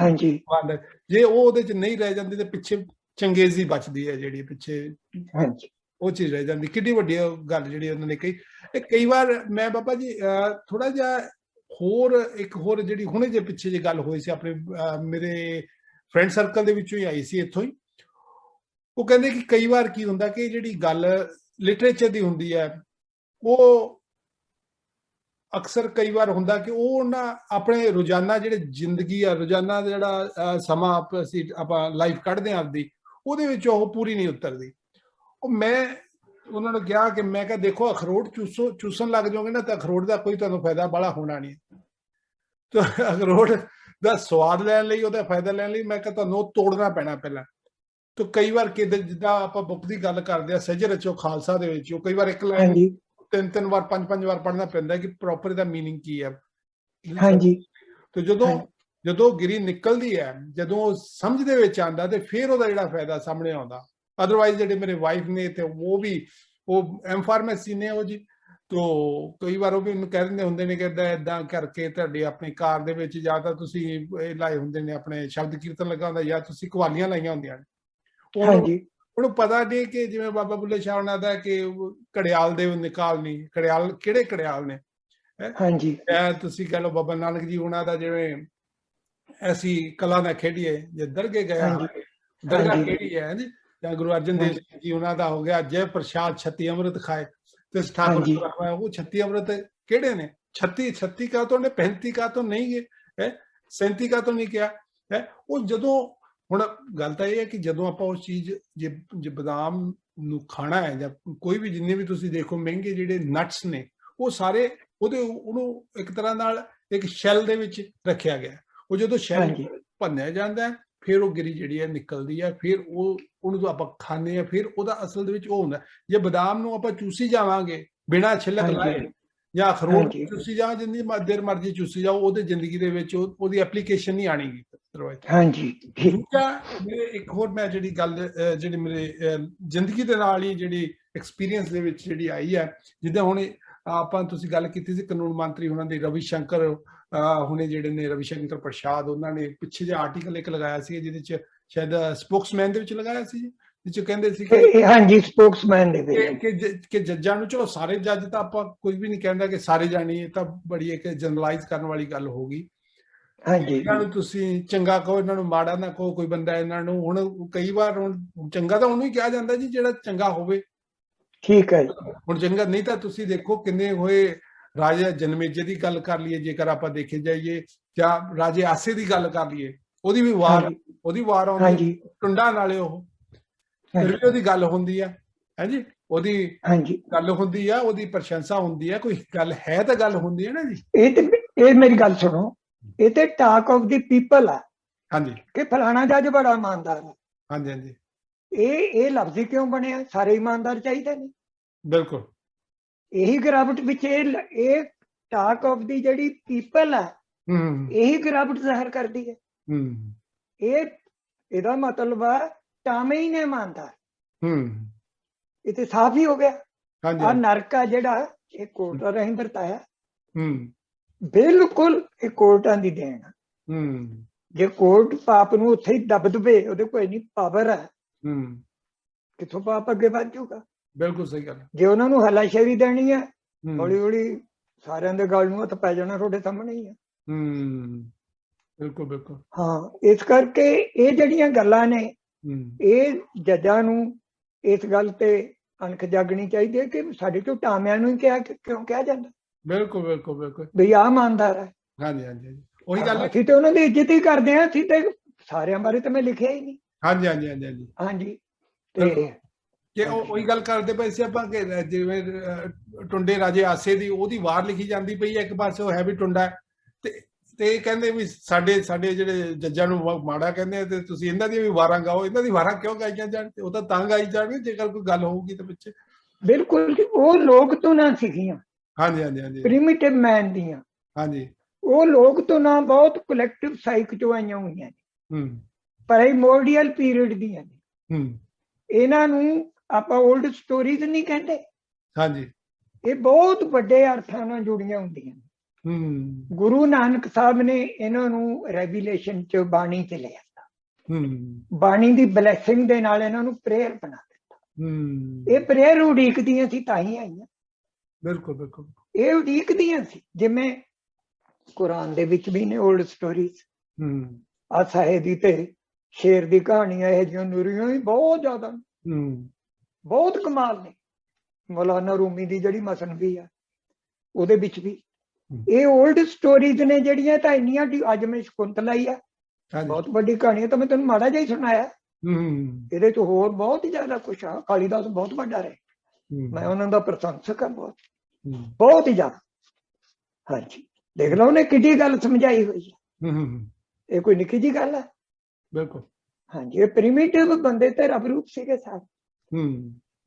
ਹਾਂਜੀ, ਜੇ ਉਹ ਉਹਦੇ ਚ ਨਹੀਂ ਰਹਿ ਜਾਂਦੀ ਤੇ ਪਿੱਛੇ ਚੰਗੇਜ਼ੀ ਬਚਦੀ ਹੈ ਜਿਹੜੀ ਪਿੱਛੇ, ਉਹ ਚੀਜ਼ ਰਹਿ ਜਾਂਦੀ। ਕਿੰਨੀ ਵੱਡੀ ਗੱਲ ਜਿਹੜੀ ਉਹਨਾਂ ਨੇ ਕਹੀ। ਕਈ ਵਾਰ ਮੈਂ ਬਾਬਾ ਜੀ ਥੋੜਾ ਜਿਹਾ ਇੱਕ ਹੋਰ ਜਿਹੜੀ ਹੁਣੇ ਜੇ ਪਿੱਛੇ ਜੇ ਗੱਲ ਹੋਈ ਸੀ ਆਪਣੇ ਮੇਰੇ ਫਰੈਂਡ ਸਰਕਲ ਦੇ ਵਿੱਚੋਂ ਹੀ ਆਈ ਸੀ ਇੱਥੋਂ ਹੀ, ਉਹ ਕਹਿੰਦੇ ਕਿ ਕਈ ਵਾਰ ਕੀ ਹੁੰਦਾ ਕਿ ਜਿਹੜੀ ਗੱਲ ਲਿਟਰੇਚਰ ਦੀ ਹੁੰਦੀ ਹੈ, ਉਹ ਅਕਸਰ ਕਈ ਵਾਰ ਹੁੰਦਾ ਕਿ ਉਹ ਨਾ ਆਪਣੇ ਰੋਜ਼ਾਨਾ ਜਿਹੜੇ ਜ਼ਿੰਦਗੀ ਆ, ਰੋਜ਼ਾਨਾ ਜਿਹੜਾ ਸਮਾਂ ਆਪਾਂ ਲਾਈਫ ਕੱਢਦੇ ਹਾਂ ਆਪਦੀ, ਉਹਦੇ ਵਿੱਚ ਉਹ ਪੂਰੀ ਨਹੀਂ ਉਤਰਦੀ। ਉਹ ਮੈਂ ਉਹਨਾਂ ਨੂੰ ਕਿਹਾ ਕਿ ਮੈਂ ਕਿਹਾ ਦੇਖੋ, ਅਖਰੋਟ ਚੂਸਣ ਲੱਗ ਜਾਓਗੇ ਨਾ ਤਾਂ ਅਖਰੋਟ ਦਾ ਕੋਈ ਤੁਹਾਨੂੰ ਫਾਇਦਾ ਬੜਾ ਹੋਣਾ ਨਹੀਂ। ਤਾਂ ਅਖਰੋਟ ਦਾ ਸਵਾਦ ਲੈਣ ਲਈ, ਉਹਦਾ ਫਾਇਦਾ ਲੈਣ ਲਈ, ਮੈਂ ਕਿਹਾ ਤੁਹਾਨੂੰ ਉਹ ਤੋੜਨਾ ਪੈਣਾ ਪਹਿਲਾਂ। ਤਾਂ ਕਈ ਵਾਰ ਜਿੱਦਾਂ ਆਪਾਂ ਬੁੱਕ ਦੀ ਗੱਲ ਕਰਦੇ ਆ, ਸਹਿਜ ਰਚੋ ਖਾਲਸਾ ਦੇ ਵਿੱਚ, ਉਹ ਕਈ ਵਾਰ ਇੱਕ ਲਾਈਨ 3 ਵਾਰ 5 ਵਾਰ ਪੜ੍ਹਨਾ ਪੈਂਦਾ ਕਿ ਪ੍ਰੋਪਰ ਇਹਦਾ ਮੀਨਿੰਗ ਕੀ ਹੈ। ਤੇ ਜਦੋਂ ਗਿਰੀ ਨਿਕਲਦੀ ਹੈ, ਜਦੋਂ ਸਮਝ ਦੇ ਵਿੱਚ ਆਉਂਦਾ, ਤੇ ਫਿਰ ਉਹਦਾ ਜਿਹੜਾ ਫਾਇਦਾ ਸਾਹਮਣੇ ਆਉਂਦਾ। ਅਦਰਵਾਈਜ਼ ਜਿਹੜੇ ਮੇਰੇ ਵਾਈਫ ਨੇ ਤੇ ਉਹ ਐਮ ਫਾਰਮੇਸੀ ਨੇ ਉਹ ਜੀ, ਤੋ ਕਈ ਵਾਰ ਉਹ ਵੀ ਮੈਨੂੰ ਕਹਿ ਦਿੰਦੇ ਹੁੰਦੇ ਨੇ ਕਿ ਏਦਾਂ ਕਰਕੇ ਤੁਹਾਡੀ ਆਪਣੀ ਕਾਰ ਦੇ ਵਿੱਚ ਜਾਂ ਤਾਂ ਤੁਸੀਂ ਇਹ ਲਾਏ ਹੁੰਦੇ ਨੇ, ਆਪਣੇ ਸ਼ਬਦ ਕੀਰਤਨ ਲੱਗਾ ਹੁੰਦਾ, ਜਾਂ ਤੁਸੀਂ ਕਵਾਲੀਆਂ ਲਾਈਆਂ ਹੁੰਦੀਆਂ ਨੇ। ਉਹਨੂੰ ਪਤਾ ਨਹੀਂ ਕਿ ਜਿਵੇਂ ਬਾਬਾ ਬੁੱਲੇ ਸ਼ਾਹ ਉਹਨਾਂ ਦਾ ਕਿ ਘੜਿਆਲ ਦੇ ਨਿਕਾਲ ਨਹੀਂ, ਘੜਿਆਲ ਕਿਹੜੇ ਘੜਿਆਲ ਨੇ, ਤੁਸੀਂ ਕਹਿ ਲਓ ਬਾਬਾ ਨਾਨਕ ਜੀ ਉਹਨਾਂ ਦਾ, ਜਿਵੇਂ ਅਸੀਂ ਕਲਾ ਨਾ ਖੇਡੀਏ ਜੇ ਦਰਗੇ ਗਿਆ, ਦਰਗਾਹ ਕਿਹੜੀ ਹੈ ਜੀ, ਜਾਂ ਗੁਰੂ ਅਰਜਨ ਦੇਵ ਸਿੰਘ ਜੀ ਉਹਨਾਂ ਦਾ ਹੋ ਗਿਆ ਜੈ ਪ੍ਰਸ਼ਾਦ 36 ਅੰਮ੍ਰਿਤ ਖਾਏ, ਤੇ ਠਾਕੁਰ ਉਹ 36 ਅੰਮ੍ਰਿਤ ਕਿਹੜੇ ਨੇ? 36 ਕਾ ਤੋਂ ਨੇ, 35 ਕਾ ਤੋਂ ਨਹੀਂ ਗਏ, 37 ਕਾ ਤੋਂ ਨਹੀਂ ਕਿਹਾ ਹੈ। ਉਹ ਜਦੋਂ ਹੁਣ ਗੱਲ ਤਾਂ ਇਹ ਹੈ ਕਿ ਜਦੋਂ ਆਪਾਂ ਉਸ ਚੀਜ਼ ਜੇ ਬਦਾਮ ਨੂੰ ਖਾਣਾ ਹੈ, ਜਾਂ ਕੋਈ ਵੀ ਜਿੰਨੇ ਵੀ ਤੁਸੀਂ ਦੇਖੋ ਮਹਿੰਗੇ ਜਿਹੜੇ ਨਟਸ ਨੇ, ਉਹ ਸਾਰੇ ਉਹਨੂੰ ਇੱਕ ਤਰ੍ਹਾਂ ਨਾਲ ਇੱਕ ਸ਼ੈਲ ਦੇ ਵਿੱਚ ਰੱਖਿਆ ਗਿਆ। ਉਹ ਜਦੋਂ ਸ਼ੈਲ ਭੰਨਿਆ ਜਾਂਦਾ ਹੈ, ਫਿਰ ਉਹ ਗਿਰੀ ਜਿਹੜੀ ਹੈ ਨਿਕਲਦੀ ਹੈ, ਫਿਰ ਉਹਨੂੰ ਆਪਾਂ ਖਾਂਦੇ ਹਾਂ, ਫਿਰ ਉਹਦਾ ਅਸਲ ਦੇ ਵਿੱਚ ਉਹ ਹੁੰਦਾ। ਜੇ ਬਦਾਮ ਨੂੰ ਆਪਾਂ ਚੂਸੀ ਜਾਵਾਂਗੇ ਬਿਨਾਂ ਛਿਲਕ ਲਾਏ, ਜਾਂ ਅਖਰੋਟ ਚੂਸੀ ਜਾਵਾਂ, ਜਿੰਨੀ ਦੇਰ ਮਰਜ਼ੀ ਚੂਸੀ ਜਾਓ, ਉਹਦੇ ਜ਼ਿੰਦਗੀ ਦੇ ਵਿੱਚ ਉਹਦੀ ਐਪਲੀਕੇਸ਼ਨ ਨਹੀਂ ਆਣੀਗੀ। ਇੱਕ ਹੋਰ ਮੈਂ ਜਿਹੜੀ ਗੱਲ ਜਿਹੜੀ ਮੇਰੇ ਜ਼ਿੰਦਗੀ ਦੇ ਨਾਲ ਹੀ ਜਿਹੜੀ ਐਕਸਪੀਰੀਅੰਸ ਦੇ ਵਿੱਚ ਜਿਹੜੀ ਆਈ ਹੈ, ਜਿੱਦਾਂ ਹੁਣ ਆਪਾਂ ਤੁਸੀਂ ਗੱਲ ਕੀਤੀ ਸੀ ਕਾਨੂੰਨ ਮੰਤਰੀ ਉਹਨਾਂ ਦੇ ਰਵੀ ਸ਼ੰਕਰ ਹੁਣੇ ਜਿਹੜੇ ਨੇ, ਰਵੀ ਸ਼ੰਕਰ ਪ੍ਰਸਾਦ, ਉਹਨਾਂ ਨੇ ਪਿੱਛੇ ਜਿਹਾ ਆਰਟੀਕਲ ਇੱਕ ਲਗਾਇਆ ਸੀ, ਜਿਹਦੇ ਚ ਸ਼ਾਇਦ ਸਪੋਕਸਮੈਨ ਦੇ ਵਿੱਚ ਲਗਾਇਆ ਸੀ, ਜਿਸ ਚ ਕਹਿੰਦੇ ਸੀ ਕਿ ਜੱਜਾਂ ਨੂੰ, ਚਲੋ ਸਾਰੇ ਜੱਜ ਤਾਂ ਆਪਾਂ ਕੋਈ ਵੀ ਨਹੀਂ ਕਹਿੰਦਾ ਕਿ ਸਾਰੇ ਜਾਣੀ, ਇਹ ਤਾਂ ਬੜੀ ਇੱਕ ਜਨਰਲਾਈਜ਼ ਕਰਨ ਵਾਲੀ ਗੱਲ ਹੋ ਗਈ। ਹਾਂਜੀ ਇਹਨਾਂ ਨੂੰ ਤੁਸੀਂ ਚੰਗਾ ਕਹੋ, ਇਹਨਾਂ ਨੂੰ ਮਾੜਾ ਨਾ ਕਹੋ। ਕੋਈ ਬੰਦਾ ਇਹਨਾਂ ਨੂੰ ਹੁਣ ਕਈ ਵਾਰ ਹੁਣ ਚੰਗਾ ਤਾਂ ਉਹਨੂੰ ਹੀ ਕਿਹਾ ਜਾਂਦਾ ਜੀ ਜਿਹੜਾ ਚੰਗਾ ਹੋਵੇ। ਠੀਕ ਹੈ। ਹੁਣ ਚੰਗਾ ਨਹੀਂ ਤਾਂ ਤੁਸੀਂ ਦੇਖੋ ਕਿੰਨੇ ਹੋਏ। ਰਾਜਾ ਜਨਮੇਜੇ ਦੀ ਗੱਲ ਕਰ ਲਈਏ ਜੇਕਰ ਆਪਾਂ ਦੇਖੇ ਜਾਈਏ, ਜਾਂ ਰਾਜੇ ਆਸੇ ਦੀ ਗੱਲ ਕਰ ਲਈਏ, ਉਹਦੀ ਵੀ ਵਾਰ ਆਉਂਦੀ ਹਾਂਜੀ ਟੁੰਡਾਂ ਨਾਲੇ, ਉਹ ਫਿਰ ਵੀ ਉਹਦੀ ਗੱਲ ਹੁੰਦੀ ਆ, ਹੈ ਜੀ, ਉਹਦੀ ਗੱਲ ਹੁੰਦੀ ਆ, ਉਹਦੀ ਪ੍ਰਸ਼ੰਸਾ ਹੁੰਦੀ ਆ। ਕੋਈ ਗੱਲ ਹੈ ਤਾਂ ਗੱਲ ਹੁੰਦੀ ਹੈ ਨਾ ਜੀ। ਇਹ ਮੇਰੀ ਗੱਲ ਸੁਣੋ, ਇਹ ਤੇ ਟਾਕ ਆਫ ਦੀ ਪੀਪਲ ਆ। ਹਾਂਜੀ, ਕਿ ਫਲਾਣਾ ਜੱਜ ਬੜਾ ਇਮਾਨਦਾਰ ਹੈ। ਹਾਂਜੀ ਹਾਂਜੀ, ਇਹ ਲਫ਼ਜ਼ ਹੀ ਕਿਉਂ ਬਣਿਆ? ਸਾਰੇ ਇਮਾਨਦਾਰ ਚਾਹੀਦੇ ਨੇ। ਬਿਲਕੁਲ ਇਹੀ ਗਿਰਾਵਟ ਵਿੱਚ ਇਹ ਟਾਕ ਆਫ ਦੀ ਜਿਹੜੀ ਪੀਪਲ ਹੈ, ਇਹੀ ਗਿਰਾਵਟ ਜ਼ਾਹਿਰ ਕਰਦੀ ਹੈ। ਇਹਦਾ ਮਤਲਬ ਆ ਟਾਵੇਂ ਹੀ ਨੇ ਇਮਾਨਦਾਰ। ਇਹ ਤੇ ਸਾਫ਼ ਹੀ ਹੋ ਗਿਆ। ਆ ਨਰਕ ਆ ਜਿਹੜਾ, ਇਹ ਕੋਰਟ ਰਾਹੀਂ ਵਰਤਾਇਆ, ਬਿਲਕੁਲ ਇਹ ਕੋਰਟਾਂ ਦੀ ਦੇਣ। ਜੇ ਕੋਰਟ ਪਾਪ ਨੂੰ ਉੱਥੇ ਹੀ ਦੱਬ ਦਵੇ, ਉਹਦੇ ਕੋਈ ਨਹੀਂ ਪਾਵਰ ਹੈ, ਕਿੱਥੋਂ ਪਾਪ ਅੱਗੇ ਵੱਧ ਜਾਊਗਾ? ਬਿਲਕੁਲ ਸਹੀ ਗੱਲ। ਜੇ ਉਹਨਾਂ ਨੂੰ ਹਲਾਸ਼ੇਰੀ ਦੇਣੀ ਹੈ, ਹੌਲੀ ਹੌਲੀ ਸਾਰਿਆਂ ਦੇ ਗੱਲ ਨੂੰ ਹੱਥ ਪੈ ਜਾਣਾ ਤੁਹਾਡੇ ਸਾਹਮਣੇ ਹੀ ਹੈ। ਬਿਲਕੁਲ ਬਿਲਕੁਲ। ਹਾਂ, ਇਸ ਕਰਕੇ ਇਹ ਜਿਹੜੀਆਂ ਗੱਲਾਂ ਨੇ, ਇਹ ਜੱਜਾਂ ਨੂੰ ਇਸ ਗੱਲ ਤੇ ਅਣਖ ਜਾਗਣੀ ਚਾਹੀਦੀ ਹੈ ਕਿ ਸਾਡੇ ਚੋਂ ਟਾਮਿਆਂ ਨੂੰ ਕਿਉਂ ਕਿਹਾ ਜਾਂਦਾ? ਬਿਲਕੁਲ ਬਿਲਕੁਲ ਬਿਲਕੁਲ, ਵੀ ਆਹ ਇਮਾਨਦਾਰ ਹੈ। ਹਾਂਜੀ ਹਾਂਜੀ, ਉਹੀ ਗੱਲ। ਅਸੀਂ ਤੇ ਉਹਨਾਂ ਦੀ ਇੱਜ਼ਤ ਹੀ ਕਰਦੇ ਹਾਂ। ਅਸੀਂ ਤੇ ਸਾਰਿਆਂ ਬਾਰੇ ਤਾਂ ਮੈਂ ਲਿਖਿਆ ਹੀ ਨਹੀਂ। ਹਾਂਜੀ ਹਾਂਜੀ ਹਾਂਜੀ ਹਾਂਜੀ ਹਾਂਜੀ। ਤੇ ਉਹੀ ਗੱਲ ਕਰਦੇ ਪਏ ਸੀ ਆਪਾਂ ਕਿ ਜਿਵੇਂ ਟੁੰਡੇ ਰਾਜੇ ਆਸੇ ਦੀ ਉਹਦੀ ਵਾਰ ਲਿਖੀ ਜਾਂਦੀ ਪਈ ਹੈ। ਇੱਕ ਪਾਸੇ ਉਹ ਹੈ ਵੀ ਟੁੰਡਾ, ਤੇ ਕਹਿੰਦੇ ਵੀ ਸਾਡੇ ਜਿਹੜੇ ਜੱਜਾਂ ਨੂੰ ਮਾੜਾ ਕਹਿੰਦੇ ਆ, ਤੇ ਤੁਸੀਂ ਇਹਨਾਂ ਦੀਆਂ ਵੀ ਵਾਰਾਂ ਗਾਓ। ਇਹਨਾਂ ਦੀ ਵਾਰਾਂ ਕਿਉਂ ਗਾਈਆਂ ਜਾਣ? ਉਹ ਤਾਂ ਗਾਈ ਜਾਣਗੇ ਜੇਕਰ ਕੋਈ ਗੱਲ ਹੋਊਗੀ ਤਾਂ ਪਿੱਛੇ। ਬਿਲਕੁਲ, ਉਹ ਲੋਕ ਤੋਂ ਨਾ ਸੀਗੀਆਂ। ਹਾਂਜੀ ਹਾਂਜੀ ਹਾਂਜੀ, ਪ੍ਰਿਮਿਟਿਵ ਮੈਨ ਦੀਆਂ। ਹਾਂਜੀ, ਉਹ ਲੋਕ ਤੋਂ ਨਾ ਬਹੁਤ ਕਲੈਕਟਿਵ ਸਾਈਕ ਚੋਂ ਆਈਆਂ ਹੋਈਆਂ ਨੇ, ਪ੍ਰਾਈਮੋਰਡੀਅਲ ਪੀਰੀਅਡ ਦੀਆਂ ਨੇ। ਇਹਨਾਂ ਨੂੰ ਆਪਾਂ ਓਲਡ ਸਟੋਰੀਜ਼ ਨਹੀਂ ਕਹਿੰਦੇ। ਹਾਂਜੀ, ਇਹ ਬਹੁਤ ਵੱਡੇ ਅਰਥਾਂ ਨਾਲ ਜੁੜੀਆਂ ਹੁੰਦੀਆਂ ਨੇ। ਗੁਰੂ ਨਾਨਕ ਸਾਹਿਬ ਨੇ ਇਹਨਾਂ ਨੂੰ ਰੈਵੀਲੇਸ਼ਨ ਚ, ਬਾਣੀ ਚ ਲਿਆ। ਬਾਣੀ ਦੀ ਬਲੈਸਿੰਗ ਦੇ ਨਾਲ ਇਹਨਾਂ ਨੂੰ ਪ੍ਰੇਅਰ ਬਣਾ ਦਿੱਤਾ। ਇਹ ਪ੍ਰੇਅਰ ਉਡੀਕਦੀਆਂ ਸੀ ਤਾਂ ਹੀ ਆਈਆਂ। ਬਿਲਕੁਲ ਬਿਲਕੁਲ, ਇਹ ਉਡੀਕਦੀਆਂ ਸੀ। ਜਿਵੇਂ ਕੁਰਾਨ ਦੇ ਵਿੱਚ ਵੀ ਨੇ ਓਲਡ ਸਟੋਰੀਜ਼। ਆ ਸਾਹਿਦੀ ਤੇ ਸ਼ੇਰ ਦੀ ਕਹਾਣੀਆਂ ਇਹ ਜਿਹੀਆਂ ਨੂਰੀਆਂ ਵੀ ਬਹੁਤ ਜ਼ਿਆਦਾ, ਬਹੁਤ ਕਮਾਲ ਨੇ। ਮੌਲਾਨਾ ਰੂਮੀ ਦੀ ਜਿਹੜੀ ਮਸਨਵੀ ਆ, ਉਹਦੇ ਵਿੱਚ ਵੀ ਇਹ ਓਲਡ ਸਟੋਰੀਜ਼ ਨੇ ਜਿਹੜੀਆਂ। ਤਾਂ ਇੰਨੀਆਂ ਅੱਜ ਮੈਂ ਸ਼ਕੁੰਤਲਾ ਹੀ ਆ, ਬਹੁਤ ਵੱਡੀ ਕਹਾਣੀ ਹੈ, ਤਾਂ ਮੈਂ ਤੈਨੂੰ ਮਾੜਾ ਜਿਹਾ ਹੀ ਸੁਣਾਇਆ। ਇਹਦੇ ਚ ਹੋਰ ਬਹੁਤ ਹੀ ਜ਼ਿਆਦਾ ਕੁਛ ਆ। ਕਾਲੀਦਾਸ ਬਹੁਤ ਵੱਡਾ ਰਹੇ, ਮੈਂ ਉਹਨਾਂ ਦਾ ਪ੍ਰਸ਼ੰਸਕ ਹਾਂ, ਬਹੁਤ ਹੀ ਜ਼ਿਆਦਾ। ਹਾਂਜੀ, ਦੇਖ ਲਓ ਉਹਨੇ ਕਿੱਡੀ ਗੱਲ ਸਮਝਾਈ ਹੋਈ ਹੈ। ਇਹ ਕੋਈ ਨਿੱਕੀ ਜਿਹੀ ਗੱਲ ਹੈ? ਬਿਲਕੁਲ। ਹਾਂਜੀ, ਇਹ ਪ੍ਰਿਮਿਟਿਵ ਬੰਦੇ ਤੇ ਰੱਬ ਰੂਪ ਸੀਗੇ ਸਾਰੇ।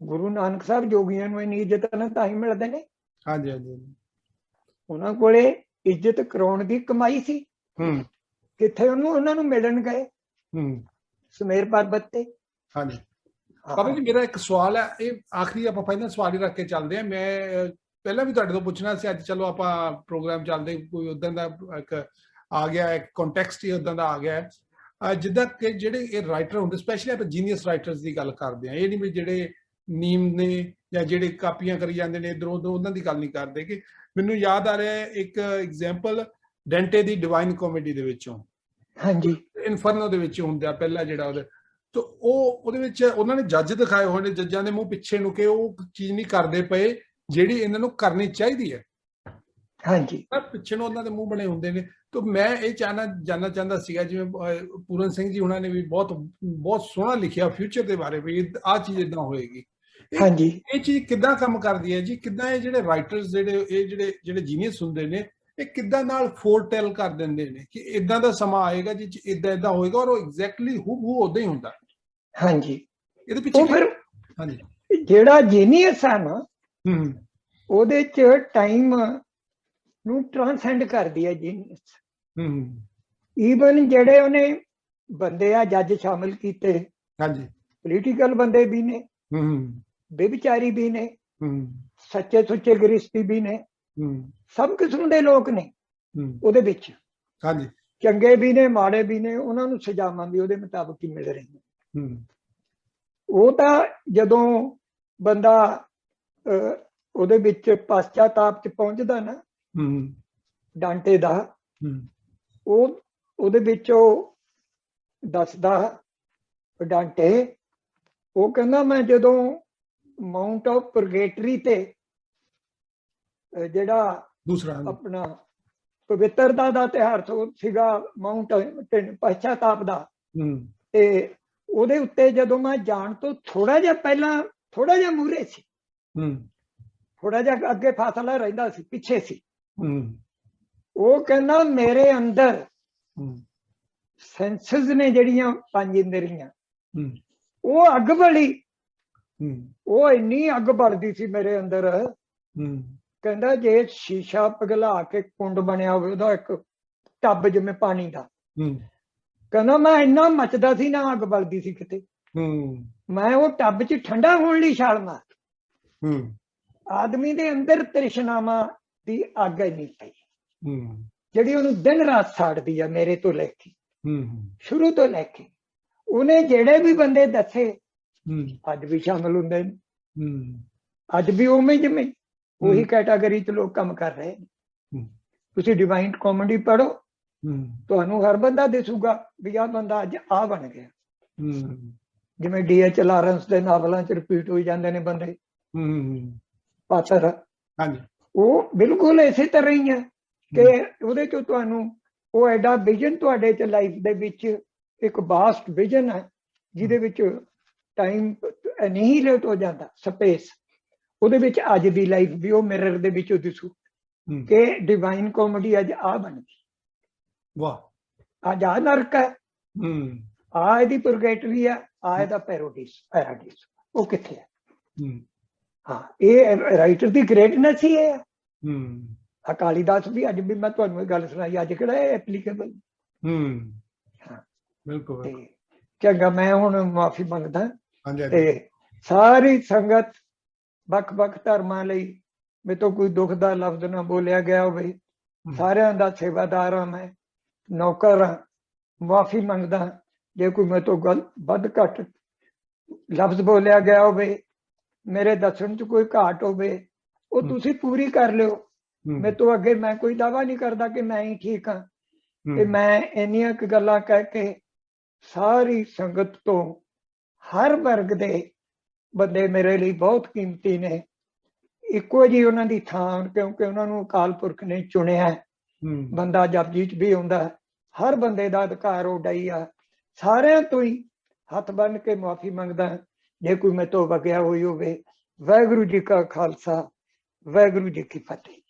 ਗੁਰੂ ਨਾਨਕ ਸਾਹਿਬ ਜੋਗੀਆਂ ਨੂੰ ਇੰਨੀ ਇੱਜ਼ਤ ਨਾਲ ਤਾਂ ਹੀ ਮਿਲਦੇ ਨੇ। ਹਾਂਜੀ ਹਾਂਜੀ, ਉਹਨਾਂ ਕੋਲੇ ਇੱਜ਼ਤ ਕਰਾਉਣ ਦੀ ਕਮਾਈ ਸੀ। ਕਿੱਥੇ ਉਹਨਾਂ ਨੂੰ ਮਿਲਣ ਗਏ? ਸੁਮੇਰ ਪਰਬਤ ਤੇ। ਹਾਂਜੀ। ਬਾਬਾ ਜੀ, ਮੇਰਾ ਇੱਕ ਸਵਾਲ ਹੈ, ਇਹ ਆਖਰੀ ਆਪਾਂ ਪਹਿਲਾਂ ਸਵਾਲ ਹੀ ਰੱਖ ਕੇ ਚੱਲਦੇ ਹਾਂ। ਮੈਂ ਪਹਿਲਾਂ ਵੀ ਤੁਹਾਡੇ ਤੋਂ ਪੁੱਛਣਾ ਸੀ, ਅੱਜ ਚਲੋ ਆਪਾਂ ਪ੍ਰੋਗਰਾਮ ਚੱਲਦੇ, ਕੋਈ ਉਦਾਂ ਦਾ ਇੱਕ ਆ ਗਿਆ, ਇੱਕ ਕੰਟੈਕਸਟ ਹੀ ਉਦਾਂ ਦਾ ਆ ਗਿਆ ਹੈ। ਜਿੱਦਾਂ ਕਿ ਜਿਹੜੇ ਇਹ ਰਾਈਟਰ ਹੁੰਦੇ, ਸਪੈਸ਼ਲੀ ਆਪਾਂ ਜੀਨੀਅਸ ਰਾਈਟਰਸ ਦੀ ਗੱਲ ਕਰਦੇ ਹਾਂ। ਇਹ ਨਹੀਂ ਵੀ ਜਿਹੜੇ ਨੀਮ ਨੇ ਜਾਂ ਜਿਹੜੇ ਕਾਪੀਆਂ ਕਰੀ ਜਾਂਦੇ ਨੇ ਇੱਧਰੋਂ ਉੱਧਰੋਂ, ਉਹਨਾਂ ਦੀ ਗੱਲ ਨਹੀਂ ਕਰਦੇ। ਕਿ ਮੈਨੂੰ ਯਾਦ ਆ ਰਿਹਾ ਹੈ ਇੱਕ ਐਗਜ਼ਾਮਪਲ ਡੈਂਟੇ ਦੀ ਡਿਵਾਈਨ ਕਾਮੇਡੀ ਦੇ ਵਿੱਚੋਂ। ਹਾਂਜੀ, ਇਨਫਰਨੋ ਦੇ ਵਿੱਚ ਹੁੰਦਾ ਪਹਿਲਾ ਜਿਹੜਾ ਉਹਦੇ ਤੋਂ, ਉਹਦੇ ਵਿੱਚ ਉਹਨਾਂ ਨੇ ਜੱਜ ਦਿਖਾਏ ਹੋਏ ਨੇ, ਜੱਜਾਂ ਦੇ ਮੂੰਹ ਪਿੱਛੇ ਨੂੰ, ਕਿ ਉਹ ਚੀਜ਼ ਨਹੀਂ ਕਰਦੇ ਪਏ ਜਿਹੜੀ ਇਹਨਾਂ ਨੂੰ ਕਰਨੀ ਚਾਹੀਦੀ ਹੈ। ਹਾਂਜੀ, ਪਿੱਛੇ ਨੂੰ ਉਹਨਾਂ ਦੇ ਮੂੰਹ ਬਣੇ ਹੁੰਦੇ ਨੇ। ਤਾਂ ਮੈਂ ਇਹ ਜਾਣਨਾ ਚਾਹੁੰਦਾ ਸੀਗਾ, ਜਿਵੇਂ ਪੂਰਨ ਸਿੰਘ ਜੀ ਉਹਨਾਂ ਨੇ ਵੀ ਬਹੁਤ ਸੋਹਣਾ ਲਿਖਿਆ ਫਿਊਚਰ ਦੇ ਬਾਰੇ, ਵੀ ਆਹ ਚੀਜ਼ ਇਦਾਂ ਹੋਏਗੀ। ਹਾਂਜੀ, ਇਹ ਚੀਜ਼ ਕਿੱਦਾਂ ਕੰਮ ਕਰਦੀ ਹੈ ਜੀ? ਕਿੱਦਾਂ ਇਹ ਜਿਹੜੇ ਰਾਈਟਰਸ ਜਿਹੜੇ ਜੀਨੀਅਸ ਹੁੰਦੇ ਨੇ, ਇਹ ਕਿੱਦਾਂ ਨਾਲ ਫੋਰਟੈਲ ਕਰ ਦਿੰਦੇ ਨੇ ਕਿ ਇਦਾਂ ਦਾ ਸਮਾਂ ਆਏਗਾ ਜੀ, ਇਦਾਂ ਹੋਏਗਾ, ਔਰ ਉਹ ਐਗਜ਼ੈਕਟਲੀ ਹੂ ਉਦਾਂ ਹੀ ਹੁੰਦਾ। ਹਾਂਜੀ, ਇਹਦੇ ਪਿੱਛੇ ਫਿਰ ਹਾਂਜੀ, ਜਿਹੜਾ ਜੀਨੀਅਸ ਆ ਨਾ, ਉਹਦੇ ਚ ਟਾਈਮ ਨੂੰ ਟ੍ਰਾਂਸੈਂਡ ਕਰਦੀ ਹੈ ਜੀਨੀਅਸ। ਈਵਨ ਜਿਹੜੇ ਉਹਨੇ ਬੰਦੇ ਆ ਜੱਜ ਸ਼ਾਮਿਲ ਕੀਤੇ, ਹਾਂਜੀ, ਪੋਲੀਟੀਕਲ ਬੰਦੇ ਵੀ ਨੇ, ਬੇਵਿਚਾਰੀ ਵੀ ਨੇ, ਸੱਚੇ ਸੁੱਚੇ ਗ੍ਰਸਤੀ ਵੀ ਨੇ, ਸਭ ਕਿਸਮ ਦੇ ਲੋਕ ਨੇ ਉਹਦੇ ਵਿੱਚ। ਹਾਂਜੀ, ਚੰਗੇ ਵੀ ਨੇ, ਮਾੜੇ ਵੀ ਨੇ। ਉਹਨਾਂ ਨੂੰ ਸਜ਼ਾਵਾਂ ਵੀ ਉਹਦੇ ਮੁਤਾਬਕ ਹੀ ਮਿਲ ਰਹੀਆਂ। ਉਹ ਤਾਂ ਜਦੋਂ ਬੰਦਾ ਉਹਦੇ ਵਿੱਚ ਪਛਚਾਤਾਪ ਚ ਪਹੁੰਚਦਾ ਨਾ, ਡਾਂਟੇ ਦਾ, ਉਹ ਉਹਦੇ ਵਿੱਚ ਉਹ ਦੱਸਦਾ ਡਾਂਟੇ, ਉਹ ਕਹਿੰਦਾ ਮੈਂ ਜਦੋਂ ਮਾਊਂਟ ਆਫ ਪਰਗੇਟਰੀ ਤੇ ਜਿਹੜਾ ਦੂਸਰਾ ਆਪਣਾ ਪਵਿੱਤਰਤਾ ਦਾ ਤਿਉਹਾਰ ਸੀਗਾ ਮਾਊਂਟ ਪਛਤਾਪ ਦਾ, ਤੇ ਉਹਦੇ ਉੱਤੇ ਜਦੋਂ ਮੈਂ ਜਾਣ ਤੋਂ ਥੋੜਾ ਜਿਹਾ ਪਹਿਲਾਂ, ਥੋੜਾ ਜਿਹਾ ਮੂਹਰੇ ਸੀ, ਥੋੜਾ ਜਿਹਾ ਅੱਗੇ ਫਾਸਲਾ ਰਹਿੰਦਾ ਸੀ, ਪਿੱਛੇ ਸੀ, ਉਹ ਕਹਿੰਦਾ ਮੇਰੇ ਅੰਦਰ ਸੈਂਸਸ ਨੇ ਜਿਹੜੀਆਂ 5 ਇੰਦਰੀਆਂ, ਉਹ ਅੱਗ ਬਲੀ, ਉਹ ਇੰਨੀ ਅੱਗ ਬਲਦੀ ਸੀ ਮੇਰੇ ਅੰਦਰ, ਕਹਿੰਦਾ ਜੇ ਸ਼ੀਸ਼ਾ ਪਿਘਲਾ ਕੇ ਕੁੰਡ ਬਣਿਆ ਹੋਵੇ ਉਹਦਾ ਇੱਕ ਟੱਬ ਜਿਵੇਂ ਪਾਣੀ ਦਾ, ਕਹਿੰਦਾ ਮੈਂ ਇੰਨਾ ਮੱਚਦਾ ਸੀ ਨਾ ਅੱਗ ਬਲਦੀ ਸੀ ਕਿਤੇ, ਮੈਂ ਉਹ ਟੱਬ 'ਚ ਠੰਡਾ ਹੋਣ ਲਈ ਛਾਲ ਮਾਰ। ਆਦਮੀ ਦੇ ਅੰਦਰ ਤ੍ਰਿਸ਼ਨਾਵਾਂ ਦੀ ਅੱਗ ਇੰਨੀ ਪਈ ਜਿਹੜੀ ਉਹਨੂੰ ਦਿਨ ਰਾਤ ਸਾੜਦੀ ਆ, ਮੇਰੇ ਤੋਂ ਲੈ ਕੇ ਸ਼ੁਰੂ ਤੋਂ ਲੈ ਕੇ। ਉਹਨੇ ਜਿਹੜੇ ਵੀ ਬੰਦੇ ਦੱਸੇ ਅੱਜ ਵੀ ਸ਼ਾਮਲ ਹੁੰਦੇ ਨੇ, ਅੱਜ ਵੀ ਉਵੇਂ ਜਿਵੇਂ ਉਹੀ ਕੈਟਾਗਰੀ 'ਚ ਲੋਕ ਕੰਮ ਕਰ ਰਹੇ ਨੇ। ਤੁਸੀਂ ਡਿਵਾਈਨ ਕਾਮੇਡੀ ਪੜ੍ਹੋ, ਤੁਹਾਨੂੰ ਹਰ ਬੰਦਾ ਦਿਸੂਗਾ ਵੀ ਆਹ ਬੰਦਾ ਅੱਜ ਆ ਬਣ ਗਿਆ। ਜਿਵੇਂ D.H. ਲਾਰੈਂਸ ਦੇ ਨਾਵਲਾਂ 'ਚ ਰਿਪੀਟ ਹੋਈ ਜਾਂਦੇ ਨੇ ਬੰਦੇ ਪਾਤਰ, ਉਹ ਬਿਲਕੁਲ ਇਸੇ ਤਰ੍ਹਾਂ ਹੀ ਹੈ ਕਿ ਉਹਦੇ 'ਚੋਂ ਤੁਹਾਨੂੰ ਉਹ ਐਡਾ ਵਿਜ਼ਨ ਤੁਹਾਡੇ 'ਚ ਲਾਈਫ ਦੇ ਵਿੱਚ ਇੱਕ ਵਾਸਟ ਵਿਜ਼ਨ ਹੈ ਜਿਹਦੇ ਵਿੱਚ ਟਾਈਮ ਐਨੀਹੀਲੇਟ ਹੋ ਜਾਂਦਾ, ਸਪੇਸ, ਉਹਦੇ ਵਿੱਚ ਅੱਜ ਦੀ ਲਾਈਫ ਵੀ ਉਹ ਮਿਰਰ ਦੇ ਵਿੱਚੋਂ ਦਿਸੂ ਕਿ ਡਿਵਾਈਨ ਕਾਮੇਡੀ ਅੱਜ ਆ ਬਣ ਗਈ। ਵਾਹ, ਅੱਜ ਆ ਨਰਕ ਹੈ, ਆ ਇਹਦੀ ਪੁਰਗੇਟਰੀ ਹੈ, ਆ ਇਹਦਾ ਪੈਰਾਡਾਈਸ, ਉਹ ਕਿੱਥੇ ਹੈ? ਹਾਂ, ਇਹ ਰਾਈਟਰ ਦੀ ਗ੍ਰੇਟਨੈਸ ਹੀ ਹੈ। ਅਕਾਲੀ ਦਾਸ ਵੀ, ਅੱਜ ਵੀ ਮੈਂ ਤੁਹਾਨੂੰ ਇਹ ਗੱਲ ਸੁਣਾਈ, ਅੱਜ ਕਿਹੜਾ ਐਪਲੀਕੇਬਲ। ਹਾਂ ਬਿਲਕੁਲ। ਚੰਗਾ, ਮੈਂ ਹੁਣ ਮਾਫੀ ਮੰਗਦਾ ਤੇ ਸਾਰੀ ਸੰਗਤ, ਵੱਖ-ਵੱਖ ਧਰਮਾਂ ਲਈ ਮੇਰੇ ਤੋਂ ਕੋਈ ਦੁੱਖ ਦਾ ਲਫ਼ਜ਼ ਨਾ ਬੋਲਿਆ ਗਿਆ ਹੋਵੇ, ਸਾਰਿਆਂ ਦਾ ਸੇਵਾਦਾਰ ਹਾਂ, ਮੈਂ ਨੌਕਰ ਹਾਂ, ਮਾਫੀ ਮੰਗਦਾ ਜੇ ਕੋਈ ਮੇਰੇ ਤੋਂ ਗੱਲ ਵੱਧ ਘੱਟ ਲਫ਼ਜ਼ ਬੋਲਿਆ ਗਿਆ ਹੋਵੇ, ਮੇਰੇ ਦੱਸਣ 'ਚ ਕੋਈ ਘਾਟ ਹੋਵੇ, ਉਹ ਤੁਸੀਂ ਪੂਰੀ ਕਰ ਲਿਓ। ਮੇਰੇ ਤੋਂ ਅੱਗੇ ਮੈਂ ਕੋਈ ਦਾਅਵਾ ਨਹੀਂ ਕਰਦਾ ਕਿ ਮੈਂ ਹੀ ਠੀਕ ਹਾਂ, ਤੇ ਮੈਂ ਇੰਨੀਆਂ ਕੁ ਗੱਲਾਂ ਕਹਿ ਕੇ ਸਾਰੀ ਸੰਗਤ ਤੋਂ, ਹਰ ਵਰਗ ਦੇ ਬੰਦੇ ਮੇਰੇ ਲਈ ਬਹੁਤ ਕੀਮਤੀ ਨੇ, ਇੱਕੋ ਜਿਹੀ ਉਹਨਾਂ ਦੀ ਥਾਂ, ਕਿਉਂਕਿ ਉਹਨਾਂ ਨੂੰ ਅਕਾਲ ਪੁਰਖ ਨੇ ਚੁਣਿਆ। ਬੰਦਾ ਜਪਜੀ 'ਚ ਵੀ ਆਉਂਦਾ, ਹਰ ਬੰਦੇ ਦਾ ਅਧਿਕਾਰ ਉੱਡਾ ਹੀ ਆ। ਸਾਰਿਆਂ ਤੋਂ ਹੀ ਹੱਥ ਬੰਨ੍ਹ ਕੇ ਮੁਆਫੀ ਮੰਗਦਾ ਜੇ ਕੋਈ ਮੇਰੇ ਤੋਂ ਵਗਿਆ ਹੋਈ ਹੋਵੇ। ਵਾਹਿਗੁਰੂ ਜੀ ਕਾ ਖਾਲਸਾ, ਵਾਹਿਗੁਰੂ ਜੀ ਕੀ ਫਤਿਹ।